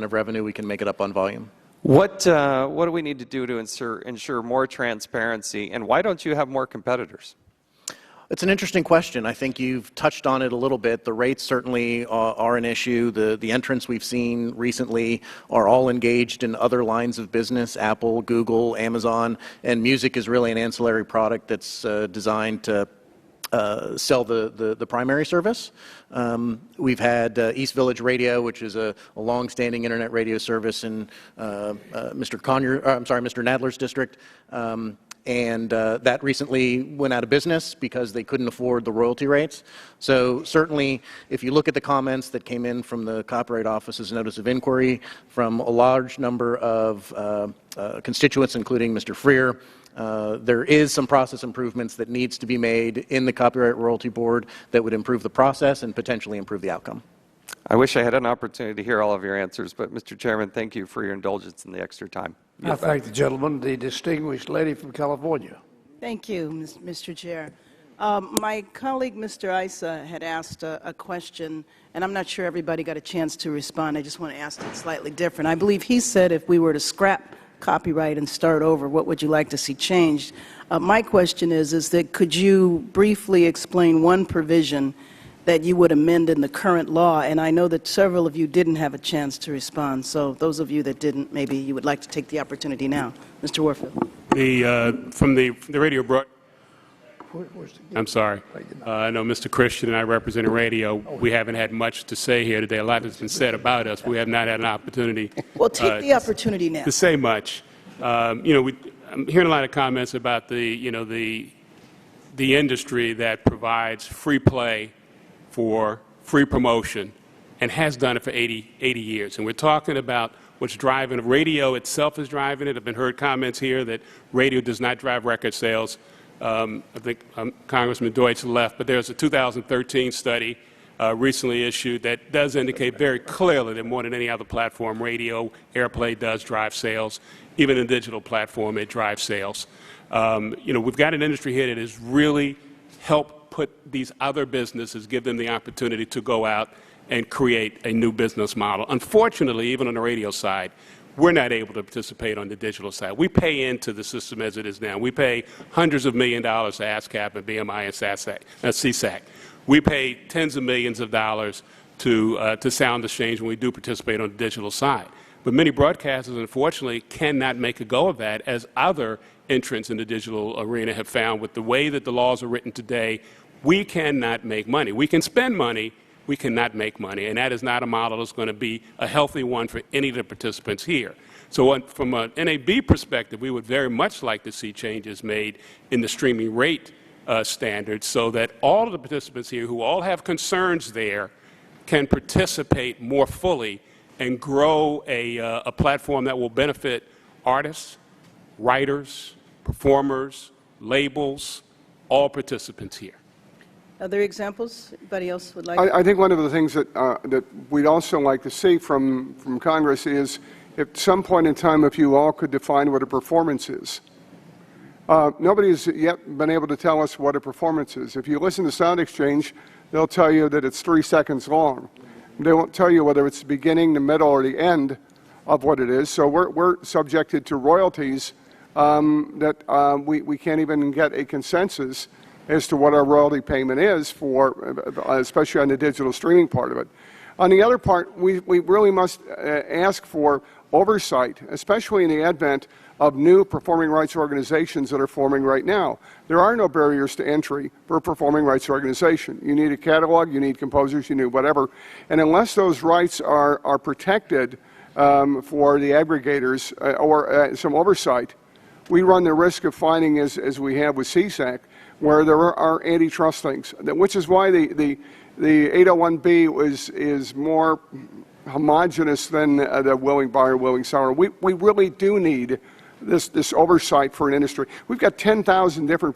of revenue we can make it up on volume. What do we need to do to ensure more transparency, and why don't you have more competitors? It's an interesting question. I think you've touched on it a little bit. The rates certainly are an issue. The entrants we've seen recently are all engaged in other lines of business, Apple, Google, Amazon, and music is really an ancillary product that's designed to sell the primary service. We've had East Village Radio, which is a long-standing internet radio service in Mr. Nadler's district. And that recently went out of business because they couldn't afford the royalty rates. So certainly, if you look at the comments that came in from the Copyright Office's notice of inquiry from a large number of constituents, including Mr. Freer, there is some process improvements that needs to be made in the Copyright Royalty Board that would improve the process and potentially improve the outcome. I wish I had an opportunity to hear all of your answers, but Mr. Chairman, thank you for your indulgence and the extra time. I thank the gentleman, the distinguished lady from California. Thank you, Mr. Chair. My colleague, Mr. Issa, had asked a question, and I'm not sure everybody got a chance to respond. I just want to ask it slightly different. I believe he said if we were to scrap copyright and start over, what would you like to see changed? My question is that could you briefly explain one provision that you would amend in the current law? And I know that several of you didn't have a chance to respond, so those of you that didn't, maybe you would like to take the opportunity now. Mr. Warfield. From the radio broad. I'm sorry. I know Mr. Christian and I represent radio. We haven't had much to say here today. A lot has been said about us. We have not had an opportunity. Well, take the opportunity now. To say much. I'm hearing a lot of comments about the industry that provides free play for free promotion and has done it for 80 years. And we're talking about what's driving it. Radio itself is driving it. I've heard comments here that radio does not drive record sales. I think Congressman Deutsch left, but there's a 2013 study recently issued that does indicate very clearly that more than any other platform, radio airplay does drive sales. Even in digital platform, it drives sales. We've got an industry here that has really helped put these other businesses, give them the opportunity to go out and create a new business model. Unfortunately, even on the radio side, we're not able to participate on the digital side. We pay into the system as it is now. We pay hundreds of million dollars to ASCAP and BMI and CSAC. We pay tens of millions of dollars to Sound Exchange when we do participate on the digital side. But many broadcasters, unfortunately, cannot make a go of that, as other entrants in the digital arena have found. With the way that the laws are written today, we cannot make money. We can spend money, we cannot make money, and that is not a model that's going to be a healthy one for any of the participants here. So from an NAB perspective, we would very much like to see changes made in the streaming rate standards so that all of the participants here who all have concerns there can participate more fully and grow a platform that will benefit artists, writers, performers, labels, all participants here. Other examples? Anybody else would like? I think one of the things that we'd also like to see from Congress is, at some point in time, if you all could define what a performance is. Nobody's yet been able to tell us what a performance is. If you listen to Sound Exchange, they'll tell you that it's 3 seconds long. They won't tell you whether it's the beginning, the middle, or the end of what it is. So we're subjected to royalties that we can't even get a consensus as to what our royalty payment is for, especially on the digital streaming part of it. On the other part, we really must ask for oversight, especially in the advent of new performing rights organizations that are forming right now. There are no barriers to entry for a performing rights organization. You need a catalog, you need composers, you need whatever. And unless those rights are protected for the aggregators or some oversight, we run the risk of finding, as we have with CSAC, where there are antitrust things, which is why the 801B is more homogenous than the willing buyer, willing seller. We really do need this oversight for an industry. We've got 10,000 different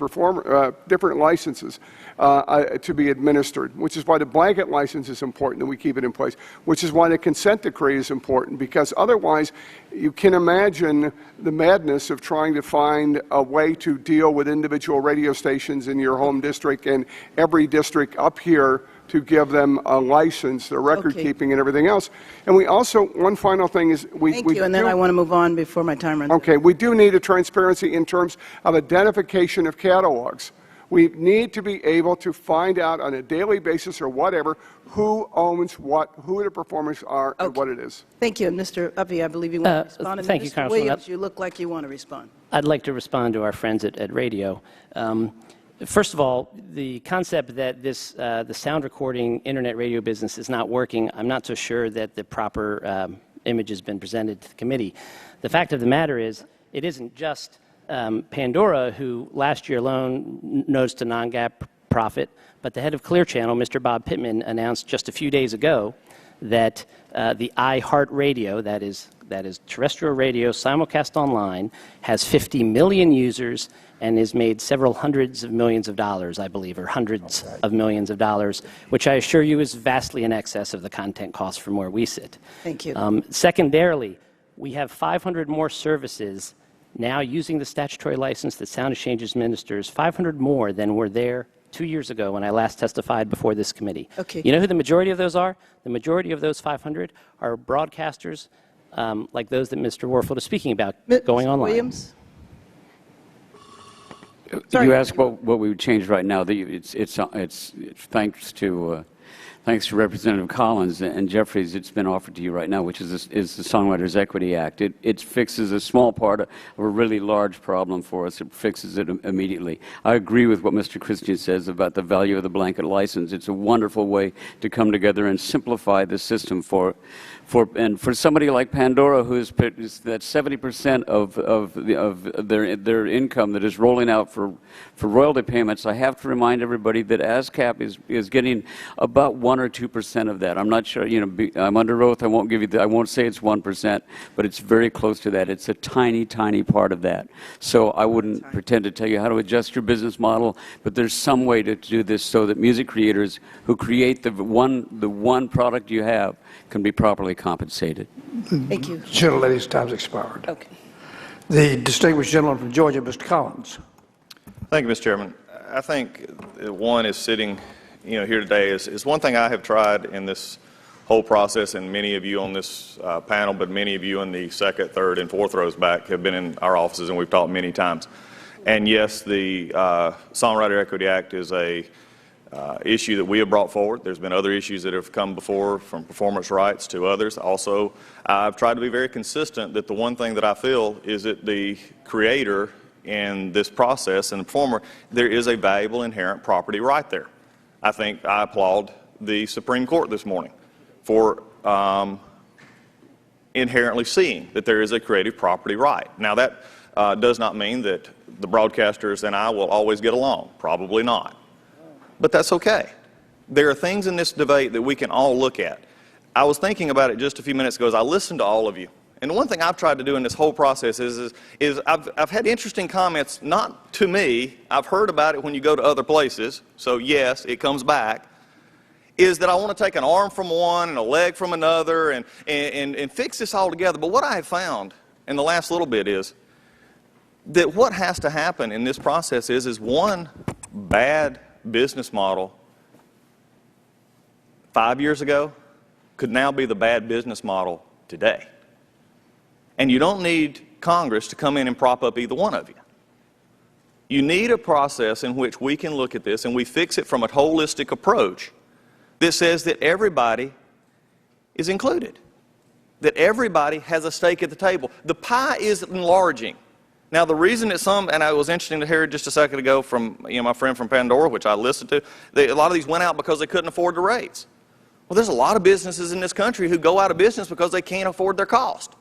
different licenses to be administered, which is why the blanket license is important and we keep it in place, which is why the consent decree is important, because otherwise you can imagine the madness of trying to find a way to deal with individual radio stations in your home district and every district up here to give them a license, their record keeping and everything else. And we also, one final thing is Thank you, and then I want to move on before my time runs out. Okay, we do need a transparency in terms of identification of catalogs. We need to be able to find out on a daily basis or whatever who owns what, who the performers are, and what it is. Thank you. And Mr. Uppy, I believe you want to respond. And thank you, Mr. Congressman. Williams, you look like you want to respond. I'd like to respond to our friends at radio. First of all, the concept that the sound recording internet radio business is not working, I'm not so sure that the proper image has been presented to the committee. The fact of the matter is, it isn't just Pandora who last year alone noticed a non-GAAP profit, but the head of Clear Channel, Mr. Bob Pittman, announced just a few days ago that the iHeartRadio, that is terrestrial radio simulcast online, has 50 million users and has made several hundreds of millions of dollars, I believe, or hundreds of millions of dollars, which I assure you is vastly in excess of the content cost from where we sit. Thank you. Secondarily, we have 500 more services now using the statutory license that Sound Exchange administers, 500 more than were there 2 years ago when I last testified before this committee. Okay. You know who the majority of those are? The majority of those 500 are broadcasters like those that Mr. Warfield is speaking about, going Mr. online. Williams? You asked what we would change right now. It's thanks to Representative Collins and Jeffries. It's been offered to you right now, which is the Songwriters Equity Act. It fixes a small part of a really large problem for us. It fixes it immediately. I agree with what Mr. Christian says about the value of the blanket license. It's a wonderful way to come together and simplify the system for somebody like Pandora, who's that 70% of their income that is rolling out for royalty payments. I have to remind everybody that ASCAP is getting about 1 or 2% of that. I'm not sure. I'm under oath. I won't say it's 1%, but it's very close to that. It's a tiny, tiny part of that. So I wouldn't pretend to tell you how to adjust your business model, but there's some way to do this so that music creators who create the one product you have can be properly compensated. Thank you. Gentlelady's time's expired. Okay. The distinguished gentleman from Georgia, Mr. Collins. Thank you, Mr. Chairman. I think one is sitting here today is one thing I have tried in this whole process, and many of you on this panel, but many of you in the second, third, and fourth rows back have been in our offices, and we've talked many times. And yes, the Songwriter Equity Act is a issue that we have brought forward. There's been other issues that have come before, from performance rights to others. Also, I've tried to be very consistent that the one thing that I feel is that the creator in this process and the performer, there is a valuable inherent property right there. I think I applaud the Supreme Court this morning for inherently seeing that there is a creative property right. Now, that does not mean that the broadcasters and I will always get along. Probably not. But that's okay. There are things in this debate that we can all look at. I was thinking about it just a few minutes ago as I listened to all of you. And the one thing I've tried to do in this whole process is I've had interesting comments, not to me. I've heard about it when you go to other places. So yes, it comes back. Is that I want to take an arm from one and a leg from another and fix this all together. But what I have found in the last little bit is that what has to happen in this process is one bad business model 5 years ago could now be the bad business model today. And you don't need Congress to come in and prop up either one of you. You need a process in which we can look at this and we fix it from a holistic approach that says that everybody is included, that everybody has a stake at the table. The pie is enlarging. Now, the reason that and it was interesting to hear just a second ago from my friend from Pandora, which I listened to, a lot of these went out because they couldn't afford the rates. Well, there's a lot of businesses in this country who go out of business because they can't afford their cost.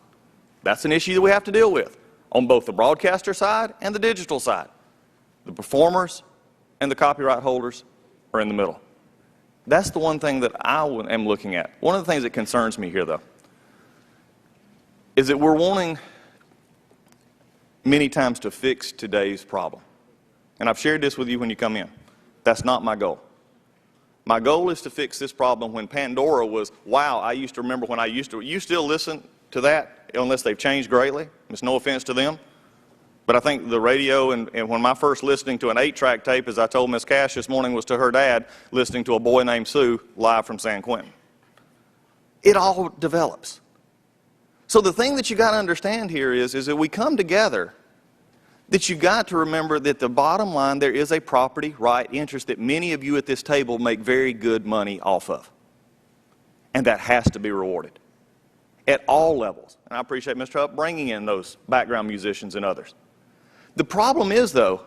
That's an issue that we have to deal with on both the broadcaster side and the digital side. The performers and the copyright holders are in the middle. That's the one thing that I am looking at. One of the things that concerns me here, though, is that we're wanting many times to fix today's problem. And I've shared this with you when you come in. That's not my goal. My goal is to fix this problem when Pandora was, wow, I used to remember when you still listen to that unless they've changed greatly. It's no offense to them. But I think the radio, and when my first listening to an 8-track tape, as I told Miss Cash this morning, was to her dad listening to A Boy Named Sue live from San Quentin. It all develops. So the thing that you got to understand here is that we come together, that you got to remember that the bottom line, there is a property right interest that many of you at this table make very good money off of. And that has to be rewarded at all levels. And I appreciate Mr. Hupp bringing in those background musicians and others. The problem is, though,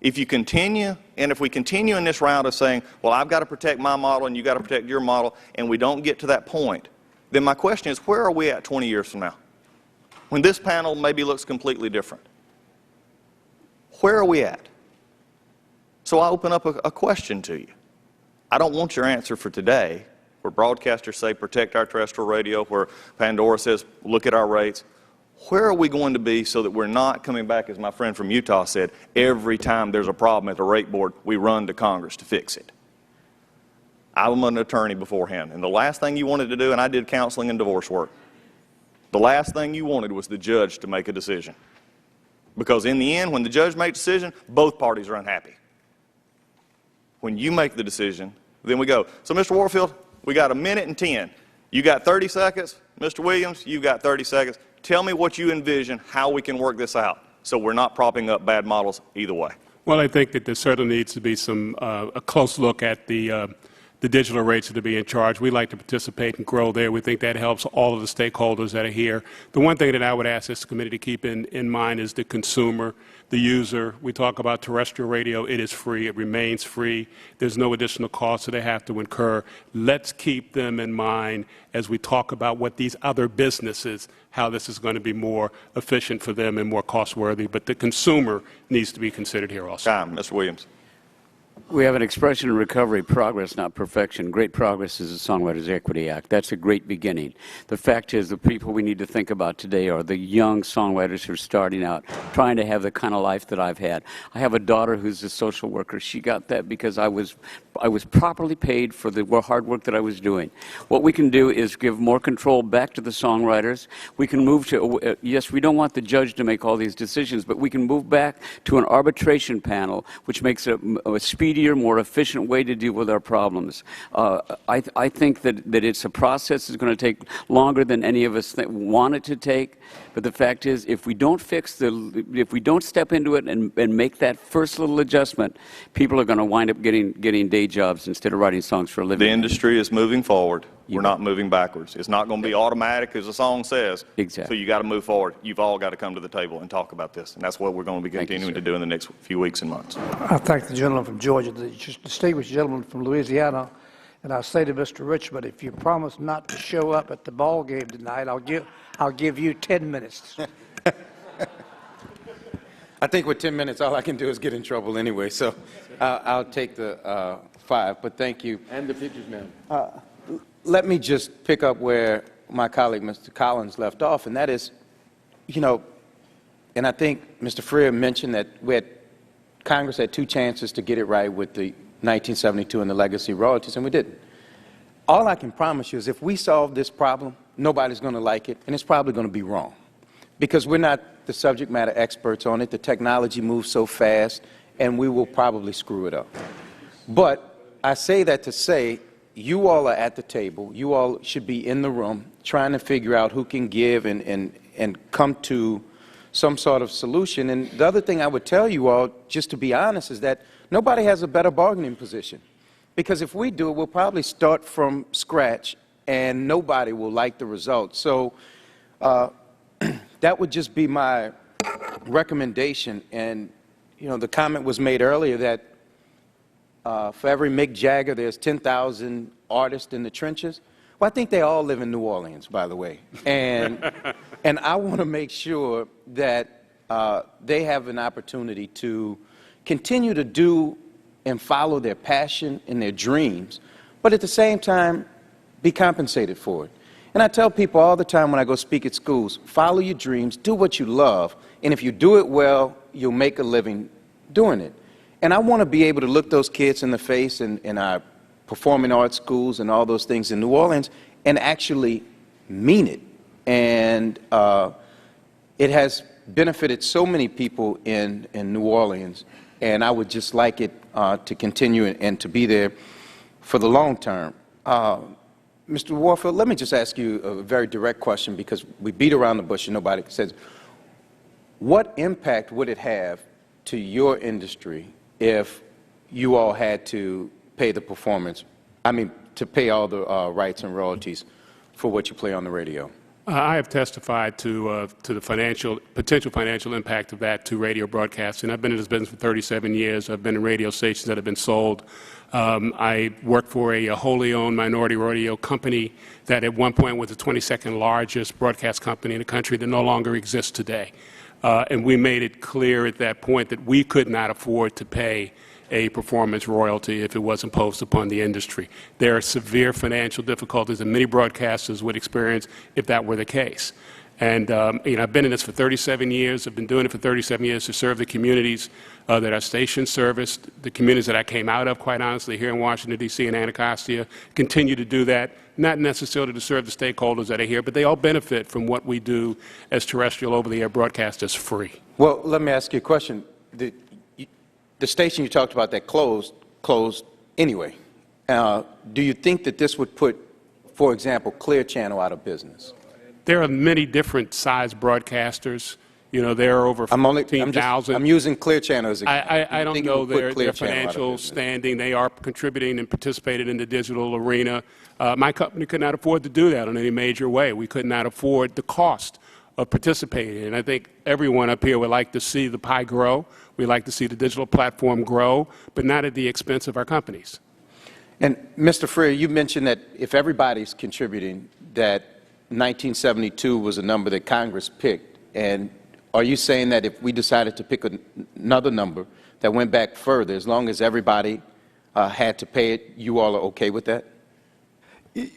if we continue in this round of saying, well, I've got to protect my model and you've got to protect your model, and we don't get to that point, then my question is, where are we at 20 years from now? When this panel maybe looks completely different. Where are we at? So I open up a question to you. I don't want your answer for today, where broadcasters say protect our terrestrial radio, where Pandora says look at our rates. Where are we going to be so that we're not coming back, as my friend from Utah said, every time there's a problem at the rate board, we run to Congress to fix it? I'm an attorney beforehand, and the last thing you wanted to do, and I did counseling and divorce work, the last thing you wanted was the judge to make a decision. Because in the end, when the judge makes a decision, both parties are unhappy. When you make the decision, then we go. So, Mr. Warfield, we got 1 minute and 10. You got 30 seconds. Mr. Williams, you got 30 seconds. Tell me what you envision, how we can work this out, so we're not propping up bad models either way. Well, I think that there certainly needs to be a close look at the digital rates that are being charged. We like to participate and grow there. We think that helps all of the stakeholders that are here. The one thing that I would ask this committee to keep in mind is the consumer, the user. We talk about terrestrial radio. It is free. It remains free. There's no additional cost that they have to incur. Let's keep them in mind as we talk about what these other businesses, how this is going to be more efficient for them and more cost-worthy. But the consumer needs to be considered here also. Time, Mr. Williams. We have an expression in recovery, progress, not perfection. Great progress is the Songwriters Equity Act. That's a great beginning. The fact is the people we need to think about today are the young songwriters who are starting out, trying to have the kind of life that I've had. I have a daughter who's a social worker. She got that because I was properly paid for the hard work that I was doing. What we can do is give more control back to the songwriters. We can move to, yes, we don't want the judge to make all these decisions, but we can move back to an arbitration panel, which makes a speedier, more efficient way to deal with our problems. I think that it's a process that's going to take longer than any of us want it to take. But the fact is, if we don't if we don't step into it and make that first little adjustment, people are going to wind up getting day jobs instead of writing songs for a living. The industry is moving forward. We're not moving backwards. It's not going to be automatic, as the song says. Exactly. So you got to move forward. You've all got to come to the table and talk about this, and that's what we're going to be continuing to do in the next few weeks and months. I thank the gentleman from Georgia, the distinguished gentleman from Louisiana, and I say to Mr. Richmond, if you promise not to show up at the ball game tonight, I'll give you 10 minutes. I think with 10 minutes, all I can do is get in trouble anyway, so I'll take the 5, but thank you. And the pictures, ma'am. Let me just pick up where my colleague, Mr. Collins, left off, and that is, and I think Mr. Freer mentioned that Congress had 2 chances to get it right with the 1972 and the legacy royalties, and we didn't. All I can promise you is if we solve this problem, nobody's going to like it, and it's probably going to be wrong, because we're not the subject matter experts on it. The technology moves so fast, and we will probably screw it up. But I say that to say, you all are at the table. You all should be in the room trying to figure out who can give and come to some sort of solution. And the other thing I would tell you all, just to be honest, is that nobody has a better bargaining position. Because if we do it, we'll probably start from scratch, and nobody will like the results. So that would just be my recommendation. And, the comment was made earlier that for every Mick Jagger, there's 10,000 artists in the trenches. Well, I think they all live in New Orleans, by the way. And I want to make sure that they have an opportunity to continue to do and follow their passion and their dreams, but at the same time, be compensated for it. And I tell people all the time when I go speak at schools, follow your dreams, do what you love, and if you do it well, you'll make a living doing it. And I want to be able to look those kids in the face in our performing arts schools and all those things in New Orleans and actually mean it. And it has benefited so many people in New Orleans, and I would just like it to continue and to be there for the long term. Mr. Warfield, let me just ask you a very direct question, because we beat around the bush and nobody says, what impact would it have to your industry if you all had to pay the performance, to pay all the rights and royalties for what you play on the radio? I have testified to the potential financial impact of that to radio broadcasting. I've been in this business for 37 years. I've been in radio stations that have been sold. I worked for a wholly owned minority radio company that at one point was the 22nd largest broadcast company in the country that no longer exists today. And we made it clear at that point that we could not afford to pay a performance royalty if it was imposed upon the industry. There are severe financial difficulties that many broadcasters would experience if that were the case. And I've been in this for 37 years. I've been doing it for 37 years to serve the communities that our station serviced, the communities that I came out of, quite honestly, here in Washington, D.C. and Anacostia. Continue to do that, not necessarily to serve the stakeholders that are here, but they all benefit from what we do as terrestrial over-the-air broadcasters free. Well, let me ask you a question. The station you talked about that closed anyway. Do you think that this would put, for example, Clear Channel out of business? There are many different size broadcasters. There are over 15,000. I'm using Clear Channel as an example. I don't know their financial standing. They are contributing and participating in the digital arena. My company could not afford to do that in any major way. We could not afford the cost of participating. And I think everyone up here would like to see the pie grow. We'd like to see the digital platform grow, but not at the expense of our companies. And Mr. Freer, you mentioned that if everybody's contributing, that 1972 was a number that Congress picked. And are you saying that if we decided to pick another number that went back further, as long as everybody had to pay it, you all are okay with that?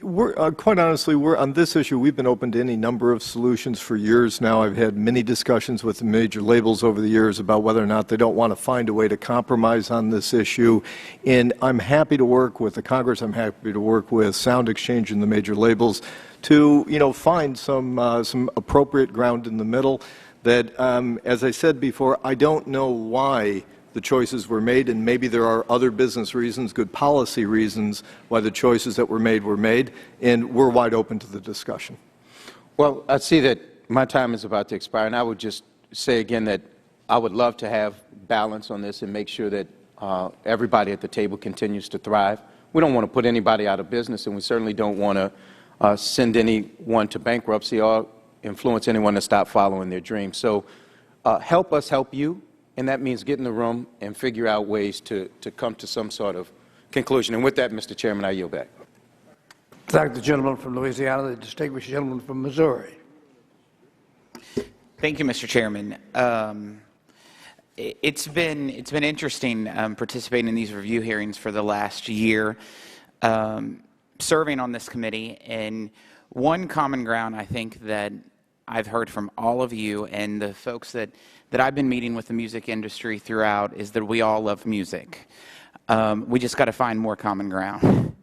Quite honestly, on this issue, we've been open to any number of solutions for years now. I've had many discussions with the major labels over the years about whether or not they don't want to find a way to compromise on this issue. And I'm happy to work with the Congress. I'm happy to work with Sound Exchange and the major labels to, find some appropriate ground in the middle. That, as I said before, I don't know why the choices were made, and maybe there are other business reasons, good policy reasons, why the choices that were made, and we're wide open to the discussion. Well, I see that my time is about to expire, and I would just say again that I would love to have balance on this and make sure that everybody at the table continues to thrive. We don't want to put anybody out of business, and we certainly don't want to send anyone to bankruptcy or influence anyone to stop following their dreams. So help us help you. And that means get in the room and figure out ways to come to some sort of conclusion. And with that, Mr. Chairman, I yield back. Thank the gentleman from Louisiana, the distinguished gentleman from Missouri. Thank you, Mr. Chairman. It's been interesting participating in these review hearings for the last year, serving on this committee. And one common ground I think that I've heard from all of you and the folks that I've been meeting with the music industry throughout is that we all love music. We just got to find more common ground.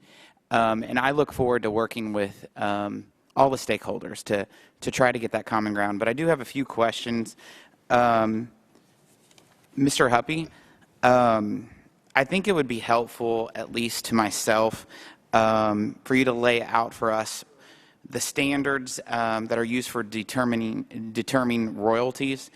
And I look forward to working with all the stakeholders to try to get that common ground. But I do have a few questions. Mr. Huppy, I think it would be helpful, at least to myself, for you to lay out for us the standards that are used for determining royalties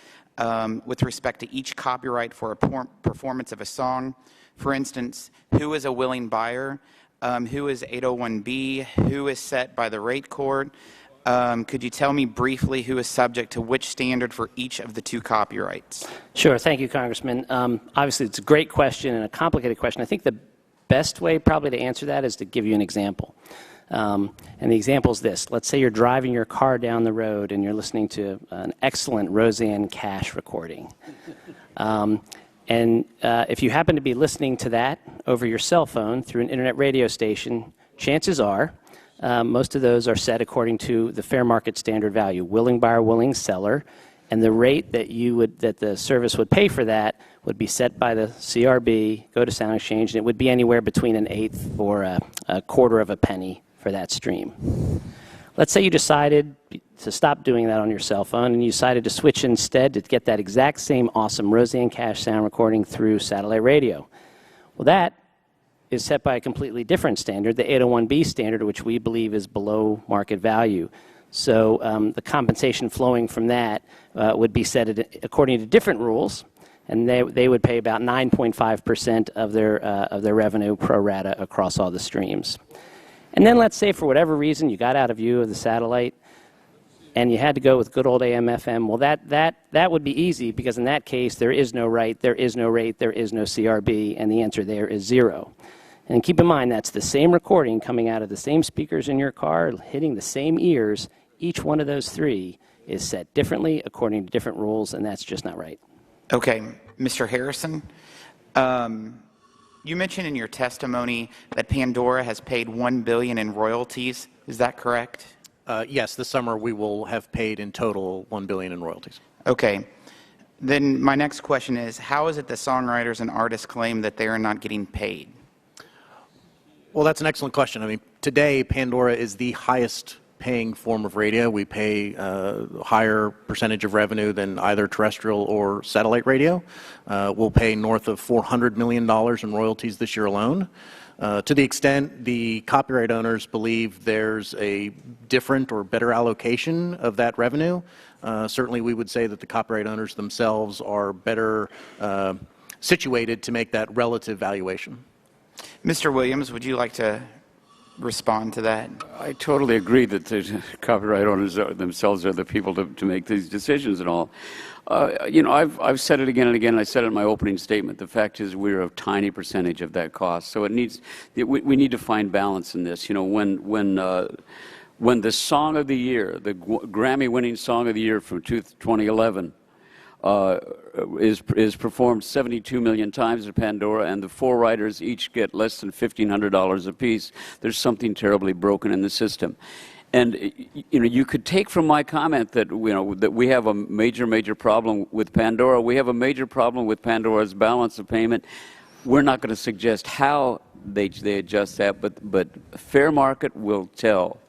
with respect to each copyright for a performance of a song. For instance, who is a willing buyer? Who is 801B? Who is set by the rate court? Could you tell me briefly who is subject to which standard for each of the two copyrights? Sure. Thank you, Congressman. Obviously, it's a great question and a complicated question. I think the best way probably to answer that is to give you an example. And the example is this. Let's say you're driving your car down the road and you're listening to an excellent Roseanne Cash recording. And if you happen to be listening to that over your cell phone through an internet radio station, chances are most of those are set according to the fair market standard value, willing buyer, willing seller, and the rate that the service would pay for that would be set by the CRB, go to Sound Exchange, and it would be anywhere between an eighth or a quarter of a penny for that stream. Let's say you decided to stop doing that on your cell phone and you decided to switch instead to get that exact same awesome Roseanne Cash sound recording through satellite radio. Well, that is set by a completely different standard, the 801B standard, which we believe is below market value. So the compensation flowing from that would be set according to different rules, and they would pay about 9.5% of their revenue pro rata across all the streams. And then let's say for whatever reason you got out of view of the satellite and you had to go with good old AM/FM. Well, that would be easy, because in that case there is no right, there is no rate, there is no CRB, and the answer there is 0. And keep in mind, that's the same recording coming out of the same speakers in your car, hitting the same ears. Each one of those three is set differently according to different rules, and that's just not right. Okay, Mr. Harrison, you mentioned in your testimony that Pandora has paid $1 billion in royalties. Is that correct? Yes, this summer we will have paid in total $1 billion in royalties. Okay. Then my next question is, how is it that songwriters and artists claim that they are not getting paid? Well, that's an excellent question. I mean, today Pandora is the highest paying form of radio. We pay a higher percentage of revenue than either terrestrial or satellite radio. We'll pay north of $400 million in royalties this year alone. To the extent the copyright owners believe there's a different or better allocation of that revenue, certainly we would say that the copyright owners themselves are better situated to make that relative valuation. Mr. Williams, would you like to respond to that? I totally agree that the copyright owners themselves are the people to make these decisions and all. You know, I've said it again and again. I said it in my opening statement. The fact is, we're a tiny percentage of that cost. So it needs we need to find balance in this. You know, when the song of the year, the Grammy-winning song of the year from 2011. Is performed 72 million times at Pandora, and the 4 writers each get less than $1,500 apiece. There's something terribly broken in the system. And you know, you could take from my comment that that we have a major problem with Pandora. We have a major problem with Pandora's balance of payment. We're not going to suggest how they adjust that, but fair market will tell.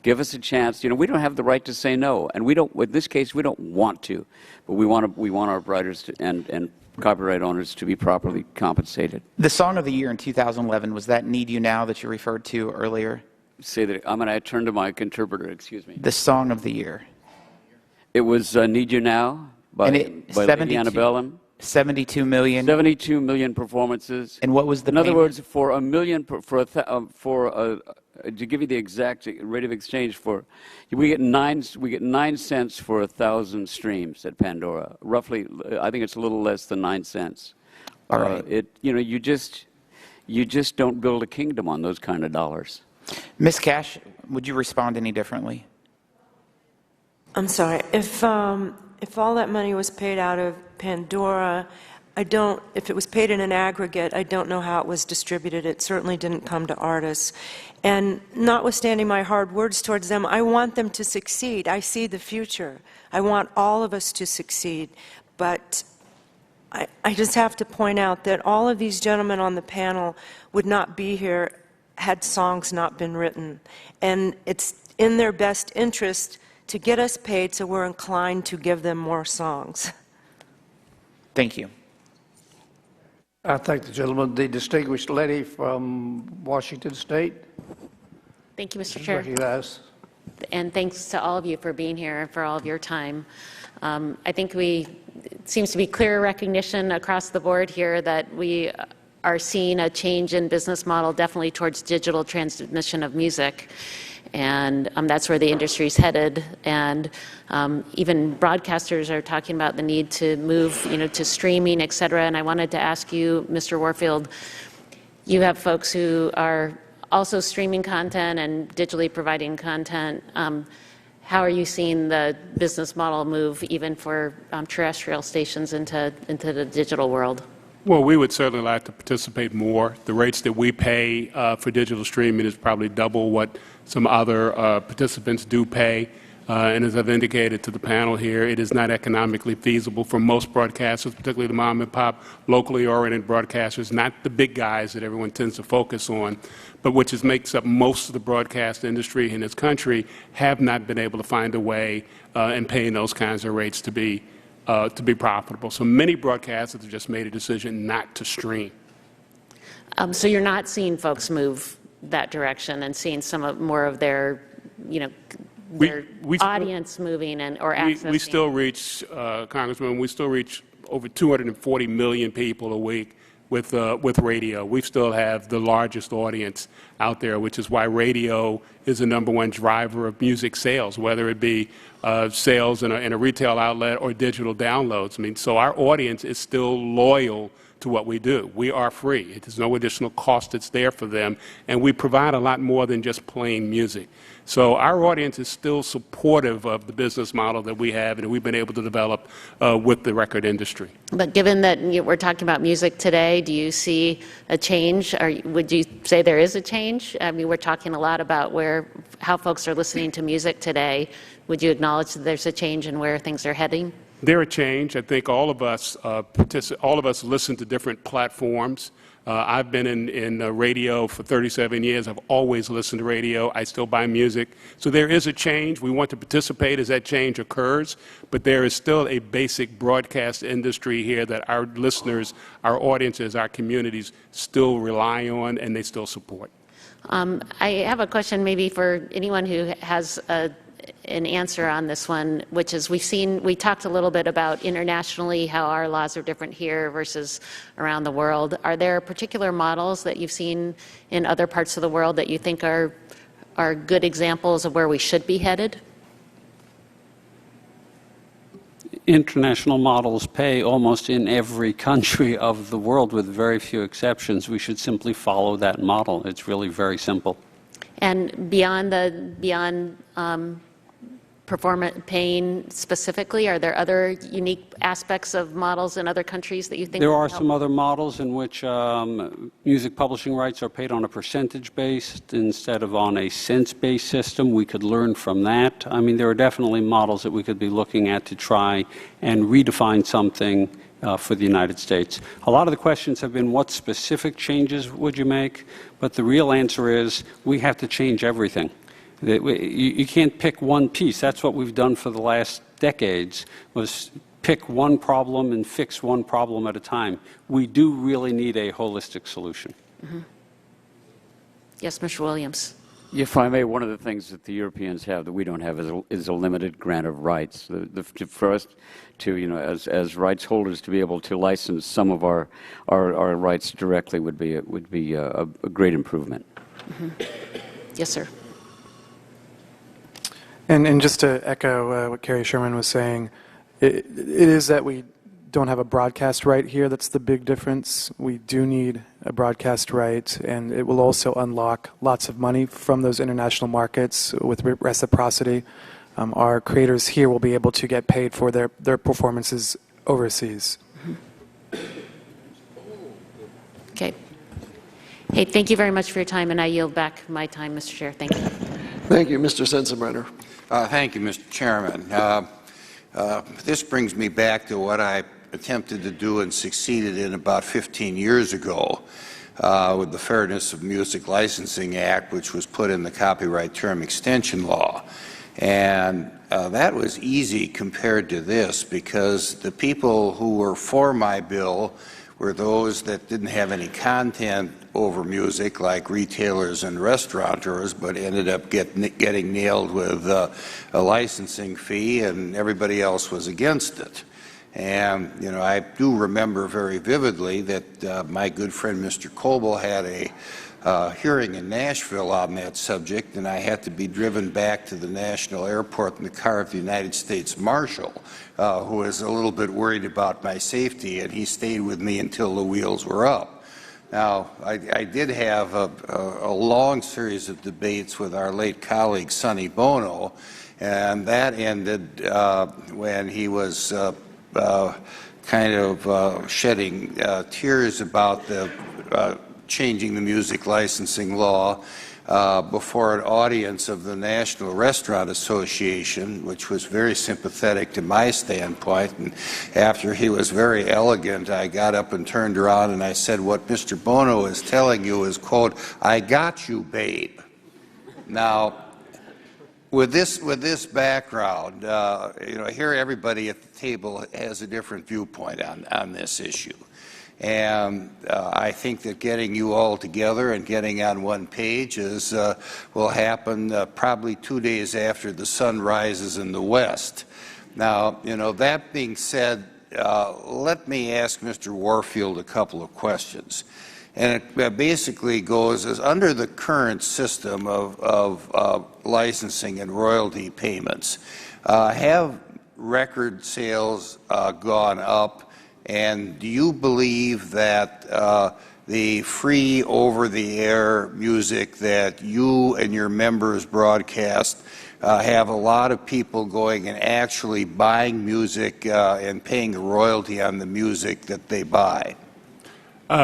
Give us a chance. You know, we don't have the right to say no, and we don't. In this case, we don't want to, but we want our writers and copyright owners to be properly compensated. The song of the year in 2011 was that "Need You Now" that you referred to earlier. Say that. I'm going to turn to my interpreter. Excuse me. The song of the year. It was "Need You Now" by Lady Antebellum. 72 million. 72 million performances. And what was the? In other words, for a million, to give you the exact rate of exchange, we get 9 cents for 1,000 streams at Pandora. Roughly, I think it's a little less than 9 cents. All right. You just don't build a kingdom on those kind of dollars. Ms. Cash, would you respond any differently? I'm sorry. If all that money was paid out of Pandora, if it was paid in an aggregate, I don't know how it was distributed. It certainly didn't come to artists. And notwithstanding my hard words towards them, I want them to succeed. I see the future. I want all of us to succeed. But I just have to point out that all of these gentlemen on the panel would not be here had songs not been written. And it's in their best interest to get us paid, so we're inclined to give them more songs. Thank you. I thank the gentleman. The distinguished lady from Washington State. Thank you, Mr. Chair. Recognize. And thanks to all of you for being here and for all of your time. I think it seems to be clear recognition across the board here that we are seeing a change in business model, definitely towards digital transmission of music. And that's where the industry is headed. And even broadcasters are talking about the need to move, to streaming, et cetera. And I wanted to ask you, Mr. Warfield, you have folks who are also streaming content and digitally providing content. How are you seeing the business model move, even for terrestrial stations, into the digital world? Well, we would certainly like to participate more. The rates that we pay for digital streaming is probably double what some other participants do pay. And as I've indicated to the panel here, it is not economically feasible for most broadcasters, particularly the mom and pop, locally oriented broadcasters, not the big guys that everyone tends to focus on, but which makes up most of the broadcast industry in this country, have not been able to find a way in paying those kinds of rates to be profitable. So many broadcasters have just made a decision not to stream. So you're not seeing folks move that direction and seeing more of their, their audience moving or accessing. We still reach, Congressman, we still reach over 240 million people a week with radio. We still have the largest audience out there, which is why radio is the #1 driver of music sales, whether it be sales in a retail outlet or digital downloads. I mean, so our audience is still loyal to what we do. We are free. There's no additional cost that's there for them, and we provide a lot more than just playing music. So our audience is still supportive of the business model that we have and we've been able to develop with the record industry. But given that we're talking about music today, do you see a change? Or would you say there is a change? I mean, we're talking a lot about how folks are listening to music today. Would you acknowledge that there's a change in where things are heading? There a change. I think all of us listen to different platforms. I've been in radio for 37 years. I've always listened to radio. I still buy music. So there is a change. We want to participate as that change occurs, but there is still a basic broadcast industry here that our listeners, our audiences, our communities still rely on and they still support. I have a question maybe for anyone who has an answer on this one, which is we talked a little bit about internationally how our laws are different here versus around the world. Are there particular models that you've seen in other parts of the world that you think are good examples of where we should be headed? International models pay almost in every country of the world with very few exceptions. We should simply follow that model. It's really very simple. And beyond performance paying specifically, are there other unique aspects of models in other countries that you think? There are some other models in which music publishing rights are paid on a percentage based instead of on a cents-based system. We could learn from that. I mean, there are definitely models that we could be looking at to try and redefine something for the United States. A lot of the questions have been, what specific changes would you make? But the real answer is, we have to change everything. You can't pick one piece. That's what we've done for the last decades, was pick one problem and fix one problem at a time. We do really need a holistic solution. Mm-hmm. Yes, Mr. Williams. If I may, one of the things that the Europeans have that we don't have is a limited grant of rights. For us to, as rights holders, to be able to license some of our rights directly would be a great improvement. Mm-hmm. Yes, sir. And just to echo what Carrie Sherman was saying, it is that we don't have a broadcast right here. That's the big difference. We do need a broadcast right, and it will also unlock lots of money from those international markets with reciprocity. Our creators here will be able to get paid for their performances overseas. Okay. Hey, thank you very much for your time, and I yield back my time, Mr. Chair. Thank you. Thank you, Mr. Sensenbrenner. Thank you, Mr. Chairman. This brings me back to what I attempted to do and succeeded in about 15 years ago with the Fairness of Music Licensing Act, which was put in the copyright term extension law. And that was easy compared to this, because the people who were for my bill were those that didn't have any content over music, like retailers and restaurateurs, but ended up getting nailed with a licensing fee, and everybody else was against it. And, I do remember very vividly that my good friend Mr. Coble had a hearing in Nashville on that subject, and I had to be driven back to the National Airport in the car of the United States Marshal, who was a little bit worried about my safety, and he stayed with me until the wheels were up. Now, I did have a long series of debates with our late colleague Sonny Bono, and that ended when he was shedding tears about the changing the music licensing law before an audience of the National Restaurant Association, which was very sympathetic to my standpoint. And after he was very elegant, I got up and turned around and I said, what Mr. Bono is telling you is, quote, I got you, babe. Now, with this background, here everybody at the table has a different viewpoint on this issue. And I think that getting you all together and getting on one page will happen probably 2 days after the sun rises in the west. Now, that being said, let me ask Mr. Warfield a couple of questions. And it basically goes as under the current system of licensing and royalty payments, have record sales gone up? And do you believe that the free over-the-air music that you and your members broadcast have a lot of people going and actually buying music and paying a royalty on the music that they buy?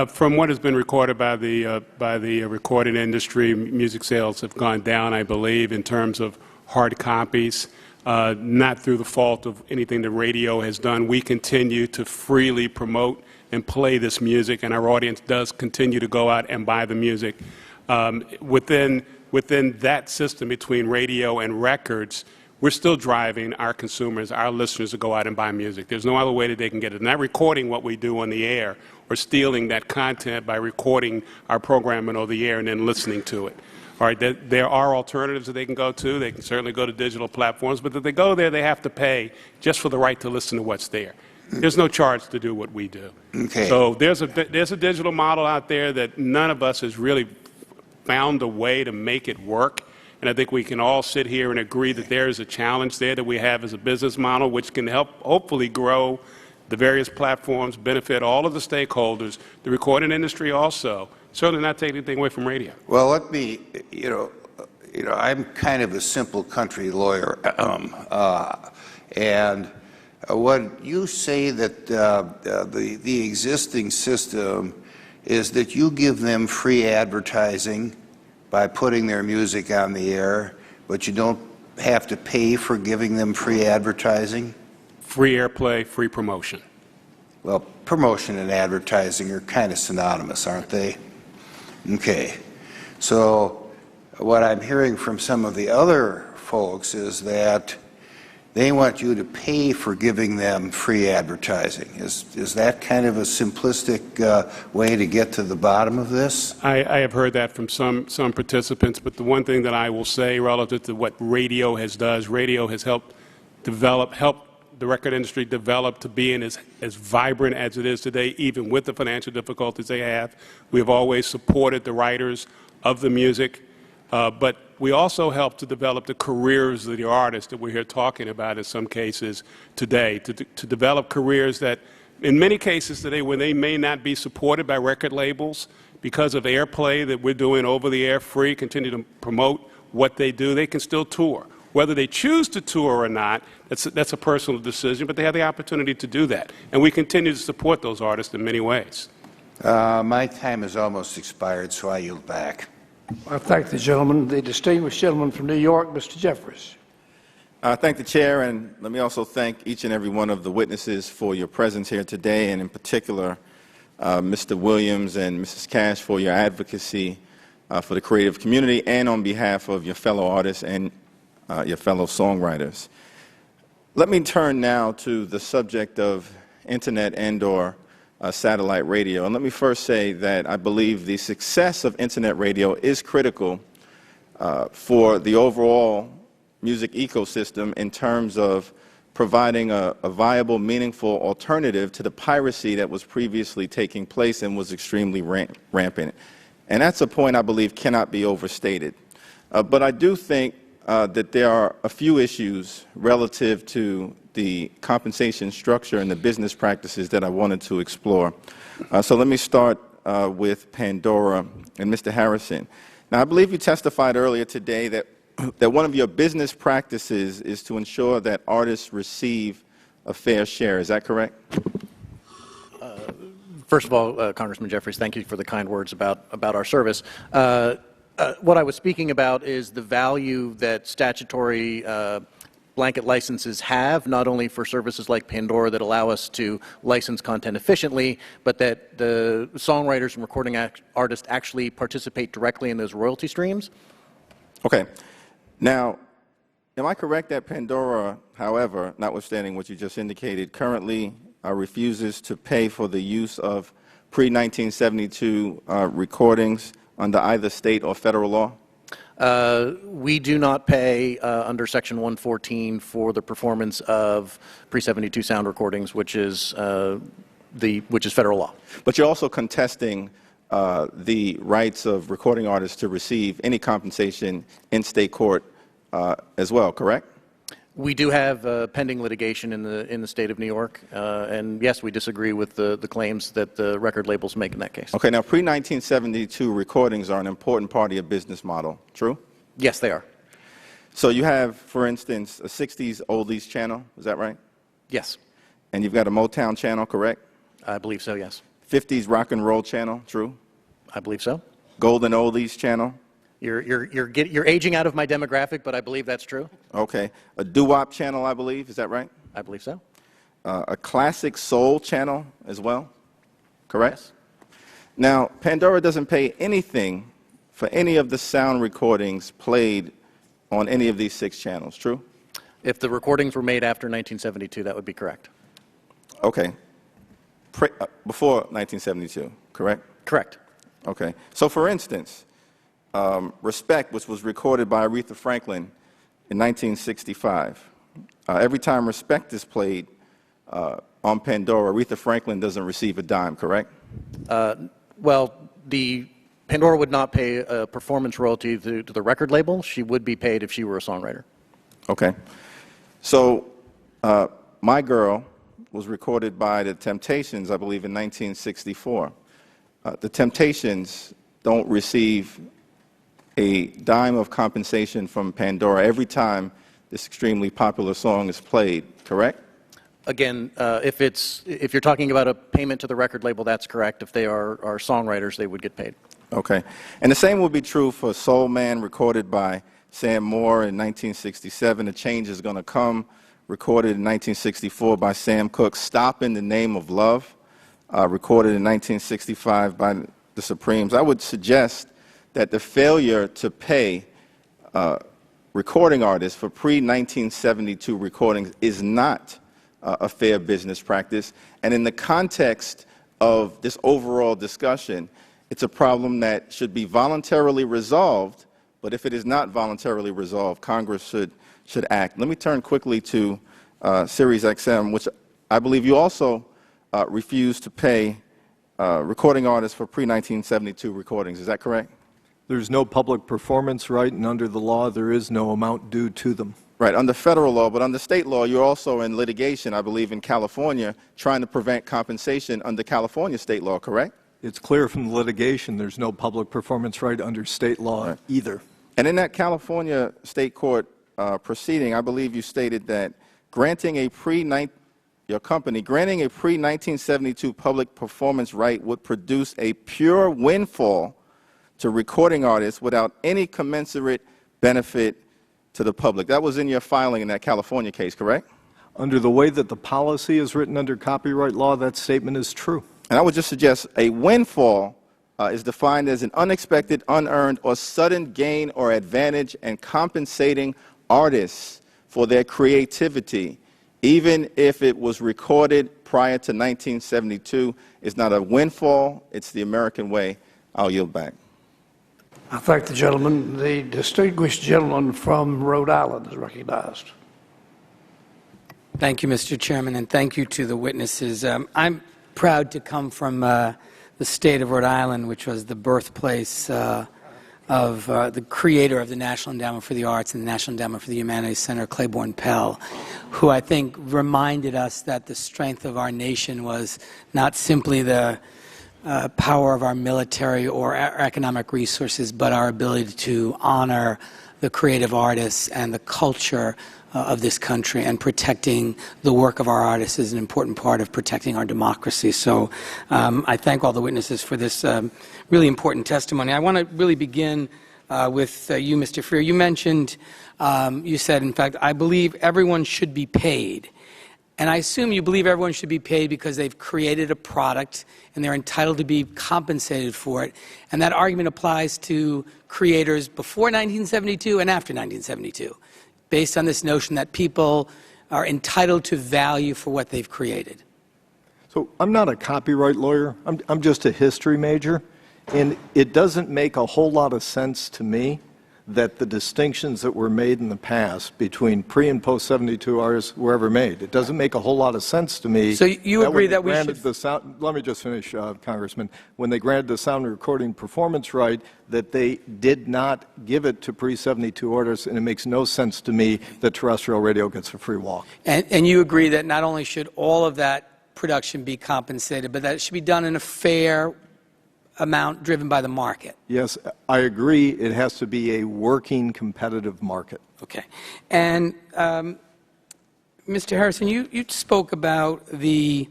From what has been recorded by the recording industry, music sales have gone down, I believe, in terms of hard copies. Not through the fault of anything the radio has done. We continue to freely promote and play this music, and our audience does continue to go out and buy the music. Within that system between radio and records, we're still driving our consumers, our listeners, to go out and buy music. There's no other way that they can get it. They're not recording what we do on the air or stealing that content by recording our programming on the air and then listening to it. All right, there are alternatives that they can go to. They can certainly go to digital platforms, but if they go there, they have to pay just for the right to listen to what's there. There's no charge to do what we do. Okay. So there's a digital model out there that none of us has really found a way to make it work. And I think we can all sit here and agree that there is a challenge there that we have as a business model, which can help hopefully grow the various platforms, benefit all of the stakeholders, the recording industry also. Certainly not take anything away from radio. Well, let me, I'm kind of a simple country lawyer, and when you say that the existing system is that you give them free advertising by putting their music on the air, but you don't have to pay for giving them free advertising? Free airplay, free promotion. Well, promotion and advertising are kind of synonymous, aren't they? Okay. So what I'm hearing from some of the other folks is that they want you to pay for giving them free advertising. Is that kind of a simplistic way to get to the bottom of this? I have heard that from some participants, but the one thing that I will say relative to what radio has helped the record industry develop to being as vibrant as it is today, even with the financial difficulties they have. We have always supported the writers of the music, but we also help to develop the careers of the artists that we're here talking about in some cases today, to develop careers that in many cases today when they may not be supported by record labels because of airplay that we're doing over the air free, continue to promote what they do, they can still tour. Whether they choose to tour or not, that's a personal decision, but they have the opportunity to do that. And we continue to support those artists in many ways. My time has almost expired, so I yield back. I thank the gentleman, the distinguished gentleman from New York, Mr. Jeffries. I thank the Chair, and let me also thank each and every one of the witnesses for your presence here today, and in particular, Mr. Williams and Mrs. Cash for your advocacy for the creative community and on behalf of your fellow artists and your fellow songwriters. Let me turn now to the subject of Internet and/or satellite radio. And let me first say that I believe the success of Internet radio is critical for the overall music ecosystem in terms of providing a viable, meaningful alternative to the piracy that was previously taking place and was extremely rampant. And that's a point I believe cannot be overstated. But I do think that there are a few issues relative to the compensation structure and the business practices that I wanted to explore. So let me start with Pandora and Mr. Harrison. Now, I believe you testified earlier today that one of your business practices is to ensure that artists receive a fair share. Is that correct? First of all, Congressman Jeffries, thank you for the kind words about our service. What I was speaking about is the value that statutory blanket licenses have, not only for services like Pandora that allow us to license content efficiently, but that the songwriters and recording artists actually participate directly in those royalty streams. Okay. Now, am I correct that Pandora, however, notwithstanding what you just indicated, currently refuses to pay for the use of pre-1972 recordings under either state or federal law? We do not pay under Section 114 for the performance of pre-72 sound recordings, which is federal law. But you're also contesting the rights of recording artists to receive any compensation in state court as well, correct? We do have pending litigation in the state of New York, and yes, we disagree with the claims that the record labels make in that case. Okay, now pre-1972 recordings are an important part of your business model, true? Yes, they are. So you have, for instance, a 60s oldies channel, is that right? Yes. And you've got a Motown channel, correct? I believe so, yes. 50s rock and roll channel, true? I believe so. Golden oldies channel? You're aging out of my demographic, but I believe that's true. Okay. A doo-wop channel, I believe, is that right? I believe so. A classic soul channel as well, correct? Yes. Now, Pandora doesn't pay anything for any of the sound recordings played on any of these 6 channels, true? If the recordings were made after 1972, that would be correct. Okay. Before 1972, correct? Correct. Okay. So, for instance, Respect, which was recorded by Aretha Franklin in 1965. Every time Respect is played on Pandora, Aretha Franklin doesn't receive a dime, correct? Well, the Pandora would not pay a performance royalty to the record label. She would be paid if she were a songwriter. Okay. So, My Girl was recorded by the Temptations, I believe, in 1964. The Temptations don't receive a dime of compensation from Pandora every time this extremely popular song is played, correct? Again, if you're talking about a payment to the record label, that's correct. If they are songwriters, they would get paid. Okay. And the same would be true for Soul Man, recorded by Sam Moore in 1967. The Change Is Gonna Come, recorded in 1964 by Sam Cooke. Stop in the Name of Love, recorded in 1965 by the Supremes. I would suggest that the failure to pay recording artists for pre-1972 recordings is not a fair business practice. And in the context of this overall discussion, it's a problem that should be voluntarily resolved, but if it is not voluntarily resolved, Congress should act. Let me turn quickly to Sirius XM, which I believe you also refuse to pay recording artists for pre-1972 recordings. Is that correct? There's no public performance right, and under the law, there is no amount due to them. Right, under federal law, but under state law, you're also in litigation, I believe, in California, trying to prevent compensation under California state law, correct? It's clear from the litigation there's no public performance right under state law either. And in that California state court proceeding, I believe you stated that granting a pre-1972 public performance right would produce a pure windfall to recording artists without any commensurate benefit to the public. That was in your filing in that California case, correct? Under the way that the policy is written under copyright law, that statement is true. And I would just suggest a windfall is defined as an unexpected, unearned, or sudden gain or advantage, and compensating artists for their creativity, even if it was recorded prior to 1972. It's not a windfall, it's the American way. I'll yield back. I thank the gentleman. The distinguished gentleman from Rhode Island is recognized. Thank you, Mr. Chairman, and thank you to the witnesses. I'm proud to come from the state of Rhode Island, which was the birthplace of the creator of the National Endowment for the Arts and the National Endowment for the Humanities, Senator Claiborne Pell, who I think reminded us that the strength of our nation was not simply the power of our military or our economic resources, but our ability to honor the creative artists and the culture of this country, and protecting the work of our artists is an important part of protecting our democracy. So I thank all the witnesses for this really important testimony. I want to really begin with you, Mr. Freer. You mentioned, you said, in fact, I believe everyone should be paid. And I assume you believe everyone should be paid because they've created a product and they're entitled to be compensated for it. And that argument applies to creators before 1972 and after 1972, based on this notion that people are entitled to value for what they've created. So I'm not a copyright lawyer. I'm just a history major. And it doesn't make a whole lot of sense to me that the distinctions that were made in the past between pre- and post-72 artists were ever made. It doesn't make a whole lot of sense to me. So you agree that we should... Let me just finish, Congressman. When they granted the sound recording performance right, that they did not give it to pre-72 artists, and it makes no sense to me that terrestrial radio gets a free walk. And you agree that not only should all of that production be compensated, but that it should be done in a fair amount driven by the market. Yes, I agree. It has to be a working, competitive market. Okay. And Mr. Harrison, you spoke about the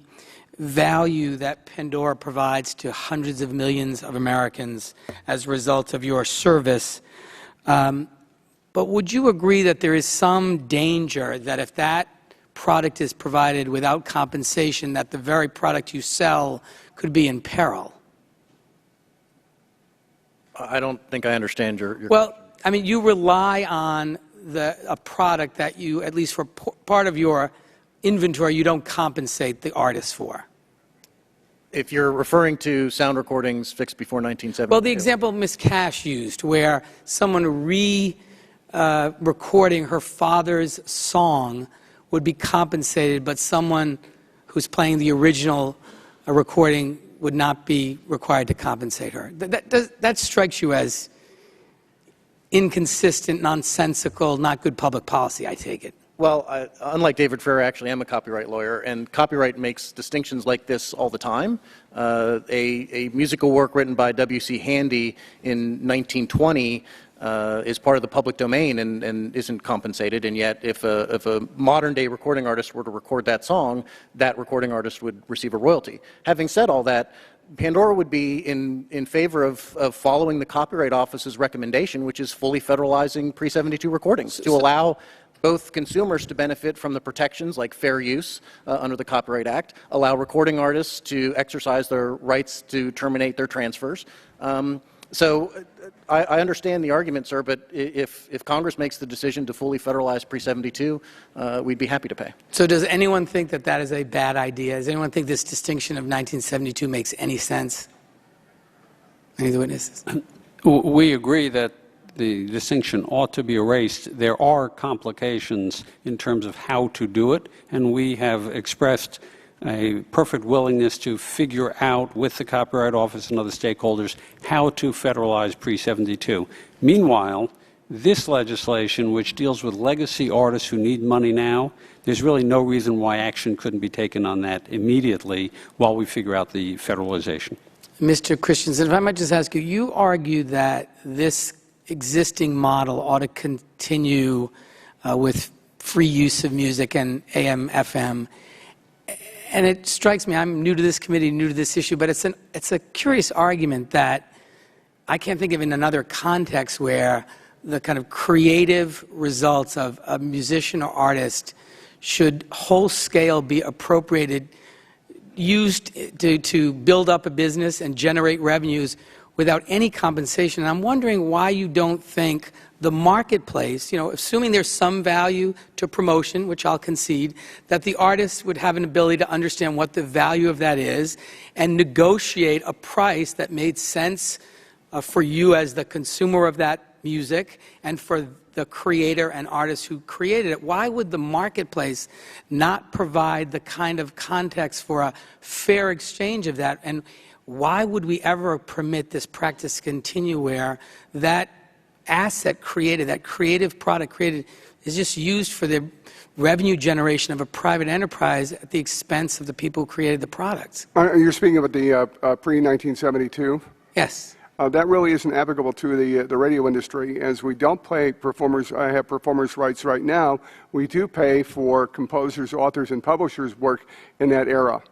value that Pandora provides to hundreds of millions of Americans as a result of your service. But would you agree that there is some danger that if that product is provided without compensation, that the very product you sell could be in peril? I don't think I understand your Well, I mean, you rely on a product that you, at least for part of your inventory, you don't compensate the artist for. If you're referring to sound recordings fixed before 1970. Well, the example Ms. Cash used, where someone recording her father's song would be compensated, but someone who's playing the original recording would not be required to compensate her. That strikes you as inconsistent, nonsensical, not good public policy, I take it. Well, unlike David Freer, actually, I'm a copyright lawyer, and copyright makes distinctions like this all the time. A musical work written by W.C. Handy in 1920 is part of the public domain and isn't compensated, and yet if a modern-day recording artist were to record that song, that recording artist would receive a royalty. Having said all that, Pandora would be in favor of following the Copyright Office's recommendation, which is fully federalizing pre-72 recordings, to allow both consumers to benefit from the protections like fair use under the Copyright Act, allow recording artists to exercise their rights to terminate their transfers. So I understand the argument, sir, but if Congress makes the decision to fully federalize pre-72, we'd be happy to pay. So does anyone think that that is a bad idea? Does anyone think this distinction of 1972 makes any sense? Any of the witnesses? We agree that the distinction ought to be erased. There are complications in terms of how to do it, and we have expressed a perfect willingness to figure out with the Copyright Office and other stakeholders how to federalize pre-72. Meanwhile, this legislation, which deals with legacy artists who need money now, there's really no reason why action couldn't be taken on that immediately while we figure out the federalization. Mr. Christensen, if I might just ask you, you argue that this existing model ought to continue with free use of music and AM, FM. And it strikes me, I'm new to this committee, new to this issue, but it's a curious argument that I can't think of in another context where the kind of creative results of a musician or artist should whole scale be appropriated, used to build up a business and generate revenues without any compensation. And I'm wondering why you don't think the marketplace, assuming there's some value to promotion, which I'll concede, that the artist would have an ability to understand what the value of that is and negotiate a price that made sense for you as the consumer of that music and for the creator and artist who created it. Why would the marketplace not provide the kind of context for a fair exchange of that? And why would we ever permit this practice to continue where that asset created, that creative product created, is just used for the revenue generation of a private enterprise at the expense of the people who created the products? You're speaking about the pre-1972? Yes. That really isn't applicable to the radio industry, as we don't pay performers. I have performers' rights right now. We do pay for composers, authors, and publishers' work in that era.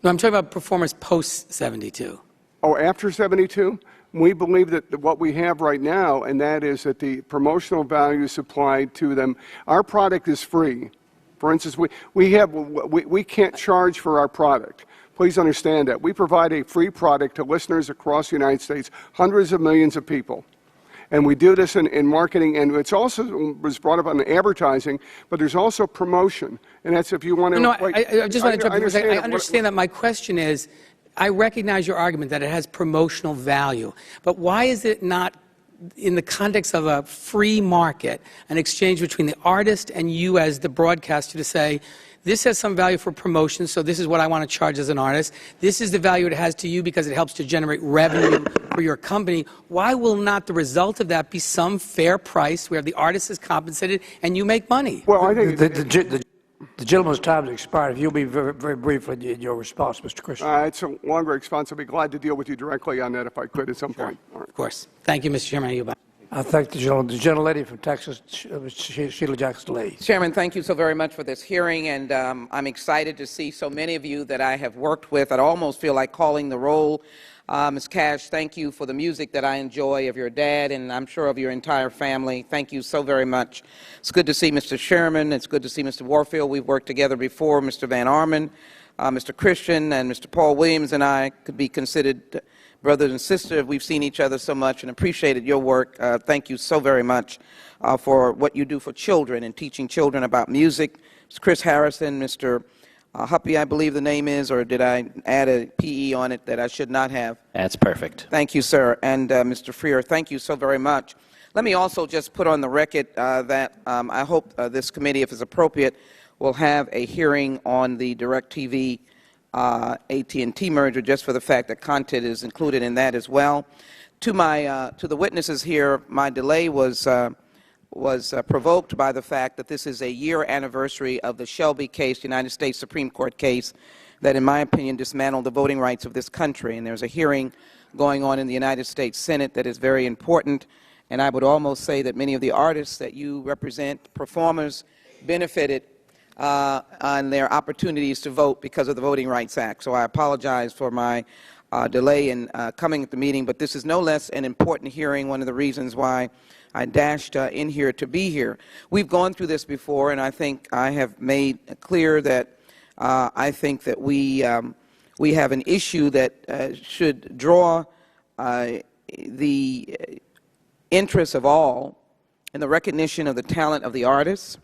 No, I'm talking about performers post 72. Oh, after 72? We believe that what we have right now, and that is that the promotional value supplied to them, our product is free. For instance, we can't charge for our product. Please understand that. We provide a free product to listeners across the United States, hundreds of millions of people. And we do this in marketing, and it's also was brought up on advertising, but there's also promotion. And that's if you want to... No, I just want to interrupt you for a second. I understand that. My question is, I recognize your argument that it has promotional value, but why is it not, in the context of a free market, an exchange between the artist and you as the broadcaster to say, this has some value for promotion, so this is what I want to charge as an artist. This is the value it has to you because it helps to generate revenue for your company. Why will not the result of that be some fair price where the artist is compensated and you make money? Well, I think the gentleman's time has expired. If you'll be very, very brief in your response, Mr. Christian. It's a longer response. I'd be glad to deal with you directly on that if I could at some point. All right. Of course. Thank you, Mr. Chairman. You back. I thank the gentlelady from Texas, Sheila Jackson-Lee. Chairman, thank you so very much for this hearing, and I'm excited to see so many of you that I have worked with. I almost feel like calling the roll. Ms. Cash, thank you for the music that I enjoy of your dad, and I'm sure of your entire family. Thank you so very much. It's good to see Mr. Sherman. It's good to see Mr. Warfield. We've worked together before. Mr. Van Arman, Mr. Christian, and Mr. Paul Williams and I could be considered brothers and sisters. We've seen each other so much and appreciated your work. Thank you so very much for what you do for children and teaching children about music. Mr. Chris Harrison, Mr. Huppy, I believe the name is, or did I add a P.E. on it that I should not have? That's perfect. Thank you, sir. And Mr. Freer, thank you so very much. Let me also just put on the record that I hope this committee, if it's appropriate, will have a hearing on the DirecTV AT&T merger, just for the fact that content is included in that as well. To the witnesses here, my delay was provoked by the fact that this is a year anniversary of the Shelby case, United States Supreme Court case, that in my opinion dismantled the voting rights of this country. And there's a hearing going on in the United States Senate that is very important. And I would almost say that many of the artists that you represent, performers, benefited on their opportunities to vote because of the Voting Rights Act. So I apologize for my delay in coming at the meeting, but this is no less an important hearing, one of the reasons why I dashed in here to be here. We've gone through this before, and I think I have made clear that I think that we have an issue that should draw the interest of all in the recognition of the talent of the artists,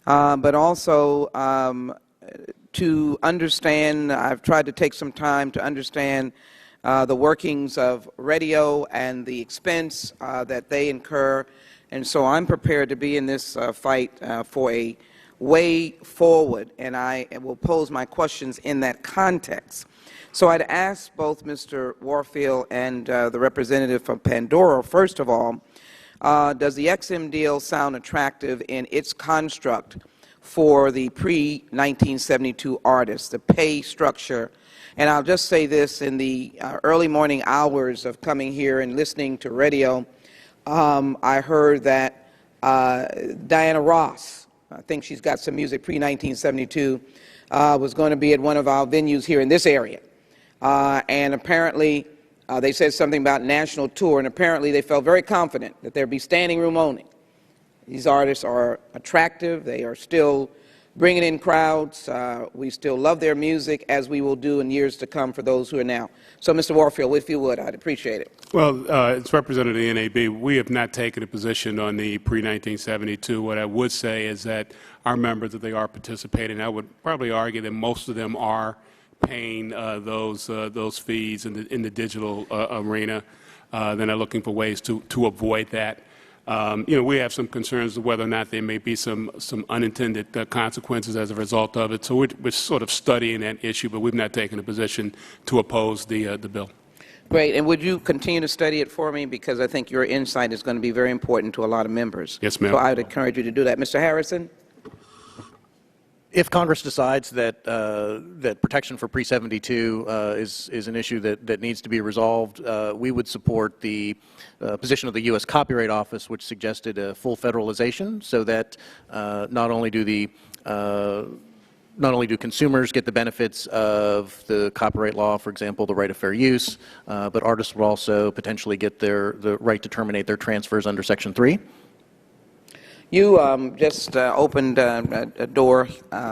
but also to understand, I've tried to take some time to understand the workings of radio and the expense that they incur. And so I'm prepared to be in this fight for a way forward, and I will pose my questions in that context. So I'd ask both Mr. Warfield and the representative from Pandora, first of all, does the XM deal sound attractive in its construct for the pre-1972 artists, the pay structure? And I'll just say this, in the early morning hours of coming here and listening to radio, I heard that Diana Ross, I think she's got some music pre-1972, was going to be at one of our venues here in this area. And apparently, they said something about national tour, and apparently they felt very confident that there'd be standing room only. These artists are attractive. They are still bringing in crowds. We still love their music, as we will do in years to come for those who are now. So, Mr. Warfield, if you would, I'd appreciate it. Well, it's represented in the NAB. We have not taken a position on the pre-1972. What I would say is that our members, that they are participating, I would probably argue that most of them are paying those fees in the digital arena. Then are looking for ways to avoid that. We have some concerns of whether or not there may be some unintended consequences as a result of it. So we're sort of studying that issue, but we've not taken a position to oppose the bill. Great. And would you continue to study it for me? Because I think your insight is going to be very important to a lot of members. Yes, ma'am. So I would encourage you to do that. Mr. Harrison? If Congress decides that that protection for pre-72 is an issue that needs to be resolved, we would support the position of the U.S. Copyright Office, which suggested a full federalization, so that not only do consumers get the benefits of the copyright law, for example, the right of fair use, but artists will also potentially get the right to terminate their transfers under Section 3. You just opened a door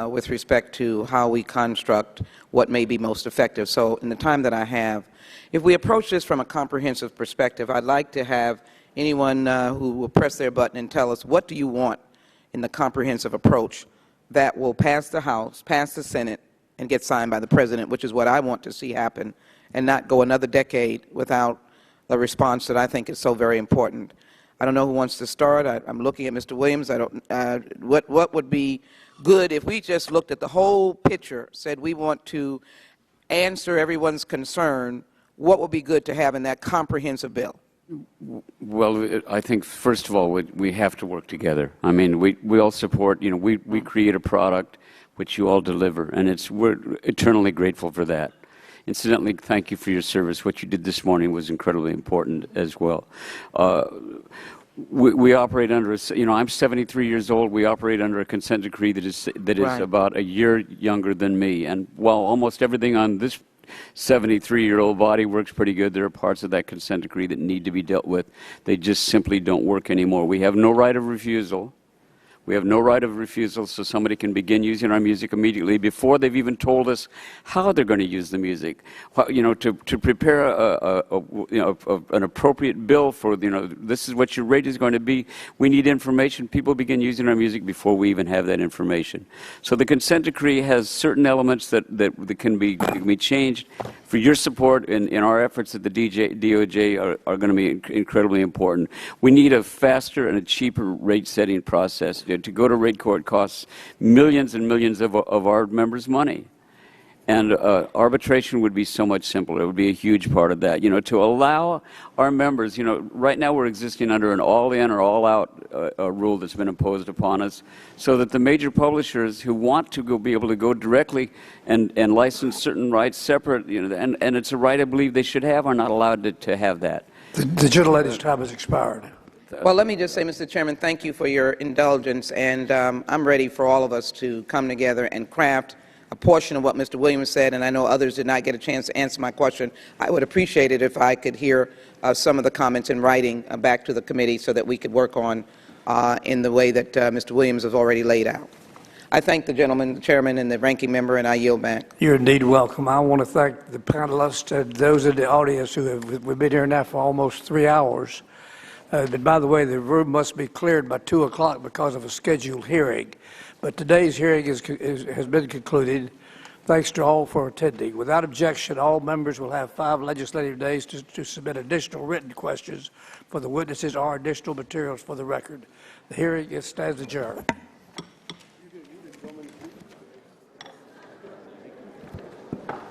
with respect to how we construct what may be most effective. So in the time that I have, if we approach this from a comprehensive perspective, I'd like to have anyone who will press their button and tell us, what do you want in the comprehensive approach that will pass the House, pass the Senate, and get signed by the President, which is what I want to see happen, and not go another decade without the response that I think is so very important. I don't know who wants to start. I'm looking at Mr. Williams. What would be good if we just looked at the whole picture, said we want to answer everyone's concern, what would be good to have in that comprehensive bill? Well, I think, first of all, we have to work together. I mean, we all support, we create a product which you all deliver, and we're eternally grateful for that. Incidentally, thank you for your service. What you did this morning was incredibly important as well. We operate under I'm 73 years old. We operate under a consent decree that is Right. about a year younger than me. And while almost everything on this 73-year-old body works pretty good, there are parts of that consent decree that need to be dealt with. They just simply don't work anymore. We have no right of refusal. We have no right of refusal, so somebody can begin using our music immediately before they've even told us how they're going to use the music. To prepare an appropriate bill for, this is what your rate is going to be. We need information. People begin using our music before we even have that information. So the consent decree has certain elements that can be changed. For your support in our efforts at the DOJ are going to be incredibly important. We need a faster and a cheaper rate setting process. To go to rate court costs millions and millions of our members' money. And arbitration would be so much simpler. It would be a huge part of that. To allow our members, right now we're existing under an all-in or all-out rule that's been imposed upon us, so that the major publishers who want to be able to go directly and license certain rights separate, and it's a right I believe they should have, are not allowed to have that. The gentlelady's time has expired. Well, let me just say, Mr. Chairman, thank you for your indulgence, and I'm ready for all of us to come together and craft a portion of what Mr. Williams said, and I know others did not get a chance to answer my question. I would appreciate it if I could hear some of the comments in writing back to the committee so that we could work on in the way that Mr. Williams has already laid out. I thank the gentleman, the chairman, and the ranking member, and I yield back. You're indeed welcome. I want to thank the panelists and those in the audience we've been here now for almost 3 hours. And by the way, the room must be cleared by 2 o'clock because of a scheduled hearing. But today's hearing has been concluded. Thanks to all for attending. Without objection, all members will have 5 legislative days to submit additional written questions for the witnesses or additional materials for the record. The hearing stands adjourned.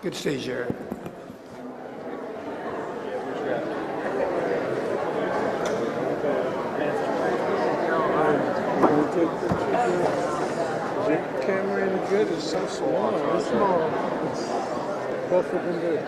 Good to see you, Jerry. Camera any good? It's so small. It's small. Both of them do.